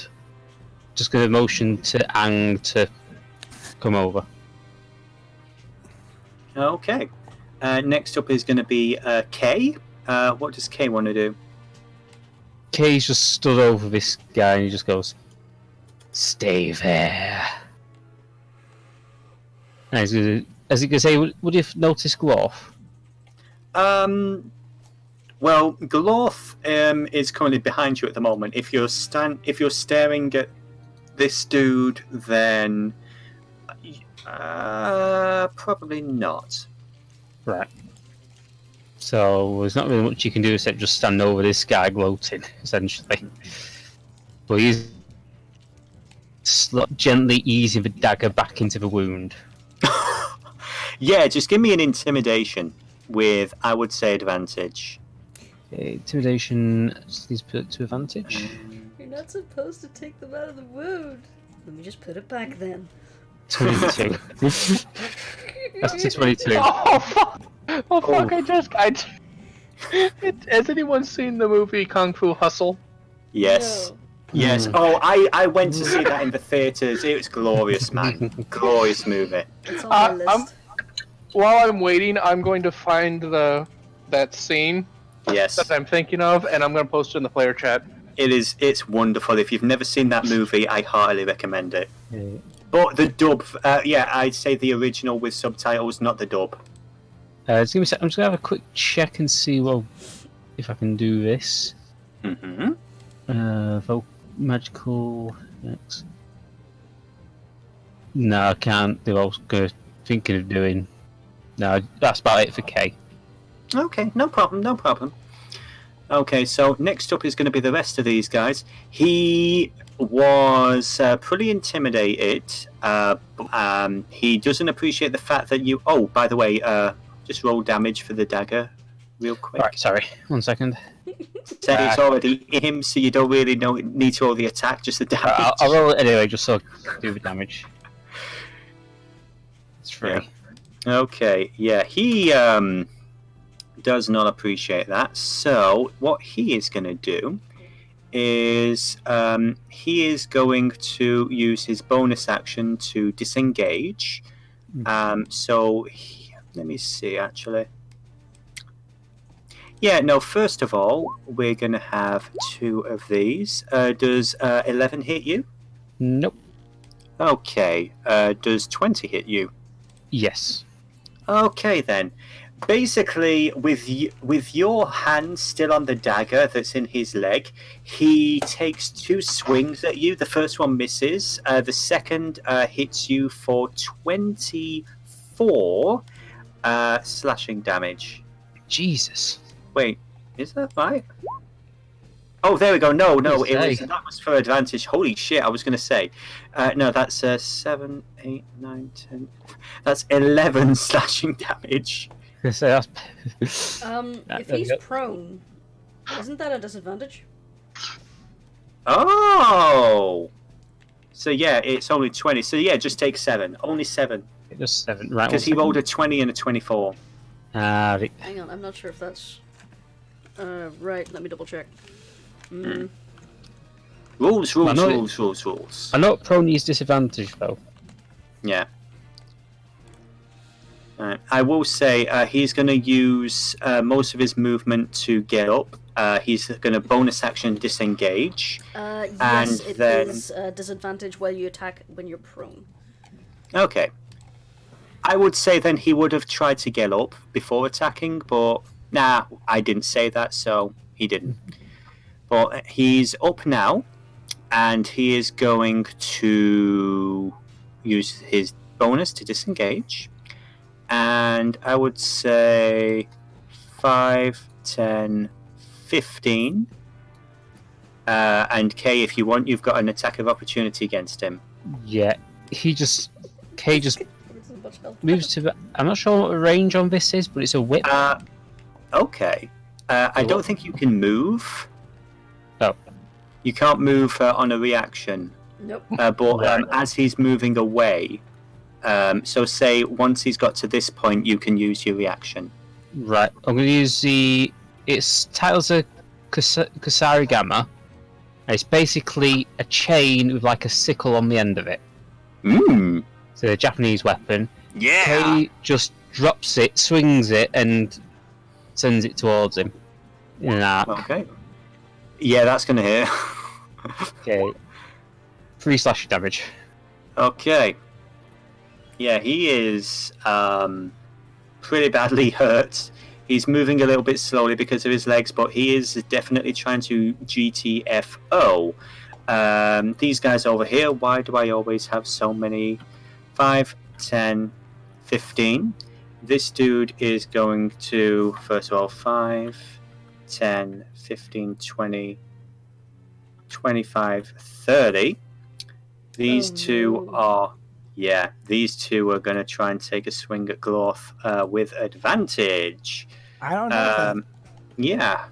just going to motion to Ang to come over. Okay. Next up is going to be Kay. What does Kay want to do? Kay's just stood over this guy and he just goes, "Stay there." And he's going to, as he can say, would you notice Glorf? Well, Glorf is currently behind you at the moment. If you're staring at this dude, then probably not. Right. So there's not really much you can do except just stand over this guy gloating, essentially. But he's gently easing the dagger back into the wound. Yeah, just give me an intimidation with, I would say, advantage. Okay, intimidation, please put it to advantage. You're not supposed to take them out of the wound. Let me just put it back then. 22. That's a 22. Oh fuck! Oh fuck! Has anyone seen the movie Kung Fu Hustle? Yes. No. Yes. Oh, I went to see that in the theatres. It was glorious, man. Glorious movie. It's on my list. While I'm waiting, I'm going to find that scene Yes. that I'm thinking of, and I'm going to post it in the player chat. It's wonderful. If you've never seen that movie, I heartily recommend it. Okay. But the dub, yeah, I'd say the original with subtitles, not the dub. Just give me a sec. I'm just going to have a quick check and see if I can do this. Mm-hmm. Magical. Next. No, I can't. They were thinking of doing. No, that's about it for K. Okay, no problem. Okay, so next up is going to be the rest of these guys. He was pretty intimidated. He doesn't appreciate the fact that you... Oh, by the way, just roll damage for the dagger real quick. Right, sorry. 1 second. So it's already him, so you don't really need to roll the attack, just the damage. I'll roll it anyway, just so I can do the damage. It's free. Yeah. Okay, yeah, he does not appreciate that. So what he is going to do is he is going to use his bonus action to disengage. Let me see, actually. Yeah, no, first of all, we're going to have 2 of these. Does 11 hit you? Nope. Okay. Does 20 hit you? Yes. Okay, then. Basically, with your hand still on the dagger that's in his leg, he takes 2 swings at you. The first one misses. The second hits you for 24 slashing damage. Jesus. Wait, is that right? Oh, there we go. No, that was for advantage. Holy shit, I was going to say. No, that's 7, 8, 9, 10. That's 11 slashing damage. If he's prone, isn't that a disadvantage? Oh! So yeah, it's only 20. So yeah, just take 7. Only 7. Just 7, right? Because he rolled a 20 and a 24. Right. Hang on, I'm not sure if that's... right, let me double check. Rules. I know prone is disadvantage, though. Yeah. I will say he's going to use most of his movement to get up. He's going to bonus action disengage. Yes, it is disadvantage while you attack when you're prone. Okay. I would say then he would have tried to get up before attacking, but nah, I didn't say that, so he didn't. But he's up now, and he is going to use his bonus to disengage. And I would say 5, 10, 15. And Kay, if you want, you've got an attack of opportunity against him. Yeah, Kay just moves to the... I'm not sure what the range on this is, but it's a whip. Okay. I don't think you can move. Oh. You can't move on a reaction. Nope. But Right. as he's moving away, so say once he's got to this point, you can use your reaction. Right. I'm going to use the... Its title's a Kusari Gamma. It's basically a chain with like a sickle on the end of it. Mmm. So a Japanese weapon. Yeah. Kay just drops it, swings it, and sends it towards him. In an arc. Okay. Yeah, that's going to hit. Okay. 3 slashing damage. Okay. Yeah, he is pretty badly hurt. He's moving a little bit slowly because of his legs, but he is definitely trying to GTFO. These guys over here, why do I always have so many? 5, 10, 15. This dude is going to, first of all, 5, 10, 15, 20, 25, 30. These two are... Yeah, these two are going to try and take a swing at Glorth with advantage. I don't know. Yeah.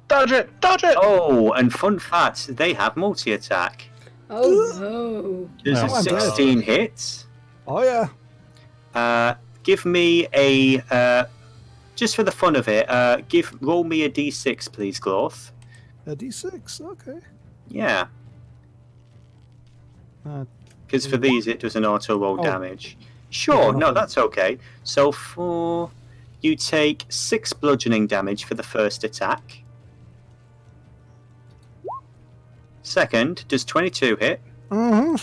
Dodge it! Dodge it! Oh, and fun fact, they have multi-attack. Oh no. There's Oh, a I'm dead. 16 hits. Oh yeah. Give me a... just for the fun of it, roll me a d6, please, Glorth. A D6. Okay. Yeah. Uh, Because for these, it does an auto-roll Oh. damage. Sure, no, that's okay. So you take 6 bludgeoning damage for the first attack. Second, does 22 hit? mm-hmm.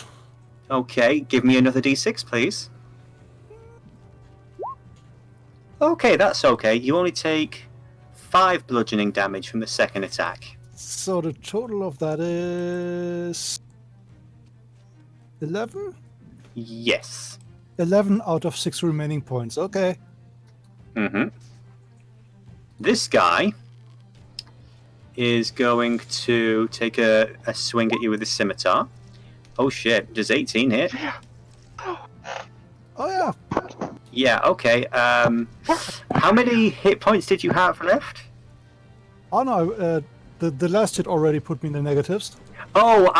Okay, give me another d6, please. Okay, that's okay. You only take 5 bludgeoning damage from the second attack. So the total of that is 11? Yes. 11 out of 6 remaining points. Okay. Mm-hmm. This guy is going to take a swing at you with his scimitar. Oh shit, does 18 hit? Oh yeah. Yeah, okay. How many hit points did you have left? Oh no, the last hit already put me in the negatives. Oh,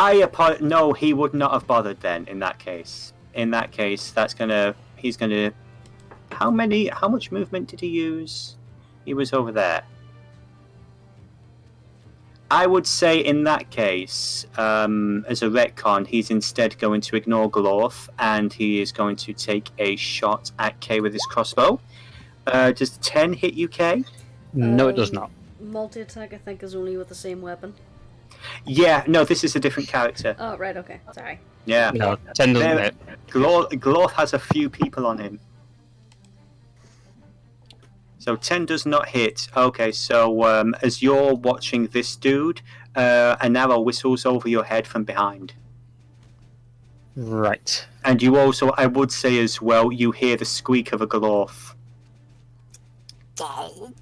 no, he would not have bothered then in that case. In that case, he's gonna... How much movement did he use? He was over there. I would say in that case, as a retcon, he's instead going to ignore Glorth, and he is going to take a shot at Kay with his crossbow. Does 10 hit you, Kay? No, it does not. Multi-attack, I think, is only with the same weapon. Yeah, no, this is a different character. Oh, right, okay. Sorry. Yeah. No, 10 doesn't hit. Glorth has a few people on him. So 10 does not hit. Okay, so as you're watching this dude, an arrow whistles over your head from behind. Right. And you also, I would say as well, you hear the squeak of a Glorth.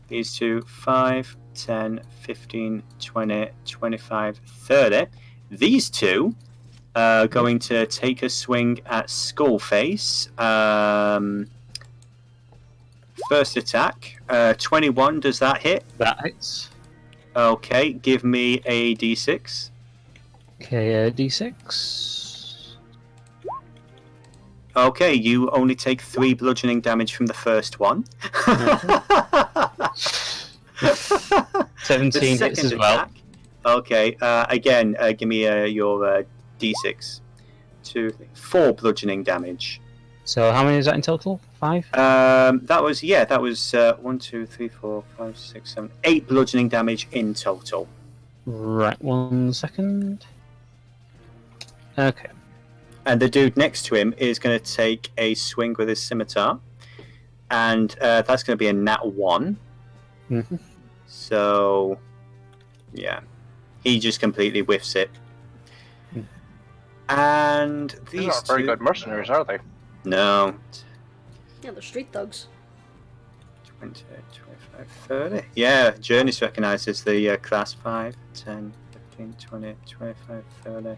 These two, 5, 10, 15, 20, 25, 30. These two are going to take a swing at Skullface. First attack, 21, does that hit? That hits. Okay, give me a d6. Okay, D6. Okay, you only take 3 bludgeoning damage from the first one. 17 The hits second as well. attack. Okay, again, give me your d6. 2, 4 bludgeoning damage. So how many is that in total? 5? That was 1, 2, 3, 4, 5, 6, 7, 8 bludgeoning damage in total. Right, 1 second. Okay. And the dude next to him is going to take a swing with his scimitar, and that's going to be a nat 1. Mm-hmm. So, yeah, he just completely whiffs it. And These these aren't very two... good mercenaries, are they? No. Yeah, they're street thugs. 20, 25, 30. Yeah, Jurnis recognises the class 5, 10, 15, 20, 25, 30.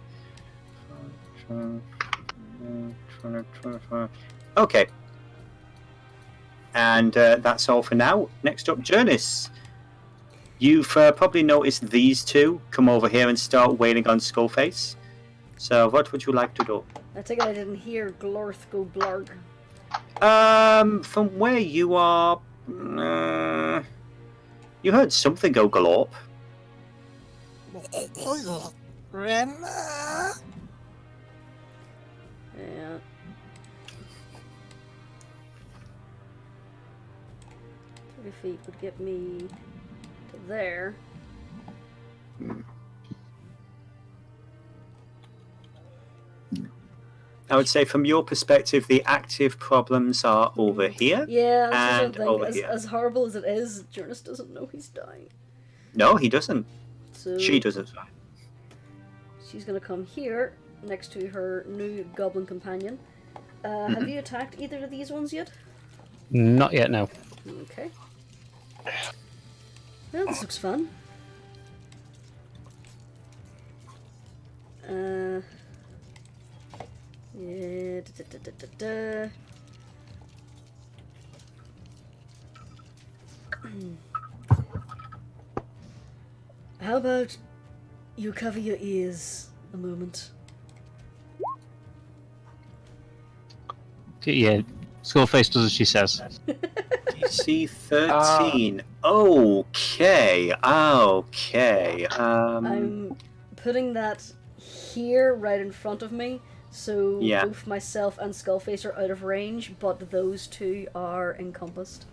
20, 25. Okay. And that's all for now. Next up, Jurnis. You've probably noticed these two come over here and start wailing on Skullface. So what would you like to do? I take it I didn't hear Glorth go blarg. From where you are, you heard something go galop. Yeah. 30 feet would get me to there. I would say from your perspective, the active problems are over here. Yeah, that's and what I over think. here. As horrible as it is, Jurnis doesn't know he's dying. No, he doesn't. So She doesn't. she's gonna come here next to her new goblin companion. Have you attacked either of these ones yet? Not yet, no. Okay. Well, this looks fun. Yeah. How about you cover your ears a moment? Yeah, Skullface does as she says. DC 13. Okay. I'm putting that here, right in front of me, so Yeah. both myself and Skullface are out of range, but those two are encompassed.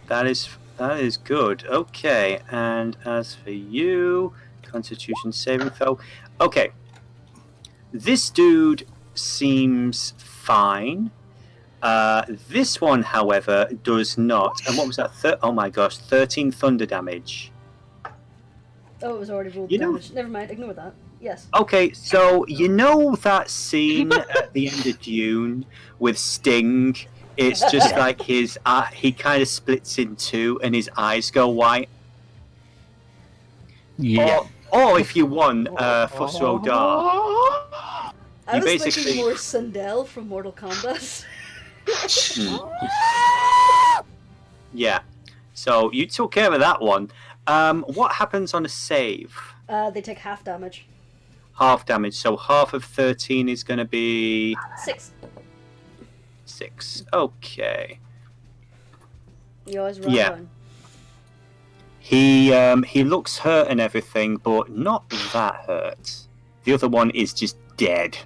That is good. Okay, and as for you, Constitution saving throw. Okay, this dude seems fine. This one, however, does not. And what was that? Oh my gosh, 13 thunder damage. Oh, it was already rolled You know- damage. Never mind, ignore that. Yes. Okay, so you know that scene at the end of Dune with Sting? It's just like his he kind of splits in two and his eyes go white. Yeah. Or if you want, Fusro Dar. I You was basically- thinking more Sindel from Mortal Kombat. Yeah. So you took care of that one. What happens on a save? They take half damage. Half damage. So half of 13 is going to be 6. 6. Okay. You always run Yeah. down. He looks hurt and everything, but not that hurt. The other one is just dead.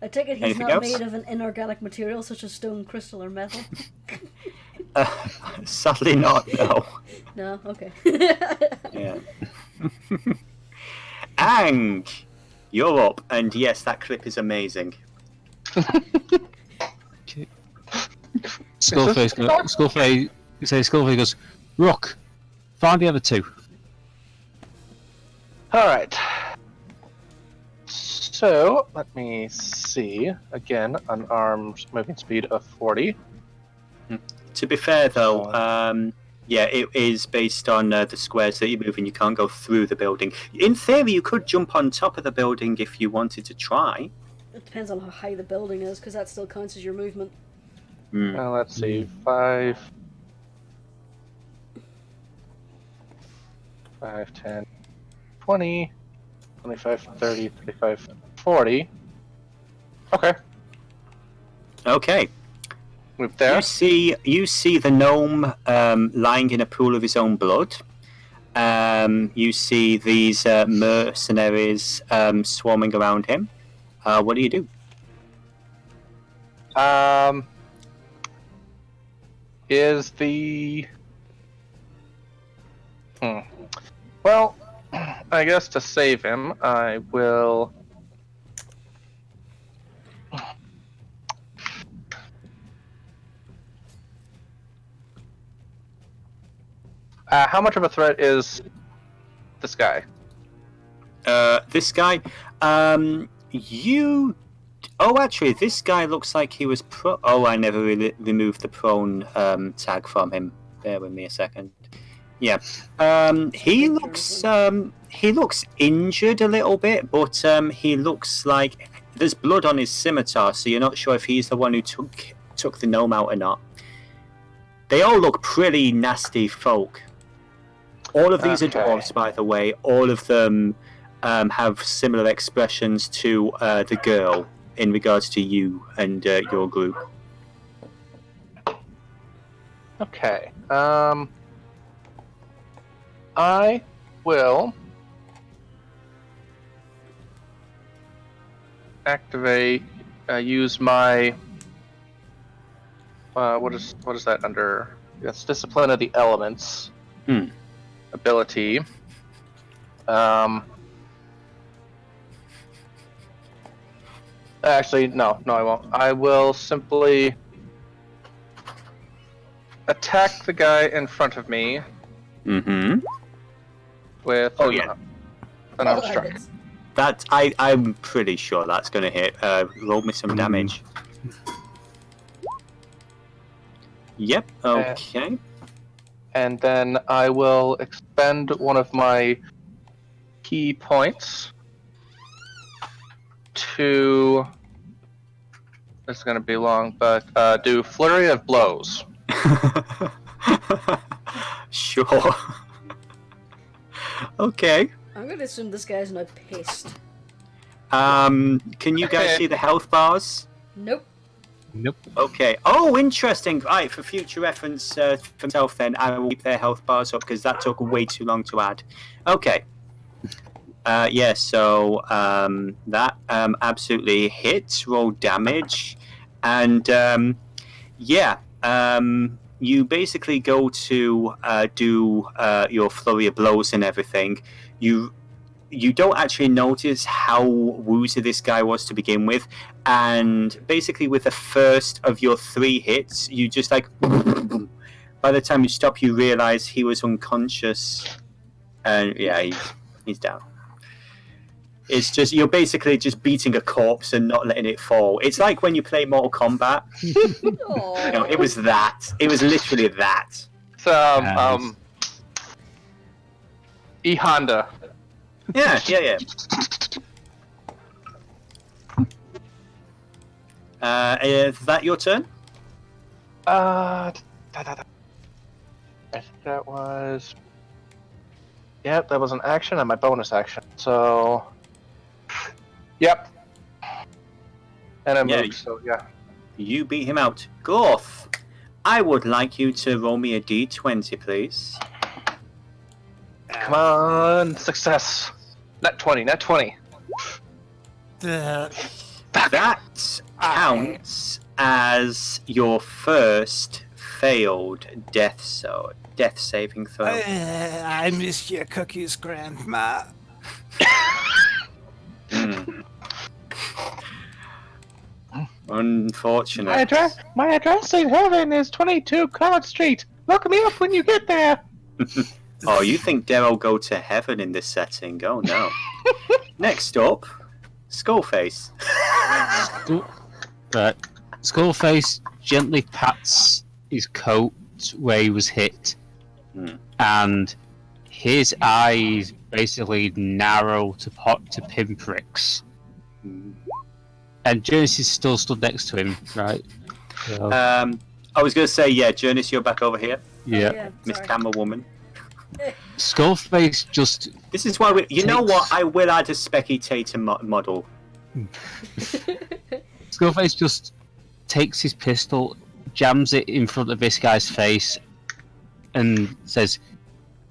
I take it he's Anything not else? made of an inorganic material such as stone, crystal, or metal. Sadly not, no. No? Okay. Yeah. Ang, you're up, and yes, that clip is amazing. Skullface goes, Rock, find the other two. Alright. So, let me see. Again, unarmed moving speed of 40. To be fair, though, yeah, it is based on the squares that you move, and you can't go through the building. In theory, you could jump on top of the building if you wanted to try. It depends on how high the building is, because that still counts as your movement. Let's see. 5, 10, 20, 25, 30, 35, 40. Okay. Okay. Move there. You see the gnome lying in a pool of his own blood. You see these mercenaries swarming around him. What do you do? Is the... Well, I guess to save him, I will... how much of a threat is this guy? This guy, you. Oh, actually, this guy looks like he was pro. Oh, I never really removed the prone tag from him. Bear with me a second. Yeah, he looks injured a little bit, but he looks like there's blood on his scimitar, so you're not sure if he's the one who took the gnome out or not. They all look pretty nasty folk. All of these are Okay. dwarves, by the way. All of them have similar expressions to the girl in regards to you and your group. Okay. I will activate. Use my. What is that under? That's Discipline of the Elements ability. Actually, no, I won't. I will simply attack the guy in front of me Mm-hmm. with Oh, yeah. an arm strike. That I'm pretty sure that's going to hit. Roll me some damage. Yep. Okay. And then I will expend one of my key points to. This is going to be long, but do Flurry of Blows. Sure. Okay. I'm gonna assume this guy's not pissed. Can you guys see the health bars? Nope. Nope. Okay. Oh, interesting. Right, for future reference for myself, then I will keep their health bars up because that took way too long to add. Okay. Yeah. So that absolutely hits. Roll damage, and you basically go to do your flurry of blows and everything. You don't actually notice how woozy this guy was to begin with, and basically with the first of your 3 hits, you just like. By the time you stop, you realize he was unconscious, and yeah, he's down. It's just you're basically just beating a corpse and not letting it fall. It's like when you play Mortal Kombat. It was that. It was literally that. So, E Honda. Yeah. Is that your turn? I think that was. Yep, that was an action and my bonus action. So. Yep. And I moved, so yeah. You beat him out. Gorth, I would like you to roll me a d20, please. Come on, success. Net 20. That counts as your first failed death saving throw. I missed your cookies, Grandma. Unfortunate. My address in heaven is 22 College Street. Look me up when you get there. Oh, you think Daryl go to heaven in this setting? Oh no. Next up, Skullface. Skullface gently pats his coat where he was hit, and his eyes basically narrow to pinpricks. And Jurnis is still stood next to him, right? So. I was going to say, yeah, Jurnis, you're back over here. Yeah. Miss Camera Woman. Skullface just... This is why you know what? I will add a spectator model. Skullface just takes his pistol, jams it in front of this guy's face, and says,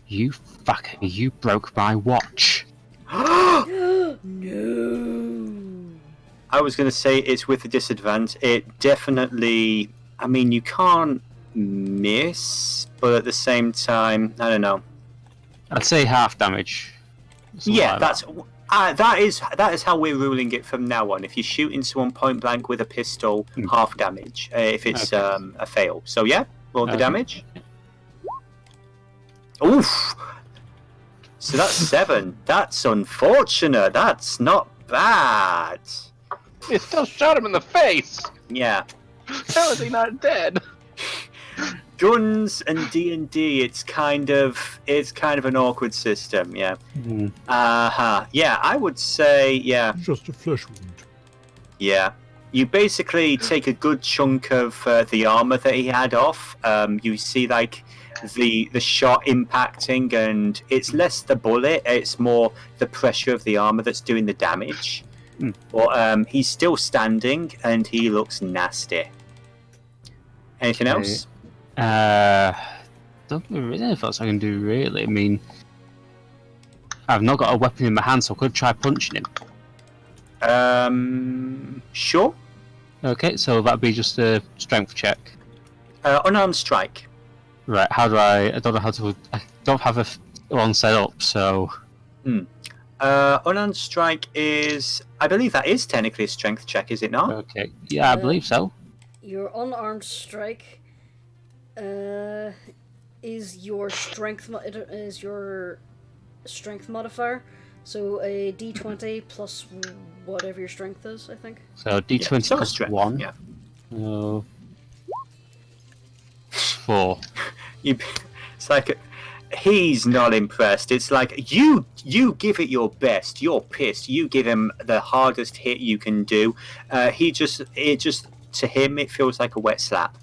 "You fucker, you broke my watch." No. I was going to say it's with a disadvantage. It definitely... I mean, you can't miss, but at the same time, I don't know. I'd say half damage. Yeah, like that is how we're ruling it from now on. If you shoot into someone point blank with a pistol, half damage. If it's a fail. So yeah, roll the damage. Oof. So that's 7. That's unfortunate. That's not bad. You still shot him in the face. Yeah. How is he not dead? Guns and D&D, it's kind of an awkward system. Yeah. Yeah, I would say yeah. Just a flesh wound. Yeah. You basically take a good chunk of the armor that he had off. You see like the shot impacting, and it's less the bullet, it's more the pressure of the armor that's doing the damage. But he's still standing, and he looks nasty. Anything else? Don't think there is anything else I can do, really. I mean, I've not got a weapon in my hand, so I could try punching him. Sure. Okay, so that'd be just a strength check. Unarmed strike. Right, how do I don't know how to... I don't have one set up, so... Unarmed strike is... I believe that is technically a strength check, is it not? Okay, yeah, I believe so. Your unarmed strike is your strength modifier. So a d20 plus whatever your strength is, I think. So d20 plus strength, 1. Yeah. 4. It's like he's not impressed. It's like you give it your best. You're pissed. You give him the hardest hit you can do. To him it feels like a wet slap.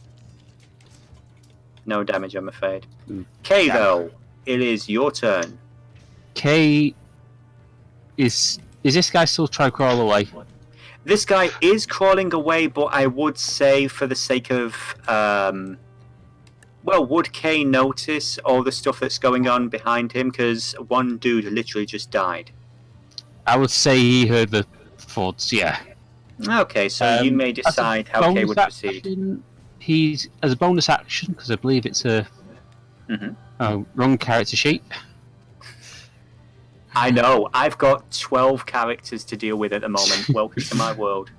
No damage, I'm afraid. Kay, though, it is your turn. Kay, is this guy still trying to crawl away? This guy is crawling away, but I would say, for the sake of would Kay notice all the stuff that's going on behind him? Because one dude literally just died. I would say he heard the thoughts, yeah. Okay, so you may decide how Kay would proceed. He's, as a bonus action, because I believe it's a wrong character sheet. I know, I've got 12 characters to deal with at the moment. Welcome to my world.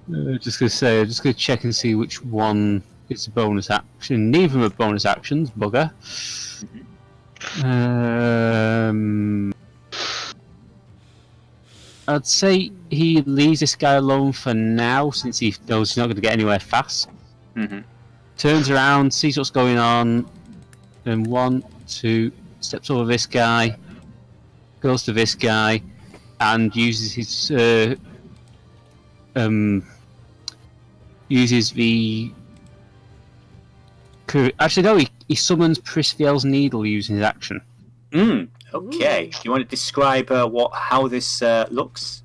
Just going to check and see which one is a bonus action. Neither of them are bonus actions, bugger. I'd say he leaves this guy alone for now, since he knows he's not going to get anywhere fast. Turns around, sees what's going on, and 1, 2, steps over this guy, goes to this guy, and uses his actually no, he summons Prisviel's needle using his action. Okay. Do you want to describe how this looks?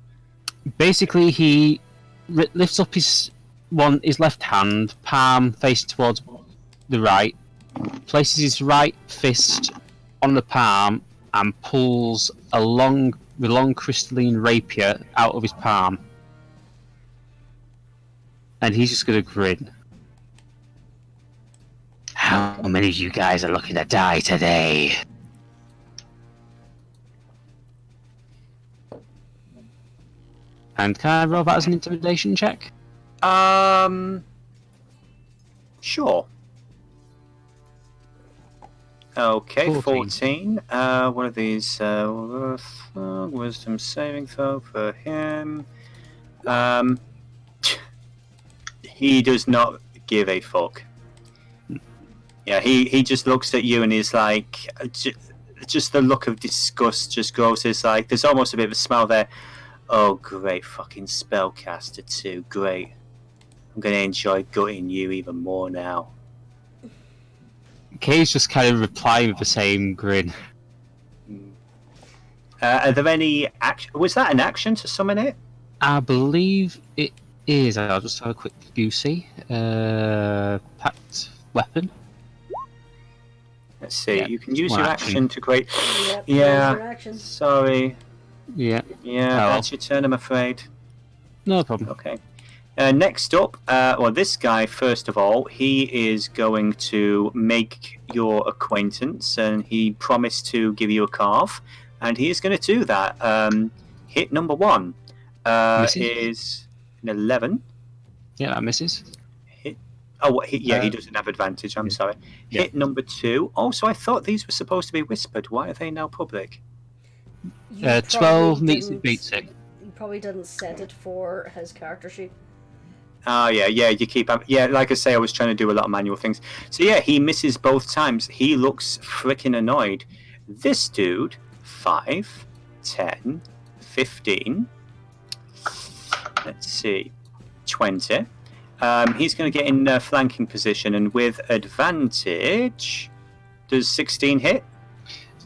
Basically, he lifts up his left hand, palm facing towards the right, places his right fist on the palm, and pulls the long crystalline rapier out of his palm. And he's just going to grin. How many of you guys are looking to die today? And can I roll that as an intimidation check? Sure. Okay, 14. One of these wisdom saving throw for him. He does not give a fuck. Yeah, he just looks at you and is like, just the look of disgust just grows. It's like there's almost a bit of a smile there. Oh, great fucking spellcaster too. Great. I'm gonna enjoy gutting you even more now. Kay's just kind of replying with the same grin. Are there any action? Was that an action to summon it? I believe it is. I'll just have a quick goosey. Packed weapon. Let's see. Yeah, you can use one your action to create. Yeah. Sorry. Yeah. Yeah, that's your turn, I'm afraid. No problem. Okay. Next up, this guy, first of all, he is going to make your acquaintance, and he promised to give you a carve, and he is going to do that. Hit number 1 is an 11. Yeah, that misses. Hit. He doesn't have advantage, I'm sorry. Yeah. Hit number 2. Also, I thought these were supposed to be whispered. Why are they now public? 12 meets it, beats it. You probably didn't set it for his character sheet. Oh, yeah, you keep... Yeah, like I say, I was trying to do a lot of manual things. So, yeah, he misses both times. He looks freaking annoyed. This dude, 5, 10, 15... Let's see. 20. He's going to get in flanking position, and with advantage, does 16 hit?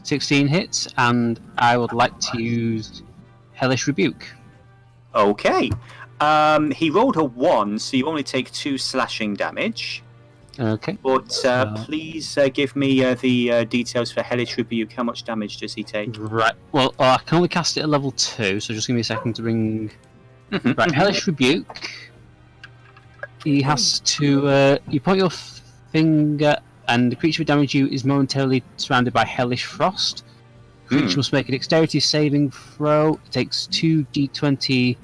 16 hits, and I would like to use Hellish Rebuke. Okay. He rolled a 1, so you only take 2 slashing damage. Okay. But please give me the details for Hellish Rebuke. How much damage does he take? Right. Well, I can only cast it at level 2, so just give me a second to bring. Right. Hellish Rebuke. He has to. You point your finger, and the creature with damage you is momentarily surrounded by Hellish Frost. Creature must make a Dexterity saving throw. It takes 2d20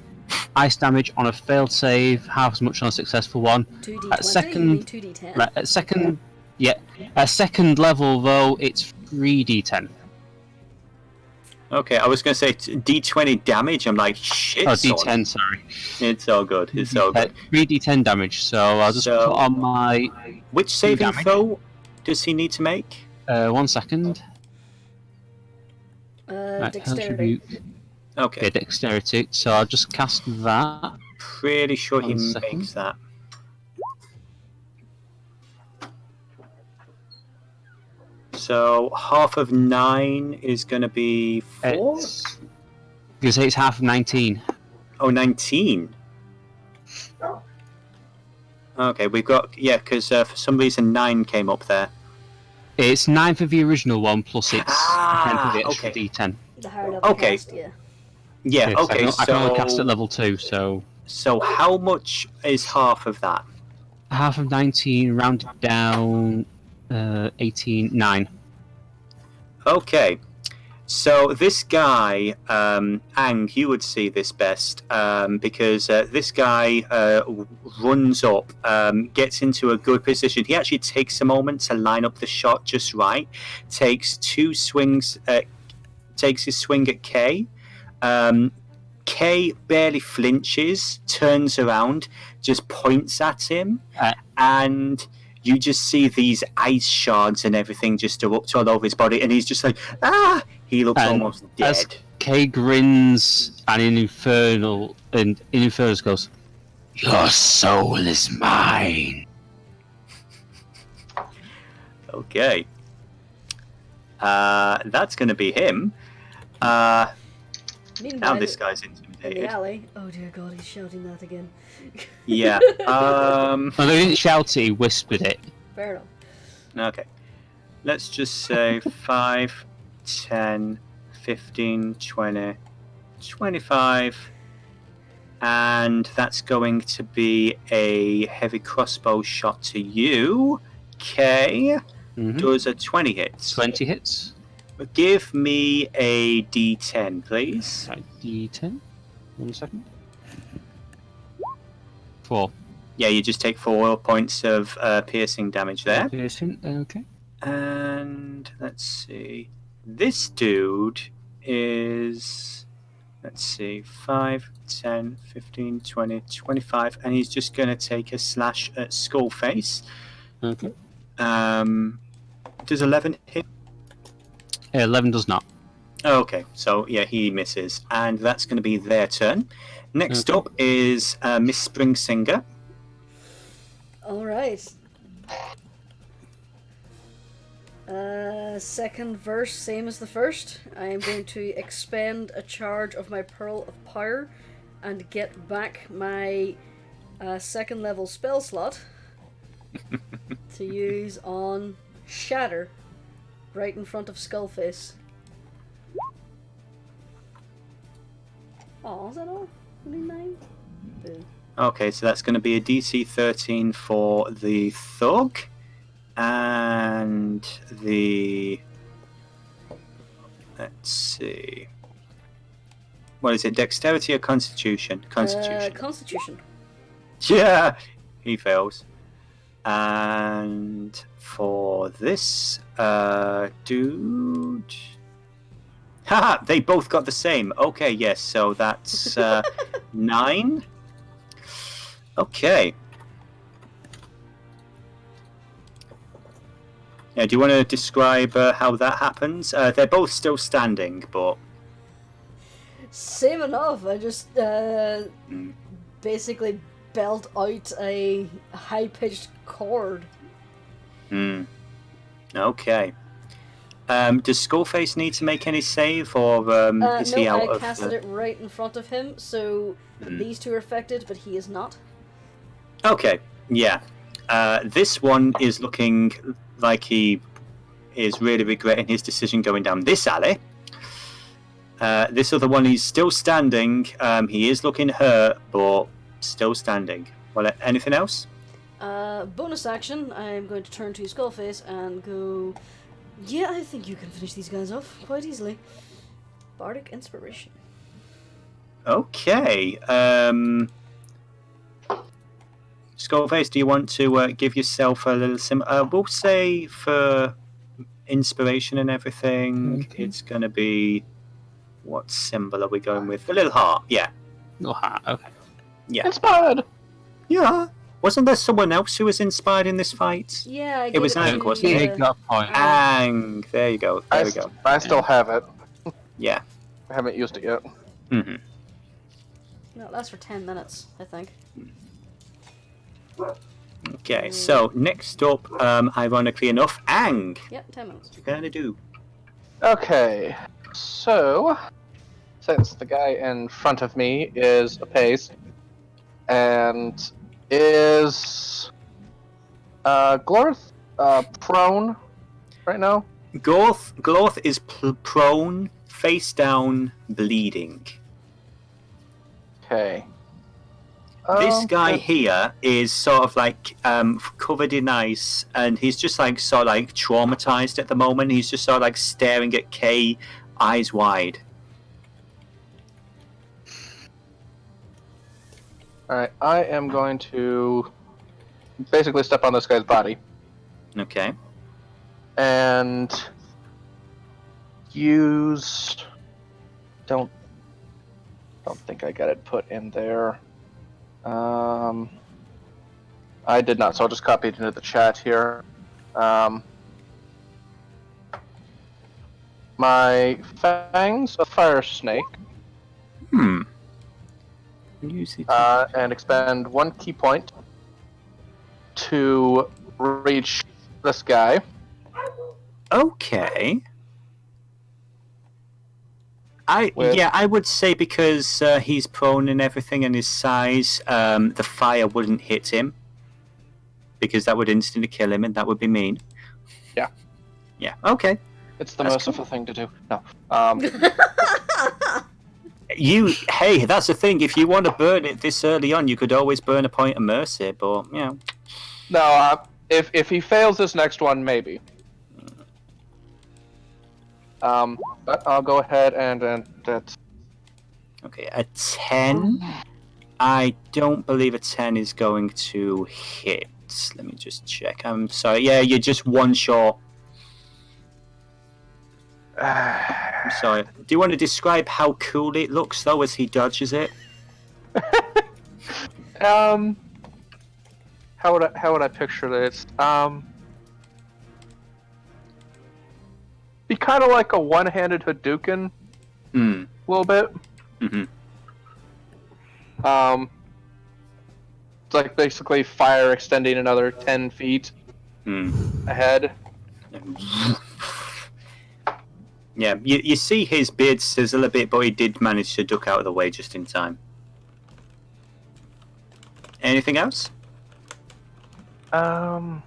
ice damage on a failed save, half as much on a successful one. 2d20? At second, You mean 2d10? right, at second, yeah. At second level though, it's 3d10. Okay, I was going to say d20 damage. I'm like, shit. Oh, d10, sorry. It's all good. It's all good. 3d10 damage. So I'll just put on my. Which saving damage. throw does he need to make? 1 second. Right, Dexterity. Okay. Yeah, dexterity. So I'll just cast that. Pretty sure he 1 second. makes that. So half of 9 is going to be 4? You say it's half of 19. Oh, 19. Okay, we've got... Yeah, because for some reason 9 came up there. It's 9 for the original one, plus it's 10 for the extra okay. d10. The higher level cast, yeah. Yeah, Yes, okay, I can only cast at level 2, so... So how much is half of that? Half of 19, rounded down, 18, 9. Okay. So this guy, Ang, you would see this best, because this guy runs up, gets into a good position. He actually takes a moment to line up the shot just right, takes 2 swings, takes his swing at Kay. Kay barely flinches, turns around, just points at him, and you just see these ice shards and everything just erupt all over his body, and he's just like, ah! He looks almost dead. As Kay grins, and in Infernus goes, "Your soul is mine." Okay. That's going to be him. Meanwhile, Now this guy's in the intimidated. alley. Oh dear God, he's shouting that again. Yeah. Well, they didn't shout it, he whispered it. Fair enough. Okay. Let's just say 5, 10, 15, 20, 25. And that's going to be a heavy crossbow shot to you. Kay. Does a 20 hit? 20 hits. Give me a d10, please. Right, d10. 1 second. 4. Yeah, you just take 4 points of piercing damage there. Piercing, okay. And let's see. This dude is, let's see, 5, 10, 15, 20, 25, and he's just going to take a slash at Skullface. Okay. Does 11 hit? 11 does not. Okay, so yeah, he misses, and that's going to be their turn. Next up is Miss Springsinger. All right. Second verse, same as the first. I am going to expend a charge of my Pearl of Power and get back my second level spell slot to use on Shatter, right in front of Skullface. Oh, is that all? Only 9? Boo. Okay, so that's going to be a DC 13 for the Thug. And the... Let's see... What is it, Dexterity or Constitution? Constitution. Constitution. Yeah! He fails. And for this dude... Haha! They both got the same. Okay, yes, so that's 9. Okay. Yeah, do you want to describe how that happens? They're both still standing, but... Same enough. I just basically belt out a high-pitched chord. Okay. Does Skullface need to make any save, or is he out I of... casted it right in front of him, so these two are affected, but he is not. Okay, yeah. This one is looking like he is really regretting his decision going down this alley. This other one, he's still standing. He is looking hurt, but still standing. Well, anything else? Bonus action, I'm going to turn to Skullface and go... Yeah, I think you can finish these guys off quite easily. Bardic Inspiration. Okay. Skullface, do you want to give yourself a little we'll say for inspiration and everything, it's going to be... What symbol are we going with? A little heart, yeah. Little heart, okay. Yeah. Inspired! Yeah. Wasn't there someone else who was inspired in this fight? Yeah, It was Ang, wasn't He it? got a point. Ang. There you go. There we go. I still have it. Yeah. I haven't used it yet. Mm-hmm. No, it lasts for 10 minutes, I think. Okay, so next up, ironically enough, Ang. Yep, 10 minutes. What are you going to do? Okay, so since the guy in front of me is apace and is Glorth prone right now? Glorth is prone, face down, bleeding. Okay. This guy here is sort of like covered in ice, and he's just like sort of like traumatized at the moment. He's just sort of like staring at Kay, eyes wide. Alright, I am going to basically step on this guy's body Okay. and use... Don't think I got it put in there. I did not, so I'll just copy it into the chat here. My fangs of fire snake. Use it. And expend 1 key point to reach this guy. Okay. I would say because he's prone and everything and his size, the fire wouldn't hit him. Because that would instantly kill him and that would be mean. Yeah. Yeah, okay. It's the That's merciful thing to do. No. Hey, that's the thing. If you want to burn it this early on, you could always burn a point of mercy, but, you know. No, if he fails this next one, maybe. But I'll go ahead and that's... Okay, a 10? I don't believe a 10 is going to hit. Let me just check. I'm sorry. Yeah, you're just one short. I'm sorry. Do you want to describe how cool it looks, though, as he dodges it? How would I picture this? Be kind of like a one-handed Hadouken, a little bit. Mm-hmm. It's like basically fire extending another 10 feet ahead. Yeah, you see his beard sizzle a bit, but he did manage to duck out of the way just in time. Anything else? Well,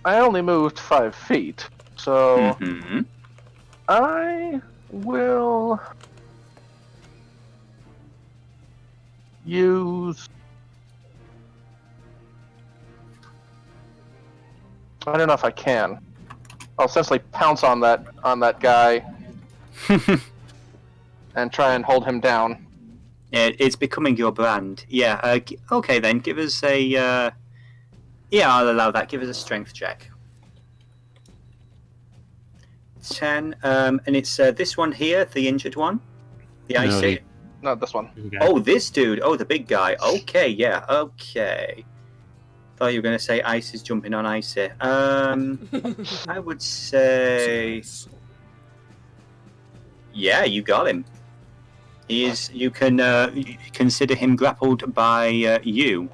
I only moved 5 feet, so I will use... I don't know if I can. I'll essentially pounce on that guy and try and hold him down. Yeah, it's becoming your brand. Yeah, okay then, give us a... yeah, I'll allow that. Give us a strength check. 10, and it's this one here, the injured one? The icy? No, this one. Okay. Oh, this dude. Oh, the big guy. Okay, yeah, okay. Thought you were going to say ice is jumping on icy. I would say... Yeah, you got him. He is. You can consider him grappled by you.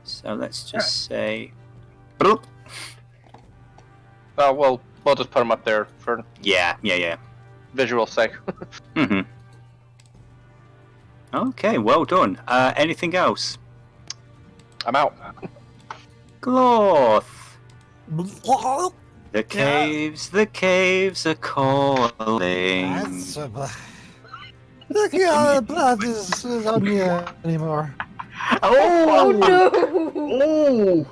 So let's just say. Bloop. We'll just put him up there for Yeah. visual sake. Mm-hmm. Okay, well done. Anything else? I'm out. Gloth. The caves are calling. That's looking how the blood is on me anymore. Oh no!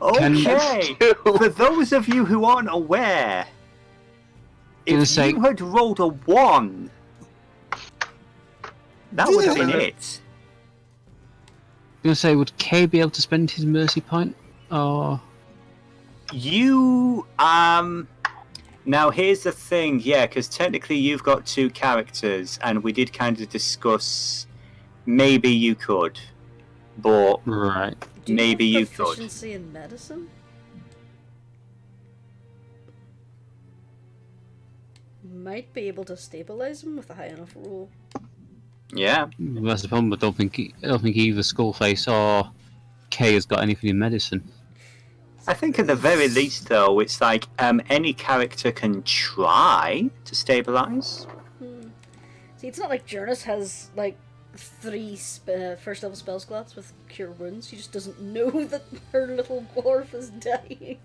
Okay. For those of you who aren't aware, if you had rolled a 1, that would have been it. I was gonna say, would Kay be able to spend his mercy point? Or You now here's the thing, yeah, because technically you've got 2 characters, and we did kind of discuss maybe you could, but right? maybe you could. Proficiency in medicine? Might be able to stabilize him with a high enough roll. Yeah. That's the problem. I don't think either Skullface or Kay has got anything in medicine. I think at the very least, though, it's like any character can try to stabilize. See, it's not like Jurnis has like 3 first level spell slots with cure wounds. She just doesn't know that her little dwarf is dying.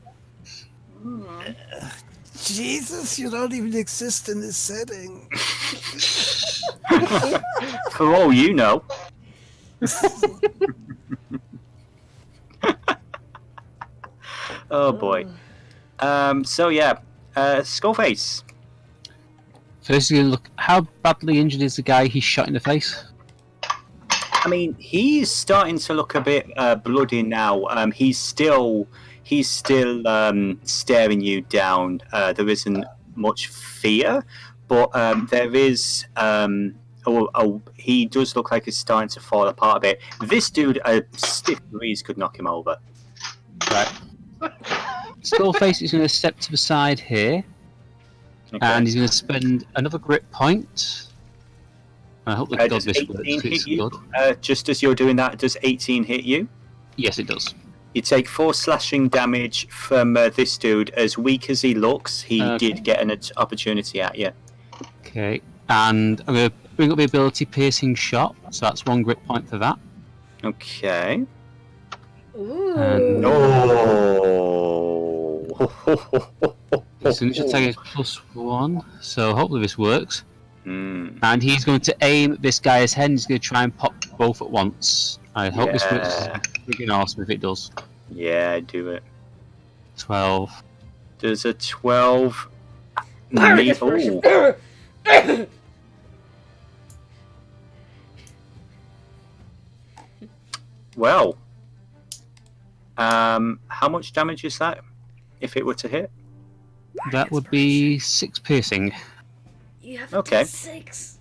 Jesus, you don't even exist in this setting. For all you know. Oh boy. So yeah, Skullface. First, you're gonna look. How badly injured is the guy he shot in the face? I mean, he's starting to look a bit bloody now. He's still staring you down. There isn't much fear, but there is. He does look like he's starting to fall apart a bit. This dude, a stiff breeze could knock him over. Right. Skullface is going to step to the side here, and he's going to spend another grit point. I hope that does this 18 works. hit It's you? good. Just as you're doing that, does 18 hit you? Yes, it does. You take 4 slashing damage from this dude. As weak as he looks, he did get an opportunity at you. Okay, and I'm going to bring up the ability Piercing Shot, so that's 1 grit point for that. Okay. Ooh. And His initial attack is +1, so hopefully this works. Mm. And he's going to aim at this guy's head, and he's going to try and pop both at once. I hope this works. It's freaking awesome if it does. Yeah, do it. 12. Does a 12 Bardic meet? Inspiration. Well, how much damage is that if it were to hit? That would be 6 piercing. You have Okay. 6.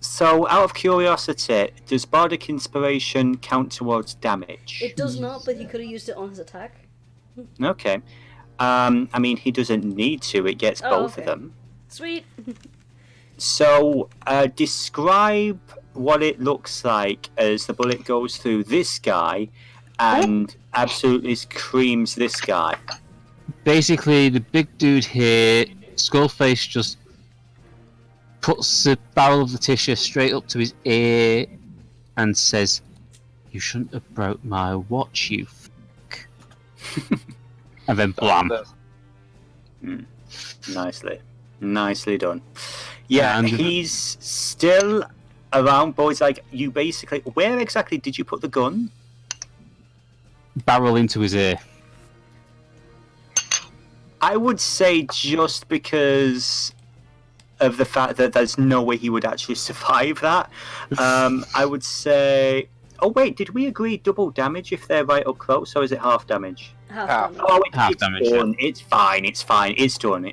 So, out of curiosity, does Bardic Inspiration count towards damage? It does not, but he could have used it on his attack. Okay. I mean, he doesn't need to. It gets both okay. of them. Sweet. So, describe what it looks like as the bullet goes through this guy and absolutely creams this guy. Basically, the big dude here, Skullface, just puts the barrel of the tissue straight up to his ear and says, "You shouldn't have broke my watch, you f***." And then blam. Nicely done. Yeah, And he's still around, boys. Like, you basically... Where exactly did you put the gun? Barrel into his ear. I would say just because of the fact that there's no way he would actually survive that. I would say... Oh, wait, did we agree double damage if they're right up close, or is it half damage? Half damage. Oh, Half it's damage, done. Yeah. It's fine. It's done.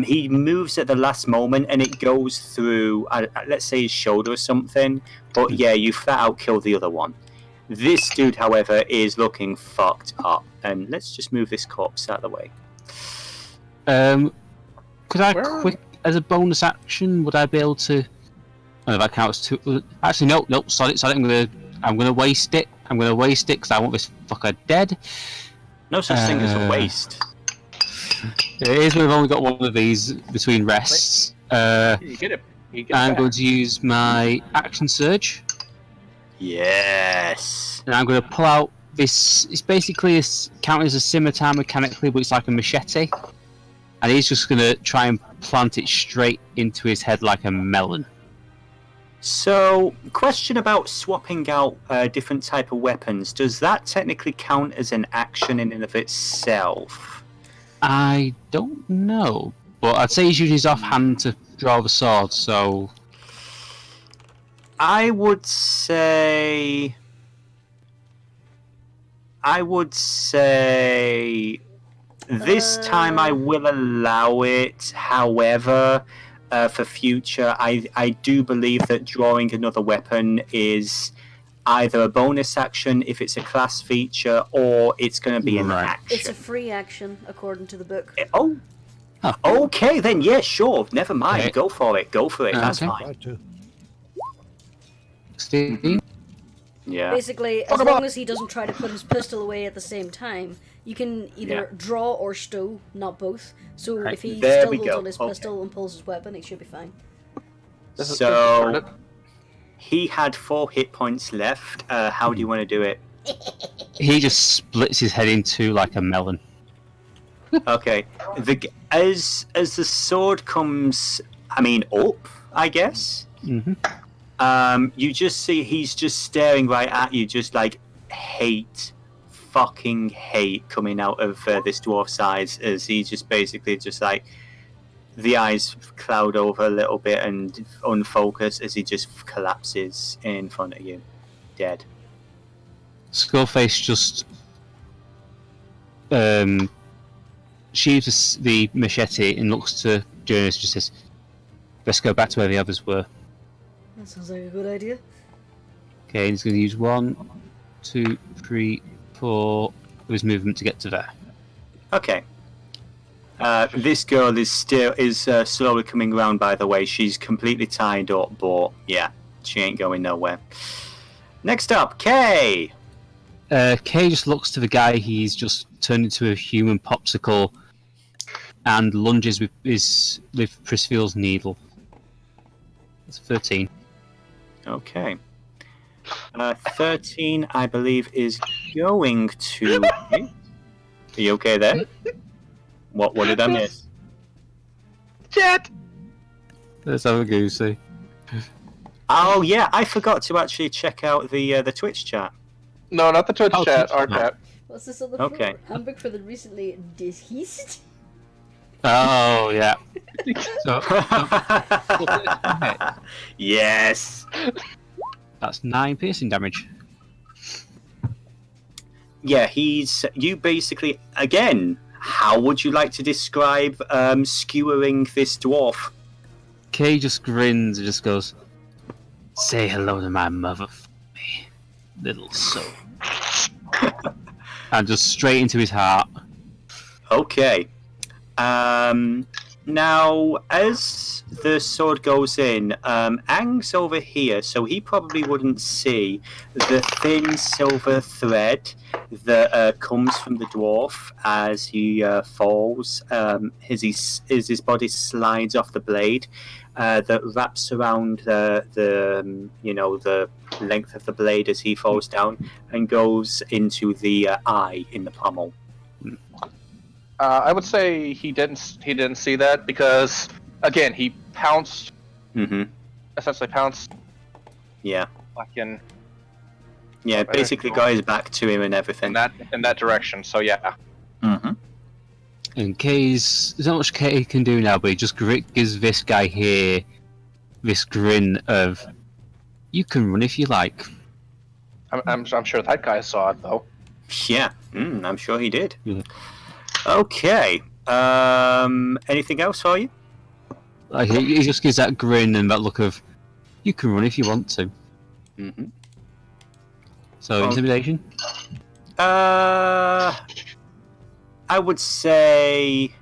He moves at the last moment, and it goes through, let's say, his shoulder or something. But yeah, you flat out kill the other one. This dude, however, is looking fucked up. And let's just move this corpse out of the way. Could I as a bonus action, would I be able to? Oh, that counts too. Actually, no. Sorry. I'm gonna waste it. I'm gonna waste it because I want this fucker dead. No such thing as a waste. It is when I've only got one of these between rests. You get it. I'm going to use my action surge. Yes. And I'm going to pull out this. It's basically counted as a scimitar mechanically, but it's like a machete. And he's just going to try and plant it straight into his head like a melon. So, question about swapping out different type of weapons. Does that technically count as an action in and of itself? I don't know, but I'd say he's using his offhand to draw the sword, so... I would say this time I will allow it. However, for future, I do believe that drawing another weapon is either a bonus action if it's a class feature, or it's going to be an action. It's a free action, according to the book. Oh, okay then. Yeah, sure. Never mind. Okay. Go for it. That's Okay. fine. 16. Yeah. Basically, as long as he doesn't try to put his pistol away at the same time, you can either draw or stow, not both. So Right, if he there still we holds go. on his pistol and pulls his weapon, he should be fine. So he had 4 hit points left. How do you want to do it? He just splits his head in two like a melon. Okay. As the sword comes, up, I guess. Mm-hmm. You just see he's just staring right at you, just like fucking hate coming out of this dwarf's eyes, as he just basically just like the eyes cloud over a little bit and unfocus as he just collapses in front of you, dead. Skullface just sheaves the machete and looks to Jurnis, just says, "Let's go back to where the others were." That sounds like a good idea. Okay, he's going to use 1, 2, 3, 4 of his movement to get to there. Okay. This girl is slowly coming around, by the way. She's completely tied up, but yeah, she ain't going nowhere. Next up, Kay! Kay just looks to the guy he's just turned into a human popsicle and lunges with Prisfield's needle. It's 13. Okay. 13, I believe, is going to... Are you okay there? What did I miss? Chat! Let's have a goosey. Oh, yeah, I forgot to actually check out the Twitch chat. No, not the Twitch chat, our no. chat. What's this on the Okay. floor? Handbook for the recently deceased? Oh, yeah. So, Yes! that's 9 piercing damage. Yeah, you basically, again, how would you like to describe skewering this dwarf? Kay just grins and just goes, "Say hello to my mother for me, little soul." And just straight into his heart. Okay. Now, as the sword goes in, Aang's over here, so he probably wouldn't see the thin silver thread that comes from the dwarf as he falls, as his body slides off the blade, that wraps around the length of the blade as he falls down and goes into the eye in the pommel. I would say he didn't see that because, again, he pounced. Mm-hmm. Essentially pounced. Yeah. Like in Yeah, basically got his back to him and everything. in that direction. So yeah. Mm-hmm. And Kay's... There's not much Kay can do now, but he just gives this guy here this grin of, "You can run if you like." I'm sure that guy saw it though. Yeah, I'm sure he did. Yeah. Okay. Anything else for you? Like, he just gives that grin and that look of, "You can run if you want to." Mm-hmm. So, intimidation? I would say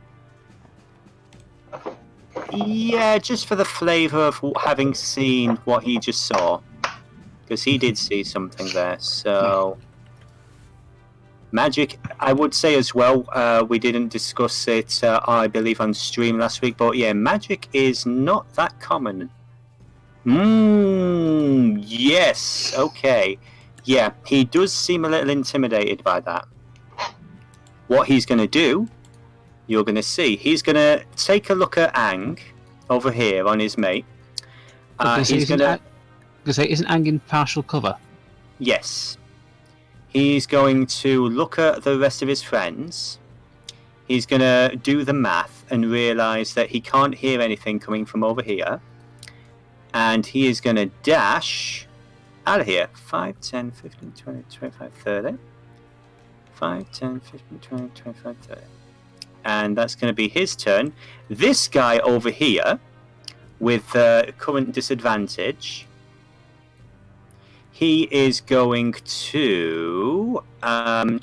Yeah, just for the flavour of having seen what he just saw. Because he did see something there, so... Magic, I would say as well, we didn't discuss it, I believe, on stream last week, but yeah, magic is not that common. Yes, okay. Yeah, he does seem a little intimidated by that. What he's going to do, you're going to see. He's going to take a look at Ang over here on his mate. He's going to... Isn't Ang in partial cover? Yes. He's going to look at the rest of his friends. He's going to do the math and realise that he can't hear anything coming from over here. And he is going to dash out of here. 5, 10, 15, 20, 25, 30. 5, 10, 15, 20, 25, 30. And that's going to be his turn. This guy over here, with current disadvantage, he is going to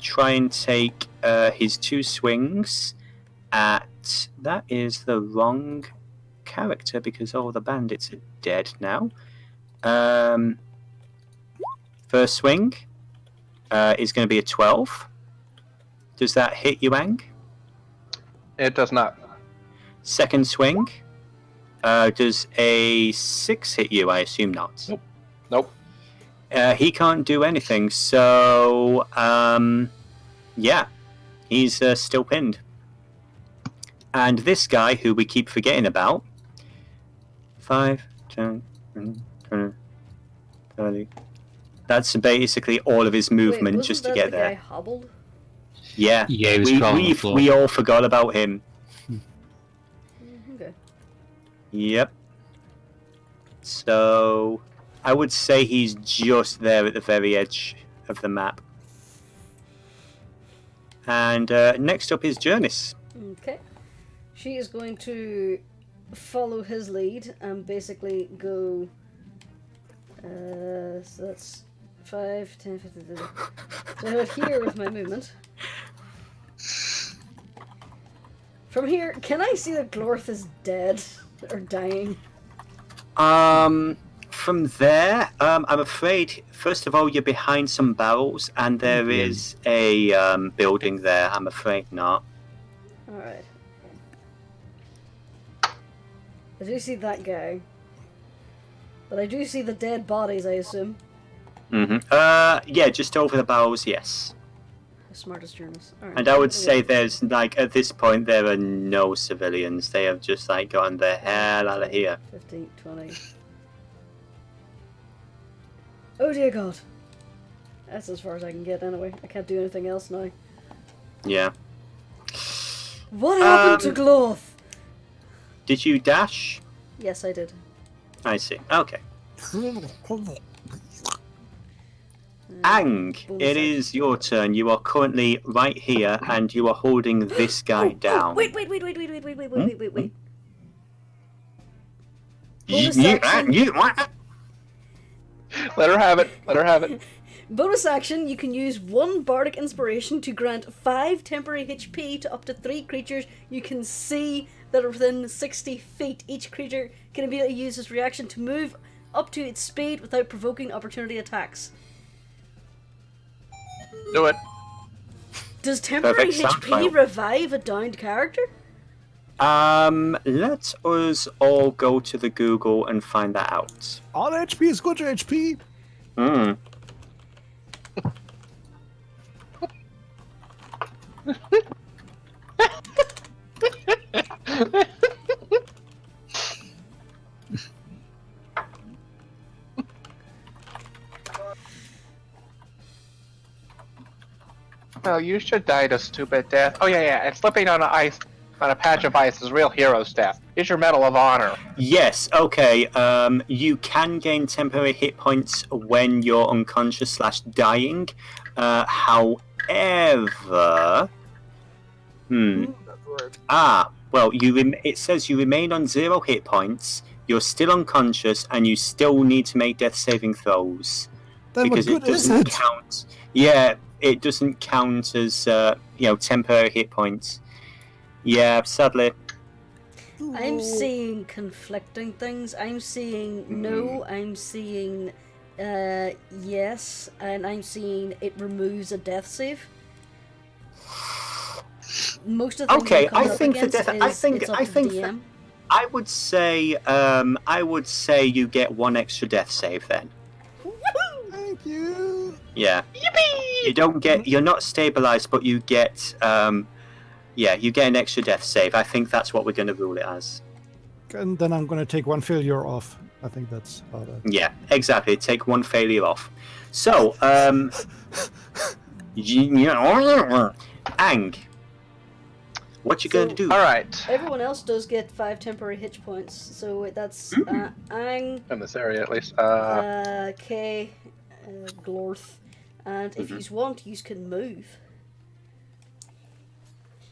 try and take his 2 swings at... That is the wrong character because all the bandits are dead now. First swing is going to be a 12. Does that hit you, Ang? It does not. Second swing, does a 6 hit you? I assume not. Nope. He can't do anything, so yeah, he's still pinned. And this guy, who we keep forgetting about, 5, 10, 20, 30. That's basically all of his movement just to get there. Guy hobbled? Yeah, Yeah, he was crawling on the floor. we all forgot about him. Okay. Yep. So I would say he's just there at the very edge of the map. And next up is Jurnis. Okay. She is going to follow his lead and basically go... so that's 5, 10, 15... So I have here with my movement. From here, can I see that Glorth is dead? Or dying? From there, I'm afraid, first of all, you're behind some barrels, and there is a building there. I'm afraid not. Alright. I do see that guy. But I do see the dead bodies, I assume. Yeah, just over the barrels, yes. Smart as Jurnis. Alright. And I would say there's, like, at this point, there are no civilians. They have just, like, gotten the hell out of here. 15, 20. Oh dear God. That's as far as I can get anyway. I can't do anything else now. Yeah. What happened to Glorth? Did you dash? Yes, I did. I see. Okay. Ang, it is your turn. You are currently right here, and you are holding this guy down. Wait. Bonus Let her have it. Let her have it. Bonus action, you can use 1 bardic inspiration to grant 5 temporary HP to up to 3 creatures you can see that are within 60 feet. Each creature can immediately use this reaction to move up to its speed without provoking opportunity attacks. Do it. Does temporary HP revive a downed character? Let us all go to the Google and find that out. All HP is good HP. Well, you should die a stupid death. Oh yeah, and slipping on ice, on a patch of ice is real hero stuff. Here's your Medal of Honor. Yes, okay. You can gain temporary hit points when you're unconscious / dying. However... well, it says you remain on 0 hit points, you're still unconscious, and you still need to make death saving throws. Then because what good it doesn't is it? count. Yeah, it doesn't count as temporary hit points. Yeah, sadly. I'm seeing conflicting things. I'm seeing no, I'm seeing yes, and I'm seeing it removes a death save. Most of the things Okay, it comes I up think against it's up to the DM. I would say you get one extra death save then. Thank you. Yeah. Yippee! You're not stabilized, but you get you get an extra death save. I think that's what we're going to rule it as. And then I'm going to take one failure off. I think that's how that. Yeah, exactly. Take one failure off. So, Ang, what you going to do? All right. Everyone else does get 5 temporary hit points, so that's Ang, In this area, at least. Kay, Glorth, and if you want, you can move.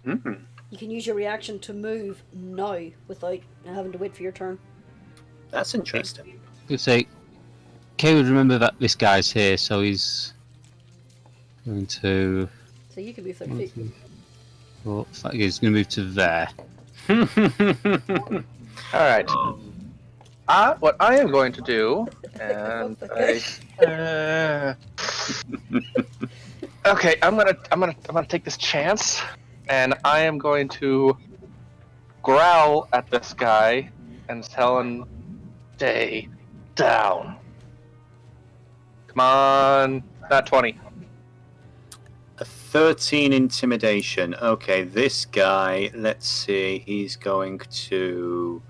Mm-hmm. You can use your reaction to move now without having to wait for your turn. That's interesting. Good say, Kay would remember that this guy's here, so he's going to. So you can move 30 feet. Well, he's going to move to there. All right. What I am going to do, and okay, I'm gonna take this chance, and I am going to growl at this guy and tell him, "Stay down." Come on, not 20. A 13 intimidation. Okay, this guy, let's see, he's going to...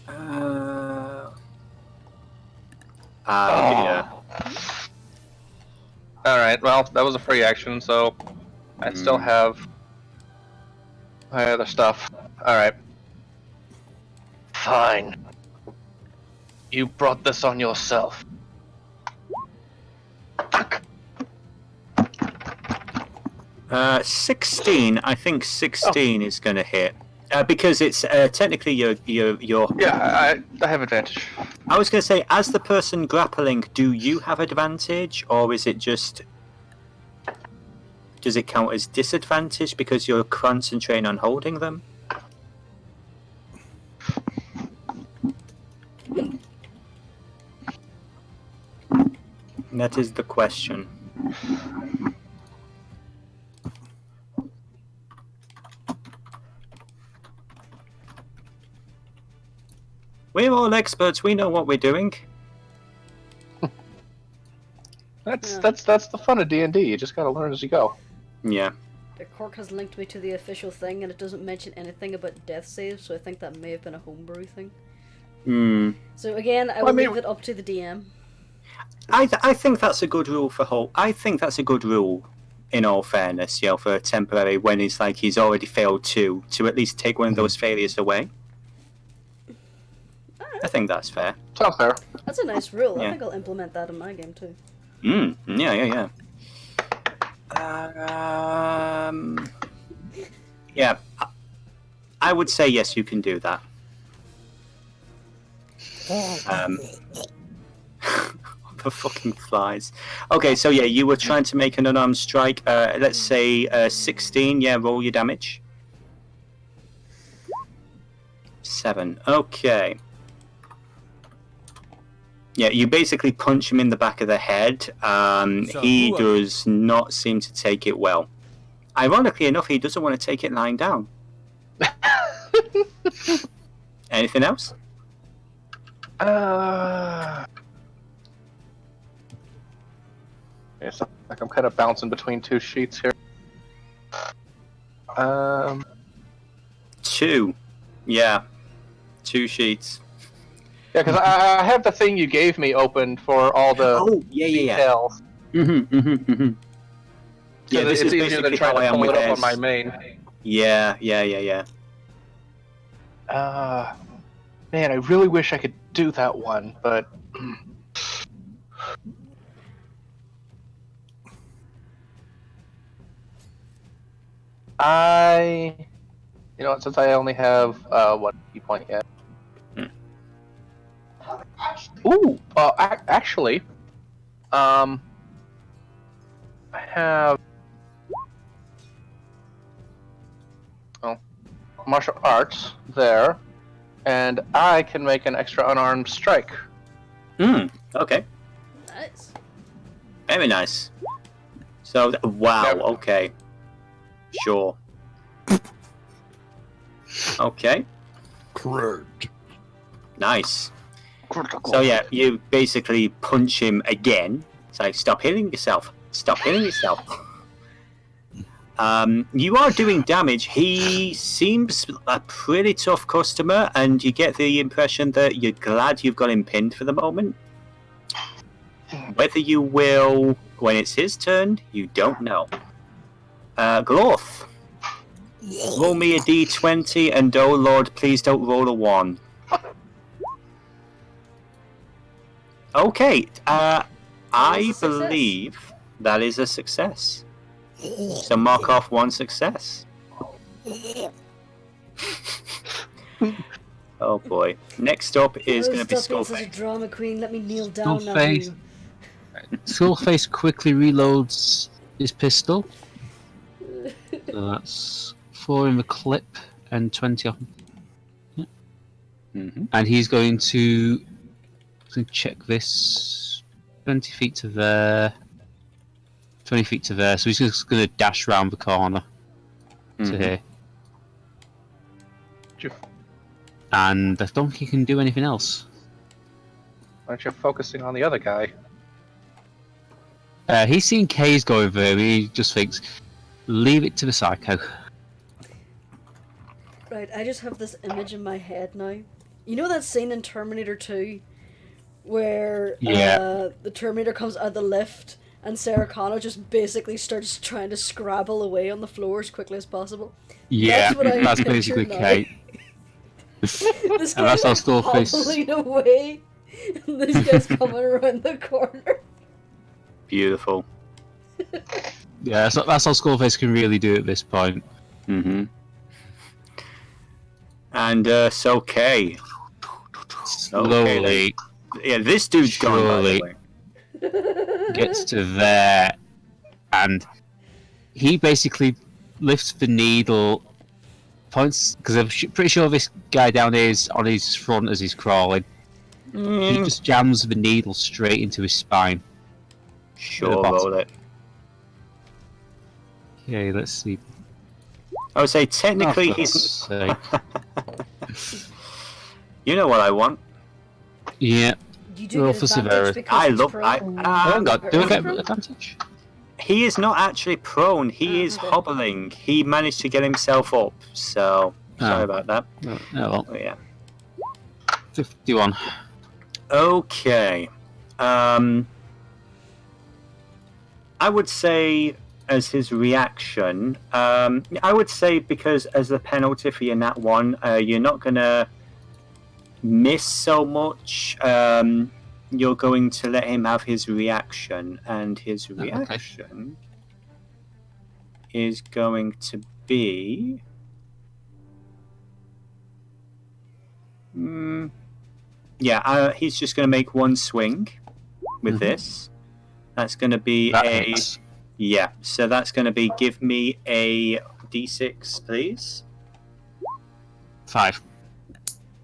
yeah. Alright, well, that was a free action, so I still have my other stuff. Alright. Fine. You brought this on yourself. Fuck. 16. I think 16 is going to hit. Because it's technically your. Yeah, I have advantage. I was going to say, as the person grappling, do you have advantage, or is it just? Does it count as disadvantage because you're concentrating on holding them? That is the question. We're all experts. We know what we're doing. That's the fun of D&D. You just gotta learn as you go. Yeah. The Cork has linked me to the official thing, and it doesn't mention anything about death saves, so I think that may have been a homebrew thing. Hmm. So again, I will leave it up to the DM. I think that's a good rule for whole. I think that's a good rule. In all fairness, for a temporary when he's already failed to at least take one of those failures away. I think that's fair. Sounds fair. That's a nice rule. Yeah. I think I'll implement that in my game too. Yeah. Yeah. I would say yes, you can do that. The fucking flies. Okay, so yeah, you were trying to make an unarmed strike. Let's say 16. Yeah, roll your damage. 7. Okay. Yeah, you basically punch him in the back of the head. He does not seem to take it well. Ironically enough, he doesn't want to take it lying down. Anything else? It's like I'm kind of bouncing between two sheets here. 2. Yeah. 2 sheets. Yeah, because I have the thing you gave me open for all the details. Yeah, So this it's is easier than basically trying how I to am pull with it up this. on my main. Yeah. Man, I really wish I could do that one, but... since I only have one key point yet. Ooh, actually, I have. Well, martial arts there, and I can make an extra unarmed strike. Okay. Nice. Very nice. So, wow, Yep. okay. Sure. Okay, Correct. nice. So yeah, you basically punch him again. It's like, stop hitting yourself. Stop hitting yourself. You are doing damage. He seems a pretty tough customer, and you get the impression that you're glad you've got him pinned for the moment. Whether you will, when it's his turn, you don't know. Glorth. Roll me a d20, and oh lord, please don't roll a 1. Okay, I is a success. believe that is a success. So mark off 1 success. Oh boy. Next up is going to be Stop being such a Skullface. drama queen. Let me kneel down now. Skullface. Skullface quickly reloads his pistol. So that's 4 in the clip and 20 off. Mm-hmm. And he's going to check this. 20 feet to there. 20 feet to there. So he's just going to dash round the corner to here. And I don't think he can do anything else. Aren't you focusing on the other guy? He's seen K's go over there. He just thinks, leave it to the psycho. Right, I just have this image in my head now. You know that scene in Terminator 2 where the Terminator comes out of the lift and Sarah Connor just basically starts trying to scrabble away on the floor as quickly as possible? Yeah, what I that's picture basically now. Kate. This And that's guy's how Skullface. hobbling away, and this guy's coming around the corner. Beautiful. Yeah, that's how Skullface can really do at this point. Mm-hmm. And so Kay. Slowly Yeah, this dude's gone, by the Surely. way. gets to there, and he basically lifts the needle, points, because I'm pretty sure this guy down here is on his front as he's crawling. He just jams the needle straight into his spine. Sure, With the bottom. roll it. Okay, let's see. I would say Oh, technically for he's... sake. You know what I want. Yeah. You do Roll get for advantage severity. because I it's love... prone. Oh god, do I get Prone? advantage? He is not actually prone. He Oh, is okay. hobbling. He managed to get himself up. So, sorry Oh. about that. Oh, well, Oh, yeah. 51. Okay. I would say as his reaction, I would say because as a penalty for your nat 1, you're not going to miss so much. You're going to let him have his reaction, and his okay. reaction is going to be... he's just going to make 1 swing with this. That's going to be That a... hits. Yeah, so that's going to be, give me a d6, please. 5.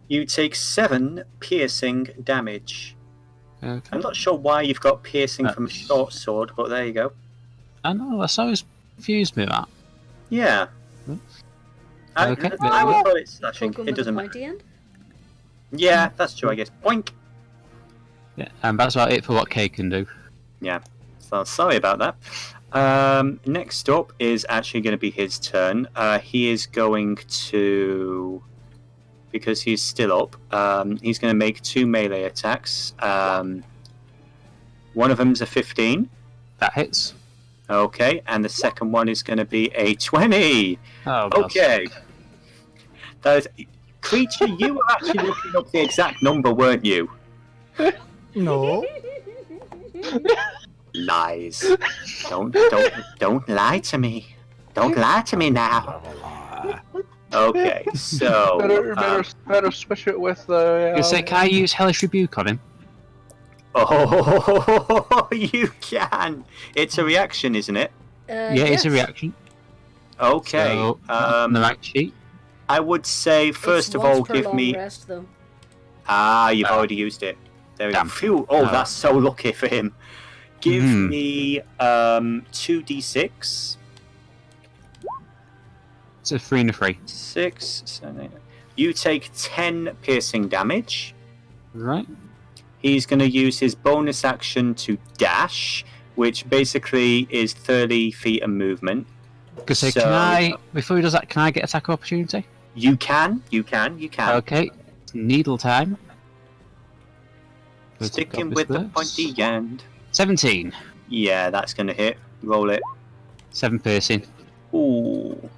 You take 7 piercing damage. Okay. I'm not sure why you've got piercing from a short sword, but there you go. I know, that's always confused me, that. Yeah. Okay. I would call it slashing. Poke him It with doesn't the matter. pointy end? Yeah, that's true, I guess. Boink! Yeah, and that's about it for what Kay can do. Yeah, so sorry about that. Next up is actually going to be his turn. He is going to... Because he's still up, he's going to make 2 melee attacks. One of them's a 15. That hits. Okay, and the second one is going to be a 20. Oh, Okay. That is... Creature, you were actually looking up the exact number, weren't you? No. Lies. Don't lie to me. Don't lie to me now. Okay, so... Better switch it with the. You say, can I use Hellish Rebuke on him? Oh, you can. It's a reaction, isn't it? Yeah, it's a reaction. Okay. So, on the rank sheet. I would say, first It's of once all, per give long me... rest, though. You've already used it. There we go. Damn. Phew. Oh, that's so lucky for him. Give me 2d6. It's a 3 and a 3. 6, 7, 8. You take 10 piercing damage. Right. He's going to use his bonus action to dash, which basically is 30 feet of movement. Because can I, before he does that, can I get attack opportunity? You can. Okay. Needle time. Sticking with the pointy end. 17. Yeah, that's going to hit. Roll it. 7 piercing. Ooh.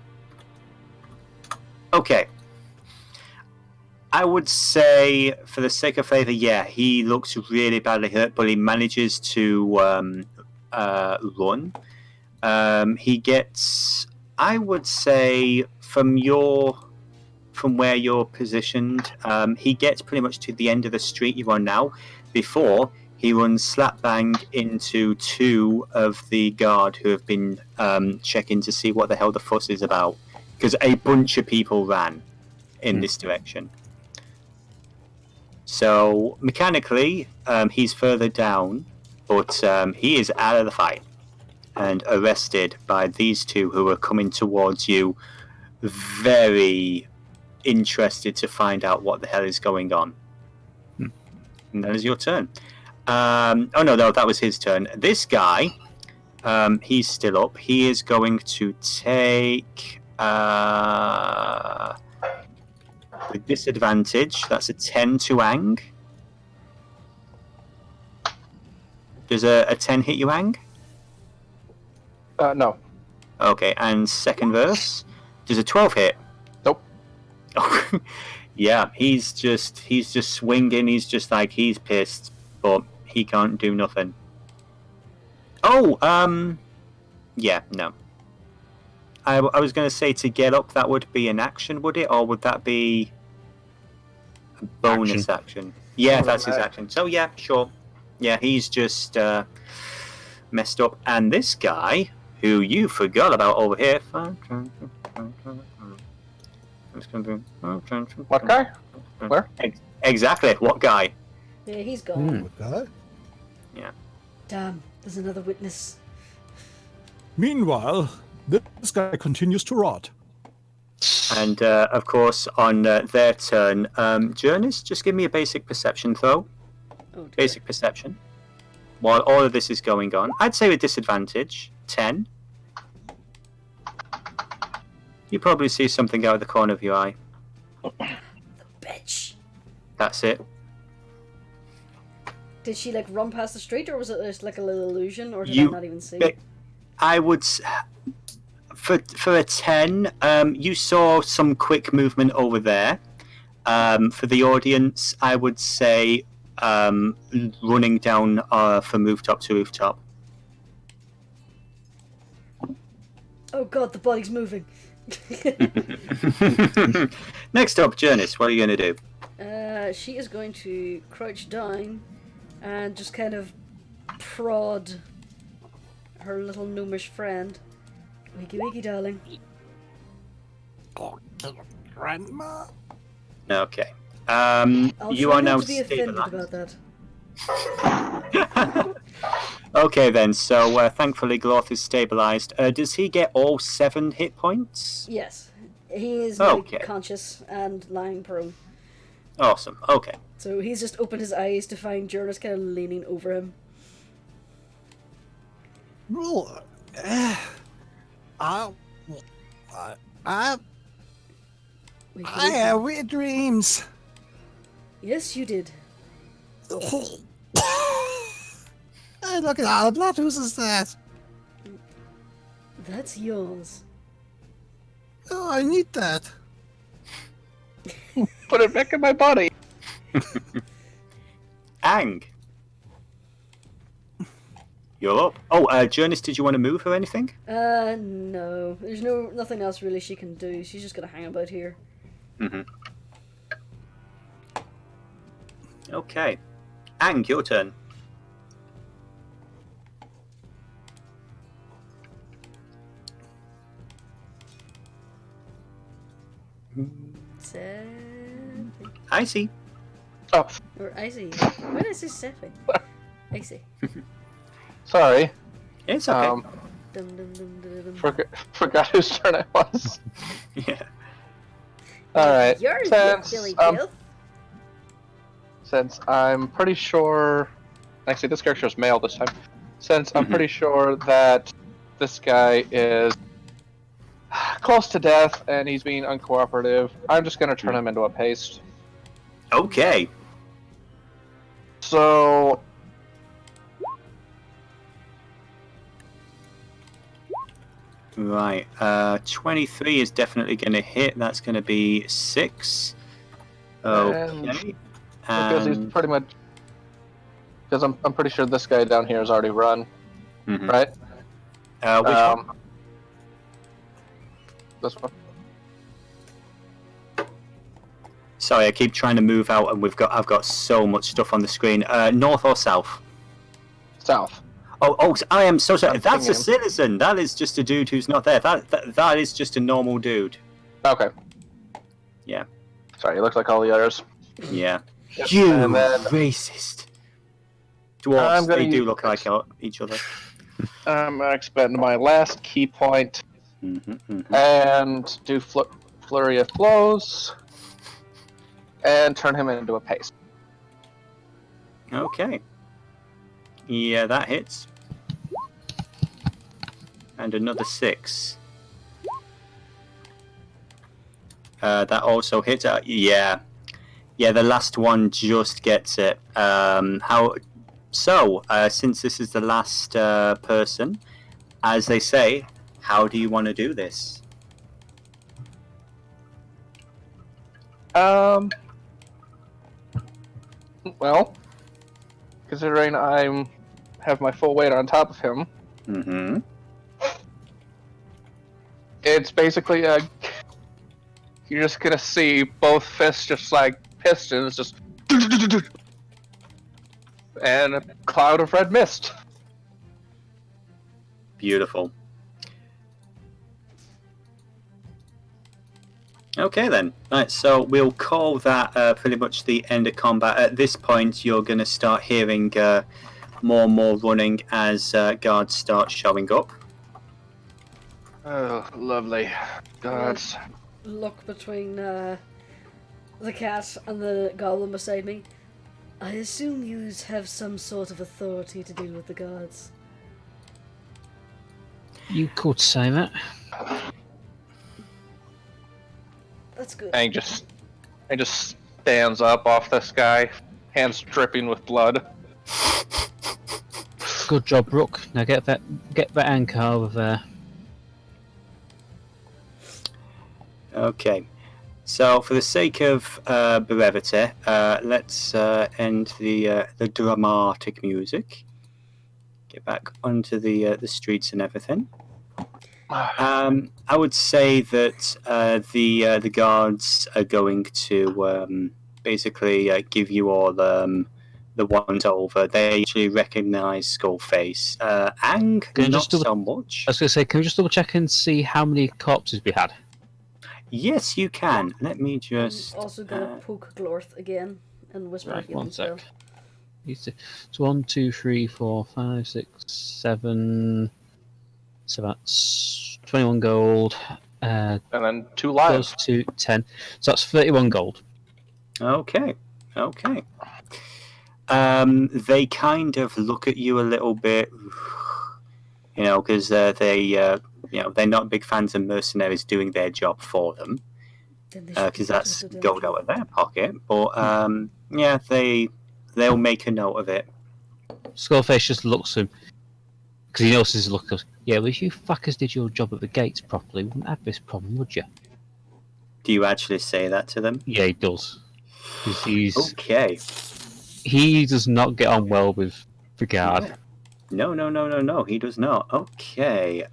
Okay. I would say, for the sake of flavor, yeah, he looks really badly hurt, but he manages to run. He gets, I would say, from where you're positioned, he gets pretty much to the end of the street you're on now. Before, he runs slap bang into 2 of the guard who have been checking to see what the hell the fuss is about, because a bunch of people ran in this direction. So mechanically, he's further down, but he is out of the fight and arrested by these 2 who are coming towards you, very interested to find out what the hell is going on. And that is your turn. Oh no, that was his turn. This guy, he's still up. He is going to take with disadvantage. That's a 10 to Ang. Does a 10 hit you, Ang? No. Okay, and second verse. Does a 12 hit? Nope. Yeah, he's just swinging. He's just like, he's pissed, but he can't do nothing. Oh, yeah, no. I was going to say, to get up, that would be an action, would it? Or would that be a bonus action? Yeah, that's his action. So, yeah, sure. Yeah, he's just messed up. And this guy, who you forgot about over here... What guy? Where? Exactly, what guy? Yeah, he's gone. What guy? Yeah. Damn, there's another witness. Meanwhile, this guy continues to rot. And, of course, on their turn, Jurnis, just give me a basic perception throw. Oh, dear. Basic perception. While all of this is going on. I'd say with disadvantage, 10. You probably see something out of the corner of your eye. The bitch. That's it. Did she like run past the street, or was it just like a little illusion, or did I not even see? I would, for a 10, you saw some quick movement over there. For the audience, I would say running down from rooftop to rooftop. Oh god, the body's moving. Next up, Jurnis, what are you going to do? She is going to crouch down and just kind of prod her little gnomish friend. Wiggy wiggy, darling. Oh, grandma. Okay. I'll You try are not now to be offended stabilized. about that. Okay then, so thankfully Gloth is stabilized. Does he get all 7 hit points? Yes, he is now Okay. conscious and lying prone. Awesome, okay. So he's just opened his eyes to find Jurnis kind of leaning over him. Well, Wiggy I wiggy. have weird dreams. Yes, you did. Hey, look at all the blood. Whose is that? That's yours. Oh, I need that. Put it back in my body. Ang. You're up. Oh, Jurnis, did you want to move or anything? No. There's nothing else really she can do. She's just gonna hang about here. Mm-hmm. Okay. Ang, your turn. Sefi. Icy. Oh, Or Icy. Why did I say Sefi? Icy. sorry. It's okay. Dum, dum, dum, dum, dum. Forgot whose turn it was. Yeah. All right. Yours, Since, Billy Bill. since I'm pretty sure, actually this character is male this time. Since I'm pretty sure that this guy is close to death and he's being uncooperative, I'm just gonna turn him into a paste. Okay. So Right. 23 is definitely going to hit. That's going to be 6. Okay. because he's And pretty much, because I'm pretty sure this guy down here has already run, right? which one? This one. Sorry, I keep trying to move out, and I've got so much stuff on the screen. North or south? South. Oh, I am so sorry. I'm That's a thinking. citizen. That is just a dude who's not there. That is just a normal dude. Okay. Yeah. Sorry, he looks like all the others. Yeah. Yep. You And then racist. I'm Dwarves, gonna they do use- look like each other. I'm gonna expend my last key point Mm-hmm. and do flurry of blows and turn him into a paste. Okay. Yeah, that hits. And another 6. That also hits. Yeah, the last one just gets it. Since this is the last person, as they say, how do you want to do this? Well, considering I have my full weight on top of him, Mm-hmm. it's basically you're just gonna see both fists just like pistons, just and a cloud of red mist. Beautiful. Okay then. Right, so we'll call that pretty much the end of combat. At this point, you're going to start hearing more and more running as guards start showing up. Oh, lovely. Gods. Look between the cat and the goblin beside me. I assume you have some sort of authority to deal with the guards. You could say that. That's good. And he just stands up off this guy, hands dripping with blood. Good job, Brooke. Now get that anchor over there. Okay. So, for the sake of brevity, let's end the dramatic music. Get back onto the streets and everything. I would say that the guards are going to basically give you all the once over. They actually recognise Skullface. Ang, not so much. I was going to say, can we just double check and see how many corpses we had? Yes, you can. Let me just. I'm also gonna poke Glorth again and whisper Right, healing one sec. spell. So 1, 2, 3, 4, 5, 6, 7. So that's 21 gold. And then 2 Goes lives. to 10. So that's 31 gold. Okay. They kind of look at you a little bit, because they're not big fans of mercenaries doing their job for them, because that's gold out of their pocket. But they'll make a note of it. Skullface just looks at him because he notices the look. Goes, yeah, well, if you fuckers did your job at the gates properly, we wouldn't have this problem, would you? Do you actually say that to them? Yeah, he does. 'Cause Okay. he does not get on well with the guard. No, he does not. Okay.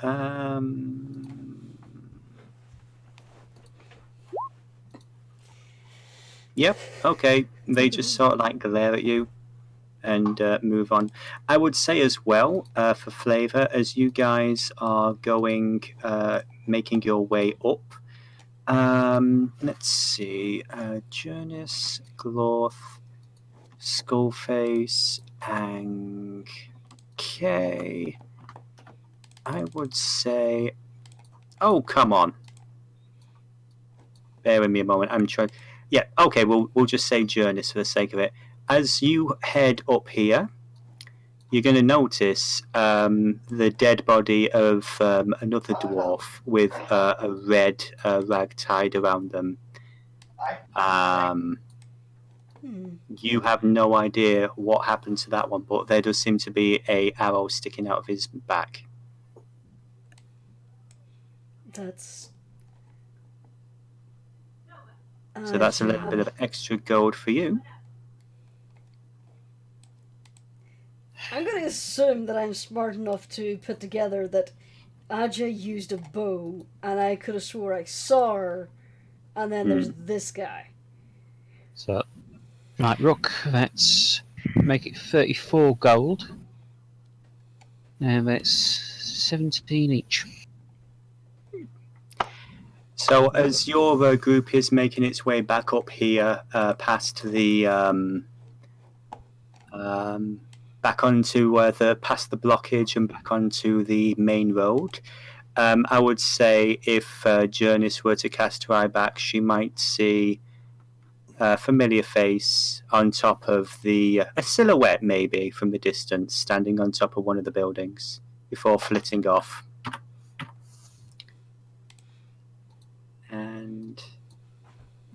Yep, okay. They just sort of like glare at you and move on. I would say as well, for flavour, as you guys are going, making your way up, Let's see. Jurnis, Gloth, Skullface, and K. I would say. Oh, come on. Bear with me a moment. I'm trying. Yeah, okay. We'll just say Jurnis for the sake of it. As you head up here, you're going to notice the dead body of another dwarf with a red rag tied around them. You have no idea what happened to that one, but there does seem to be a arrow sticking out of his back. That's... So that's a little bit of extra gold for you. I'm going to assume that I'm smart enough to put together that Aja used a bow, and I could have swore I saw her, and then there's this guy. So, right, Rook, let's make it 34 gold. And that's 17 each. So as your group is making its way back up here, past the back onto past the blockage and back onto the main road, I would say if Jurnis were to cast her eye back, she might see a familiar face on top of a silhouette maybe from the distance, standing on top of one of the buildings before flitting off. And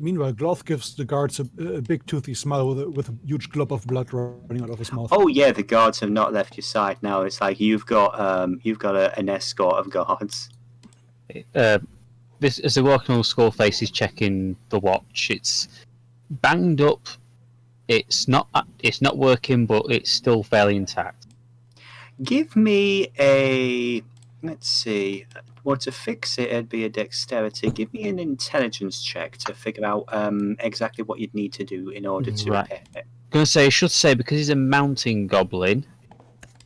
Meanwhile, Gloth gives the guards a big toothy smile with a huge glob of blood running out of his mouth. oh yeah, the guards have not left your side now. It's like you've got an escort of guards. This as a walking on Skullface is checking the watch. It's banged up. It's not working, but it's still fairly intact. Give me a, let's see. Well, to fix it, it'd be a dexterity. Give me an intelligence check to figure out exactly what you'd need to do in order to repair it. I should say, because he's a mountain goblin,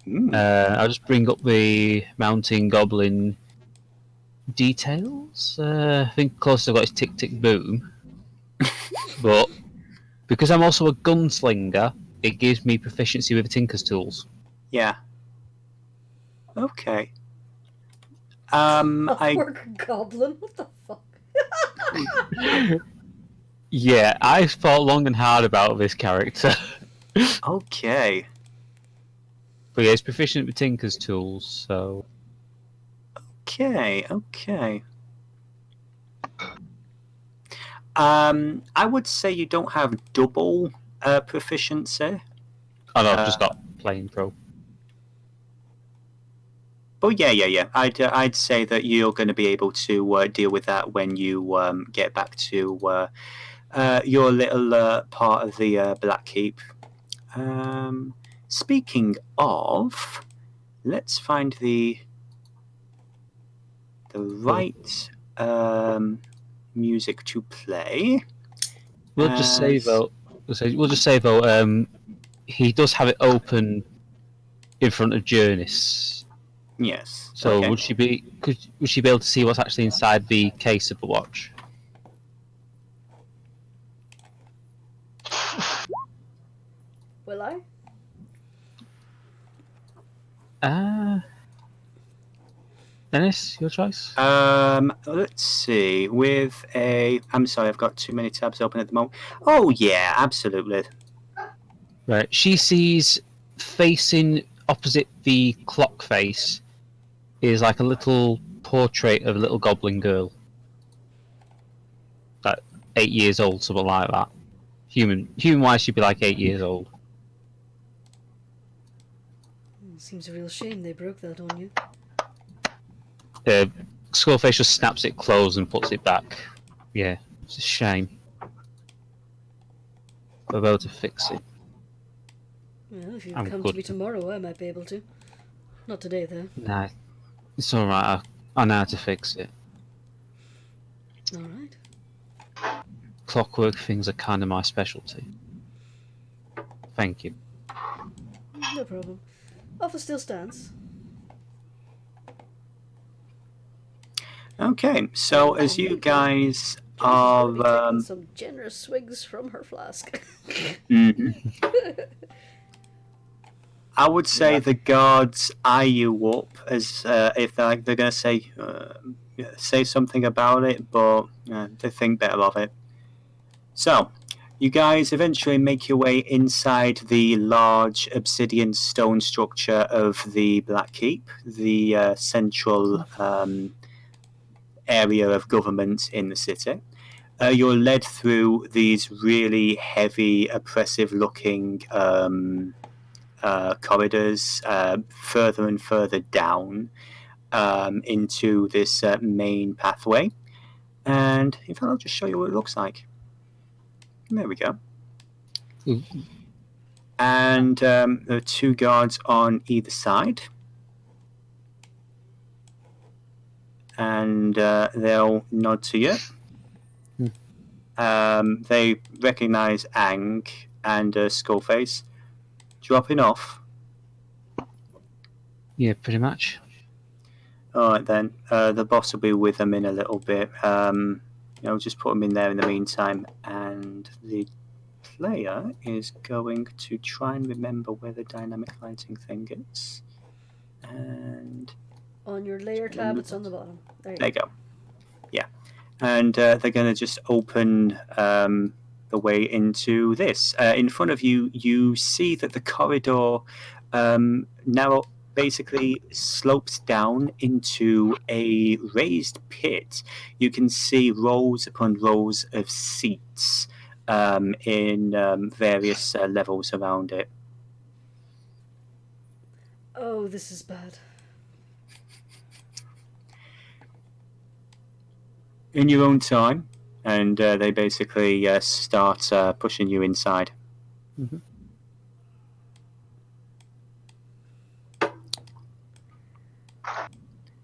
I'll just bring up the mountain goblin details. I think closest I've got is Tick Tick Boom. But because I'm also a gunslinger, it gives me proficiency with the Tinker's tools. Yeah. Okay. Half-orc goblin? What the fuck? Yeah, I thought long and hard about this character. Okay. But yeah, he's proficient with Tinker's tools, so... Okay. I would say you don't have double proficiency. Oh no, I've just got plain pro. But yeah. I'd say that you're going to be able to deal with that when you get back to your little part of the Black Keep. Speaking of, let's find the right music to play. We'll just say though, he does have it open in front of Jurnis. Yes. So okay. would she be able to see what's actually inside the case of the watch? Will I? Dennis, your choice. Let's see. I'm sorry, I've got too many tabs open at the moment. Oh yeah, absolutely. Right. She sees facing opposite the clock face is like a little portrait of a little goblin girl. Like 8 years old, something like that. Human-wise, she'd be like 8 years old. Seems a real shame they broke that on you. Skullface just snaps it closed and puts it back. Yeah, it's a shame. We're able to fix it. Well, if you I'm come good. to me tomorrow, I might be able to. Not today, though. Nah, it's alright. I know how to fix it. Alright. Clockwork things are kind of my specialty. Thank you. No problem. Offer still stands. Okay, so as you guys Jurnis is going to be are... taking some generous swigs from her flask. mhm. I would say the guards eye you up as if they're going to say something about it, but they think better of it. So, you guys eventually make your way inside the large obsidian stone structure of the Black Keep, the central area of government in the city. You're led through these really heavy, oppressive-looking corridors, further and further down into this main pathway. And in fact, I'll just show you what it looks like. There we go. Ooh. And there are two guards on either side. And they'll nod to you. They recognize Ang and Skullface dropping off. Yeah, pretty much. All right, then. The boss will be with them in a little bit. Just put them in there in the meantime. And the player is going to try and remember where the dynamic lighting thing is. And On your layer tab, it's on the bottom. There you go. Yeah. And they're going to just open the way into this. In front of you, you see that the corridor now basically slopes down into a raised pit. You can see rows upon rows of seats in various levels around it. Oh, this is bad. In your own time, and they basically start pushing you inside. Mm-hmm.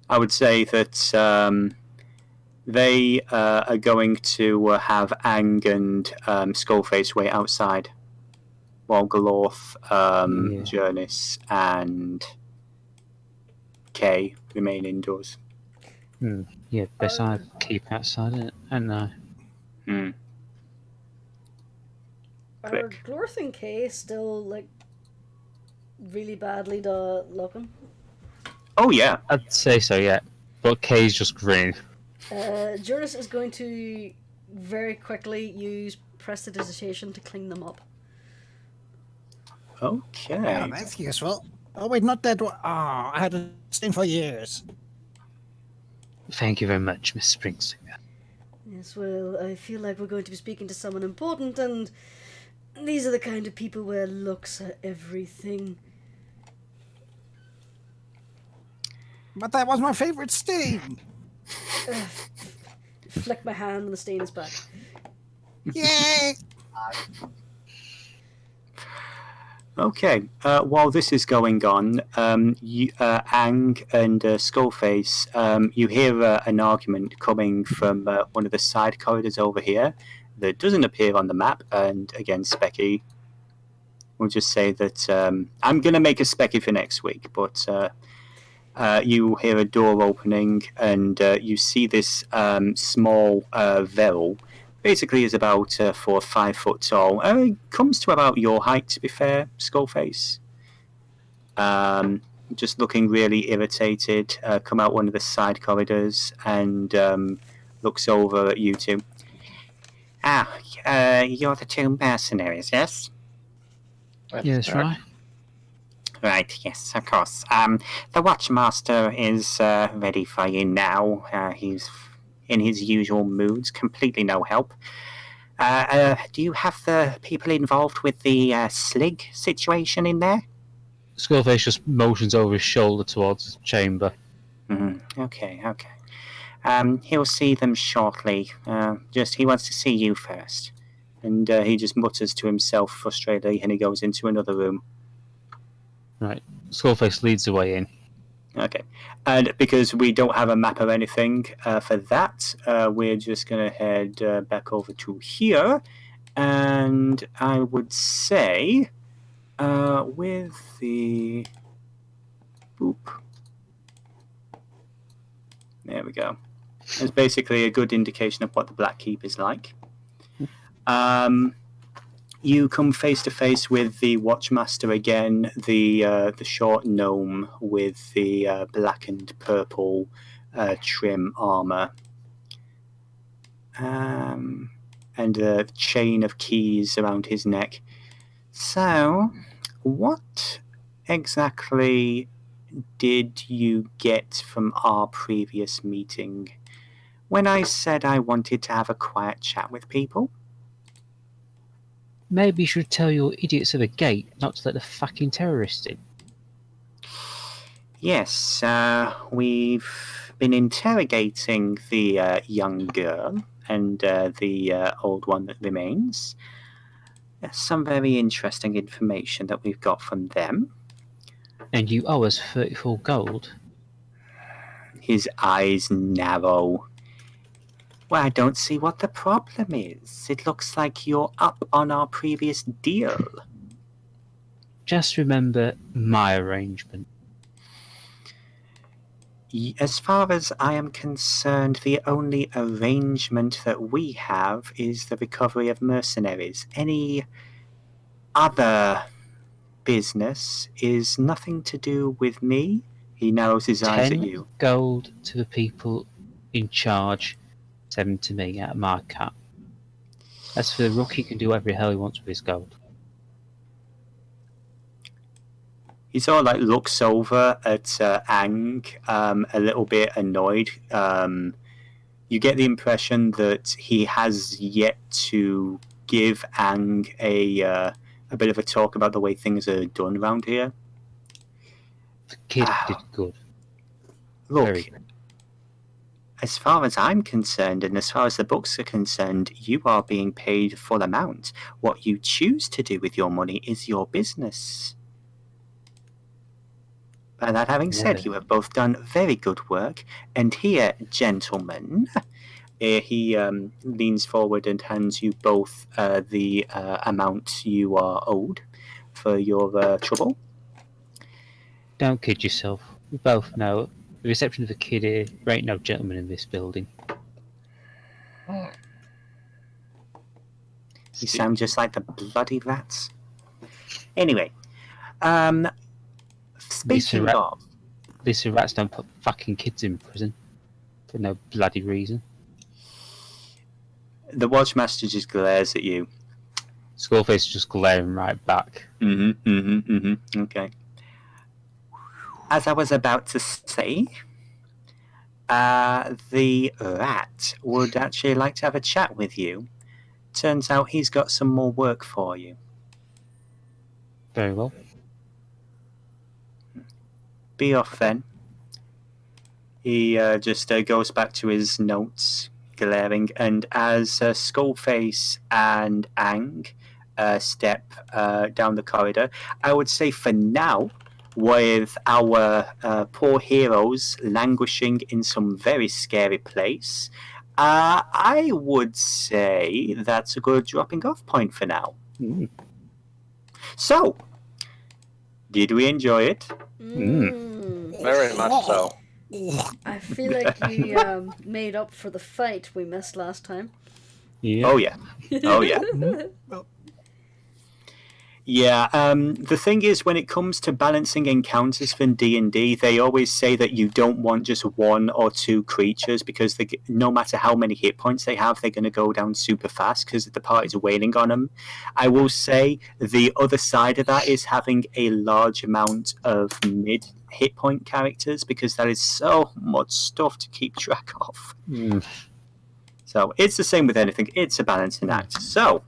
I would say that they are going to have Ang and Skullface wait outside, while Galorth, Jurnis, and Kay remain indoors. Yeah, best I keep outside it, and Are Click. Glorth and Kay still like really badly looking? Oh yeah, I'd say so, yeah. But Kay's just grinning. Jurnis is going to very quickly use prestidigitation to clean them up. okay. Yeah, that's useful. Oh, wait, not that one. Oh, I had a stain for years. Thank you very much, Miss Springsteen. Yes, well, I feel like we're going to be speaking to someone important, and these are the kind of people where looks are everything. But that was my favorite stain. Flick my hand and the stain is back. Yay! Okay. While this is going on, Ang and Skullface, you hear an argument coming from one of the side corridors over here that doesn't appear on the map. And again, Specky, we'll just say that I'm going to make a Specky for next week, but you hear a door opening and you see this small Veril. Basically is about 4 or 5 foot tall. Comes to about your height, to be fair, Skullface. Just looking really irritated. Come out one of the side corridors and looks over at you two. You're the two mercenaries, yes? Yes, right. Right, yes, of course. The Watchmaster is ready for you now. He's in his usual moods, completely no help. Do you have the people involved with the Slig situation in there? Skullface just motions over his shoulder towards the chamber. Okay. He'll see them shortly. He wants to see you first. And he just mutters to himself frustratedly, and he goes into another room. Right. Skullface leads the way in. Okay. And because we don't have a map or anything for that, we're just going to head back over to here. And I would say with the... Boop. There we go. It's basically a good indication of what the Black Keep is like. You come face to face with the Watchmaster again, the short gnome with the black and purple trim armor, and a chain of keys around his neck. So, what exactly did you get from our previous meeting when I said I wanted to have a quiet chat with people? Maybe you should tell your idiots at the gate not to let the fucking terrorists in. Yes, we've been interrogating the young girl and the old one that remains. Some very interesting information that we've got from them. And you owe us 34 gold. His eyes narrow. Well, I don't see what the problem is. It looks like you're up on our previous deal. Just remember my arrangement. As far as I am concerned, the only arrangement that we have is the recovery of mercenaries. Any other business is nothing to do with me. He narrows his eyes at 10 you. gold to the people in charge, 7 to me out of my cut. As for the rook, he can do whatever the hell he wants with his gold. He sort of like looks over at Ang, a little bit annoyed. You get the impression that he has yet to give Ang a bit of a talk about the way things are done around here. The kid did good. Look, Very good. as far as I'm concerned, and as far as the books are concerned, you are being paid full amount. What you choose to do with your money is your business. By that having said, you have both done very good work, and here, gentlemen, he leans forward and hands you both the amount you are owed for your trouble. Don't kid yourself. We both know, with the exception of the kid here, there ain't no gentleman in this building. You sound just like the bloody rats. Anyway, speaking of... These rats don't put fucking kids in prison for no bloody reason. The Watchmaster just glares at you. Skullface is just glaring right back. Okay. As I was about to say, the rat would actually like to have a chat with you. Turns out he's got some more work for you. Very well. Be off then. He just goes back to his notes, glaring, and as Skullface and Ang step down the corridor, I would say for now, with our poor heroes languishing in some very scary place, I would say that's a good dropping off point for now. So, did we enjoy it? Very much so. I feel like you made up for the fight we missed last time. Yeah. Oh yeah. Oh yeah. Yeah, the thing is, when it comes to balancing encounters from D&D, they always say that you don't want just one or two creatures, because no matter how many hit points they have, they're going to go down super fast because the party's wailing on them. I will say the other side of that is having a large amount of mid-hit point characters, because that is so much stuff to keep track of. So it's the same with anything. It's a balancing act. So,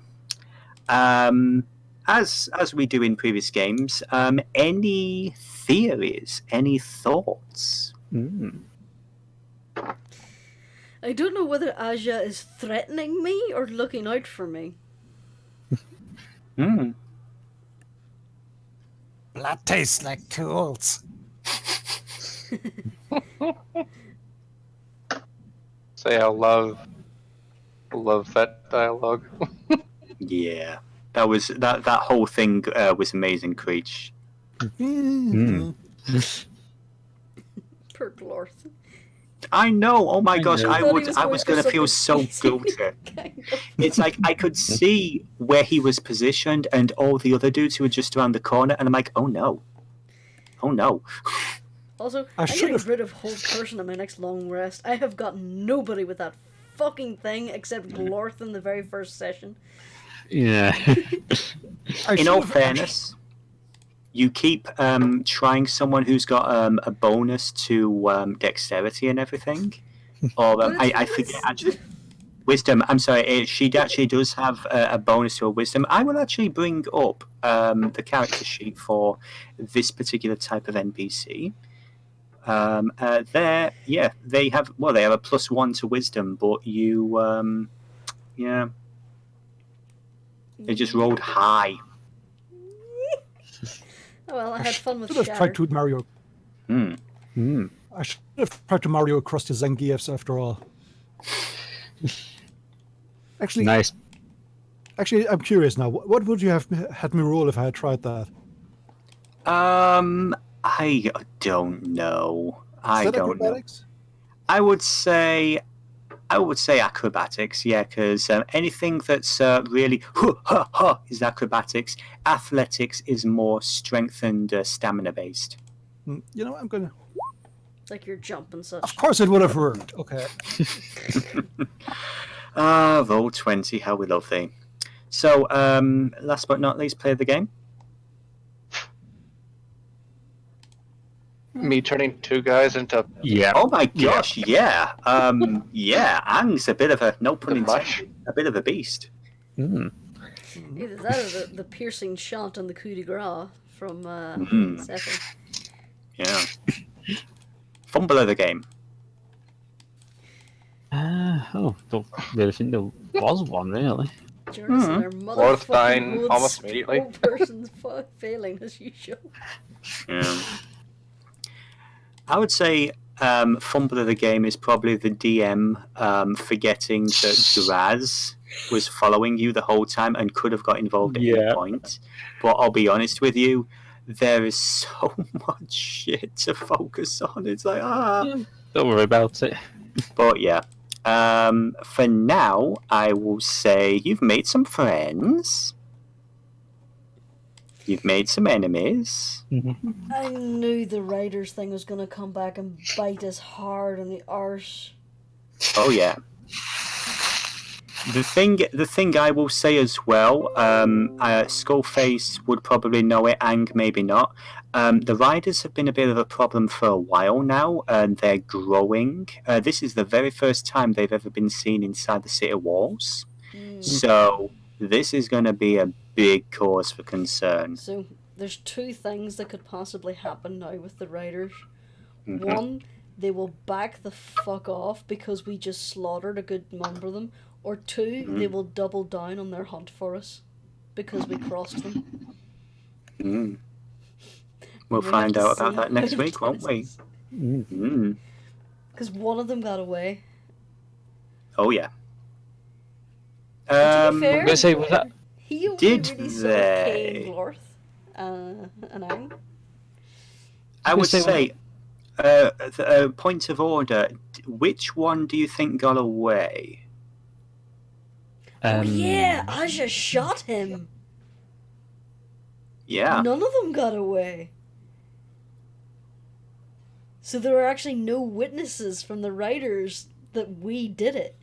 as we do in previous games, any theories, any thoughts? I don't know whether Aja is threatening me or looking out for me. Blood tastes like tools. Say I love that dialogue. Yeah, that whole thing was amazing, Creech. Per Glorth. I know. Oh my gosh, know. I thought he was I going was for going to feel something so easy. guilty. Kind of. It's like I could see where he was positioned and all the other dudes who were just around the corner, and I'm like, oh no. Oh no. Also, I I'm should getting have- rid of whole person on my next long rest. I have got nobody with that fucking thing except Glorth in the very first session. Yeah. I In should all have fairness, you keep trying someone who's got a bonus to dexterity and everything. Or But it's I forget actually. Wisdom. I'm sorry. She actually does have a bonus to a wisdom. I will actually bring up the character sheet for this particular type of NPC. They have a +1 to wisdom, but you they just rolled high. Oh well, I had fun with should have Shatter. tried to Mario. Hmm. I should have tried to Mario across the Zangiefs after all. Actually, Nice. actually, I'm curious now. What would you have had me roll if I had tried that? I don't know. I Is that don't know. acrobatics? I would say acrobatics, yeah, because anything that's really is acrobatics. Athletics is more strength and stamina based. You know, I'm gonna. Like your jump and such. Of course, it would have worked. Okay. Roll 20, how we love thee. So, last but not least, play the game. Me turning two guys into Yeah. Oh my gosh, yeah. Ang's a bit of a, no pun much. intended, a bit of a beast. Mm. Either that or the piercing shot on the coup de grace from Sephir. Yeah. Fumble of the game. Don't really think there was one, really. Jurnis and their Glorth dying motherfucking woods. almost immediately. Whole person's failing as usual. Yeah. I would say fumble of the game is probably the DM forgetting that Draz was following you the whole time and could have got involved at any point. But I'll be honest with you, there is so much shit to focus on. It's like, Don't worry about it. But yeah. For now, I will say you've made some friends. You've made some enemies. I knew the writers thing was gonna come back and bite us hard on the arse. Oh yeah. The thing I will say as well, Skullface would probably know it, Ang maybe not. The riders have been a bit of a problem for a while now, and they're growing. This is the very first time they've ever been seen inside the city walls. So this is going to be a big cause for concern. So there's two things that could possibly happen now with the writers. Mhm. One, they will back the fuck off because we just slaughtered a good number of them. Or two, they will double down on their hunt for us because we crossed them. Mm. We'll We have find to out see about that how next it week, won't we? gets. Mm. Because one of them got away. Oh yeah. To be fair, I'm gonna say, was that? he only Did really saw they? Kay and Glorth and Ang. I would say say, point of order. Which one do you think got away? Oh yeah, Aja shot him. Yeah. None of them got away. So there were actually no witnesses from the writers that we did it.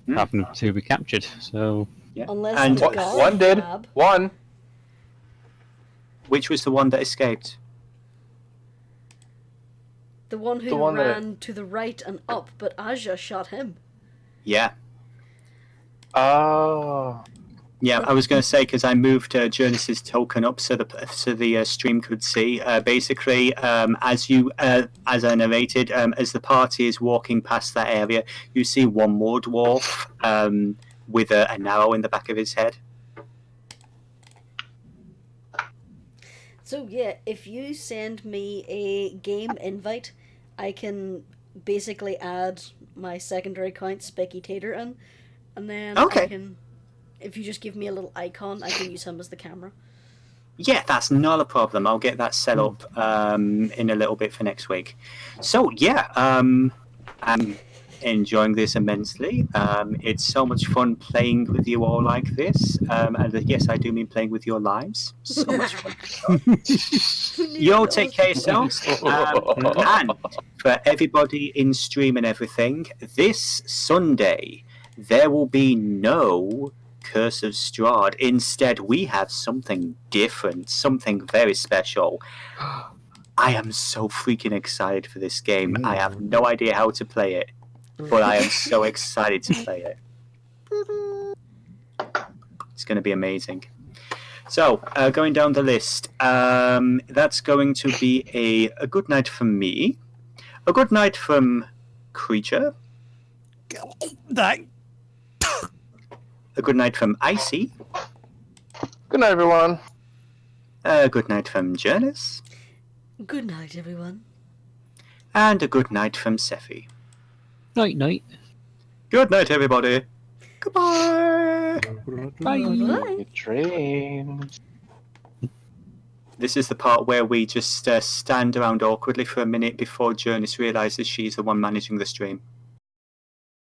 Happened to be captured, so Yeah. Unless And the god One did. Hab. One. which was the one that escaped? The one who The one that- ran to the right and up, but Aja shot him. Yeah. Oh. Yeah, I was going to say because I moved Jurnis's token up so the stream could see. Basically, as I narrated, as the party is walking past that area, you see one more dwarf with an arrow in the back of his head. So yeah, if you send me a game invite, I can basically add my secondary account, Specutator, in, and then Okay. I can, if you just give me a little icon, I can use him as the camera. Yeah, that's not a problem. I'll get that set up in a little bit for next week. So yeah, I'm enjoying this immensely. It's so much fun playing with you all like this. And yes, I do mean playing with your lives. So much fun. You all take care of yourselves. And for everybody in stream and everything, this Sunday there will be no Curse of Strahd. Instead, we have something different, something very special. I am so freaking excited for this game. I have no idea how to play it, but I am so excited to play it. It's going to be amazing. So, going down the list, that's going to be a good night from me, a good night from Creature, a good night from Icy. Good night, everyone. A good night from Jurnis. Good night, everyone. And a good night from Sephi. Night. Good night, everybody. Goodbye. Bye. Good dreams. This is the part where we just stand around awkwardly for a minute before Jurnis realizes she's the one managing the stream.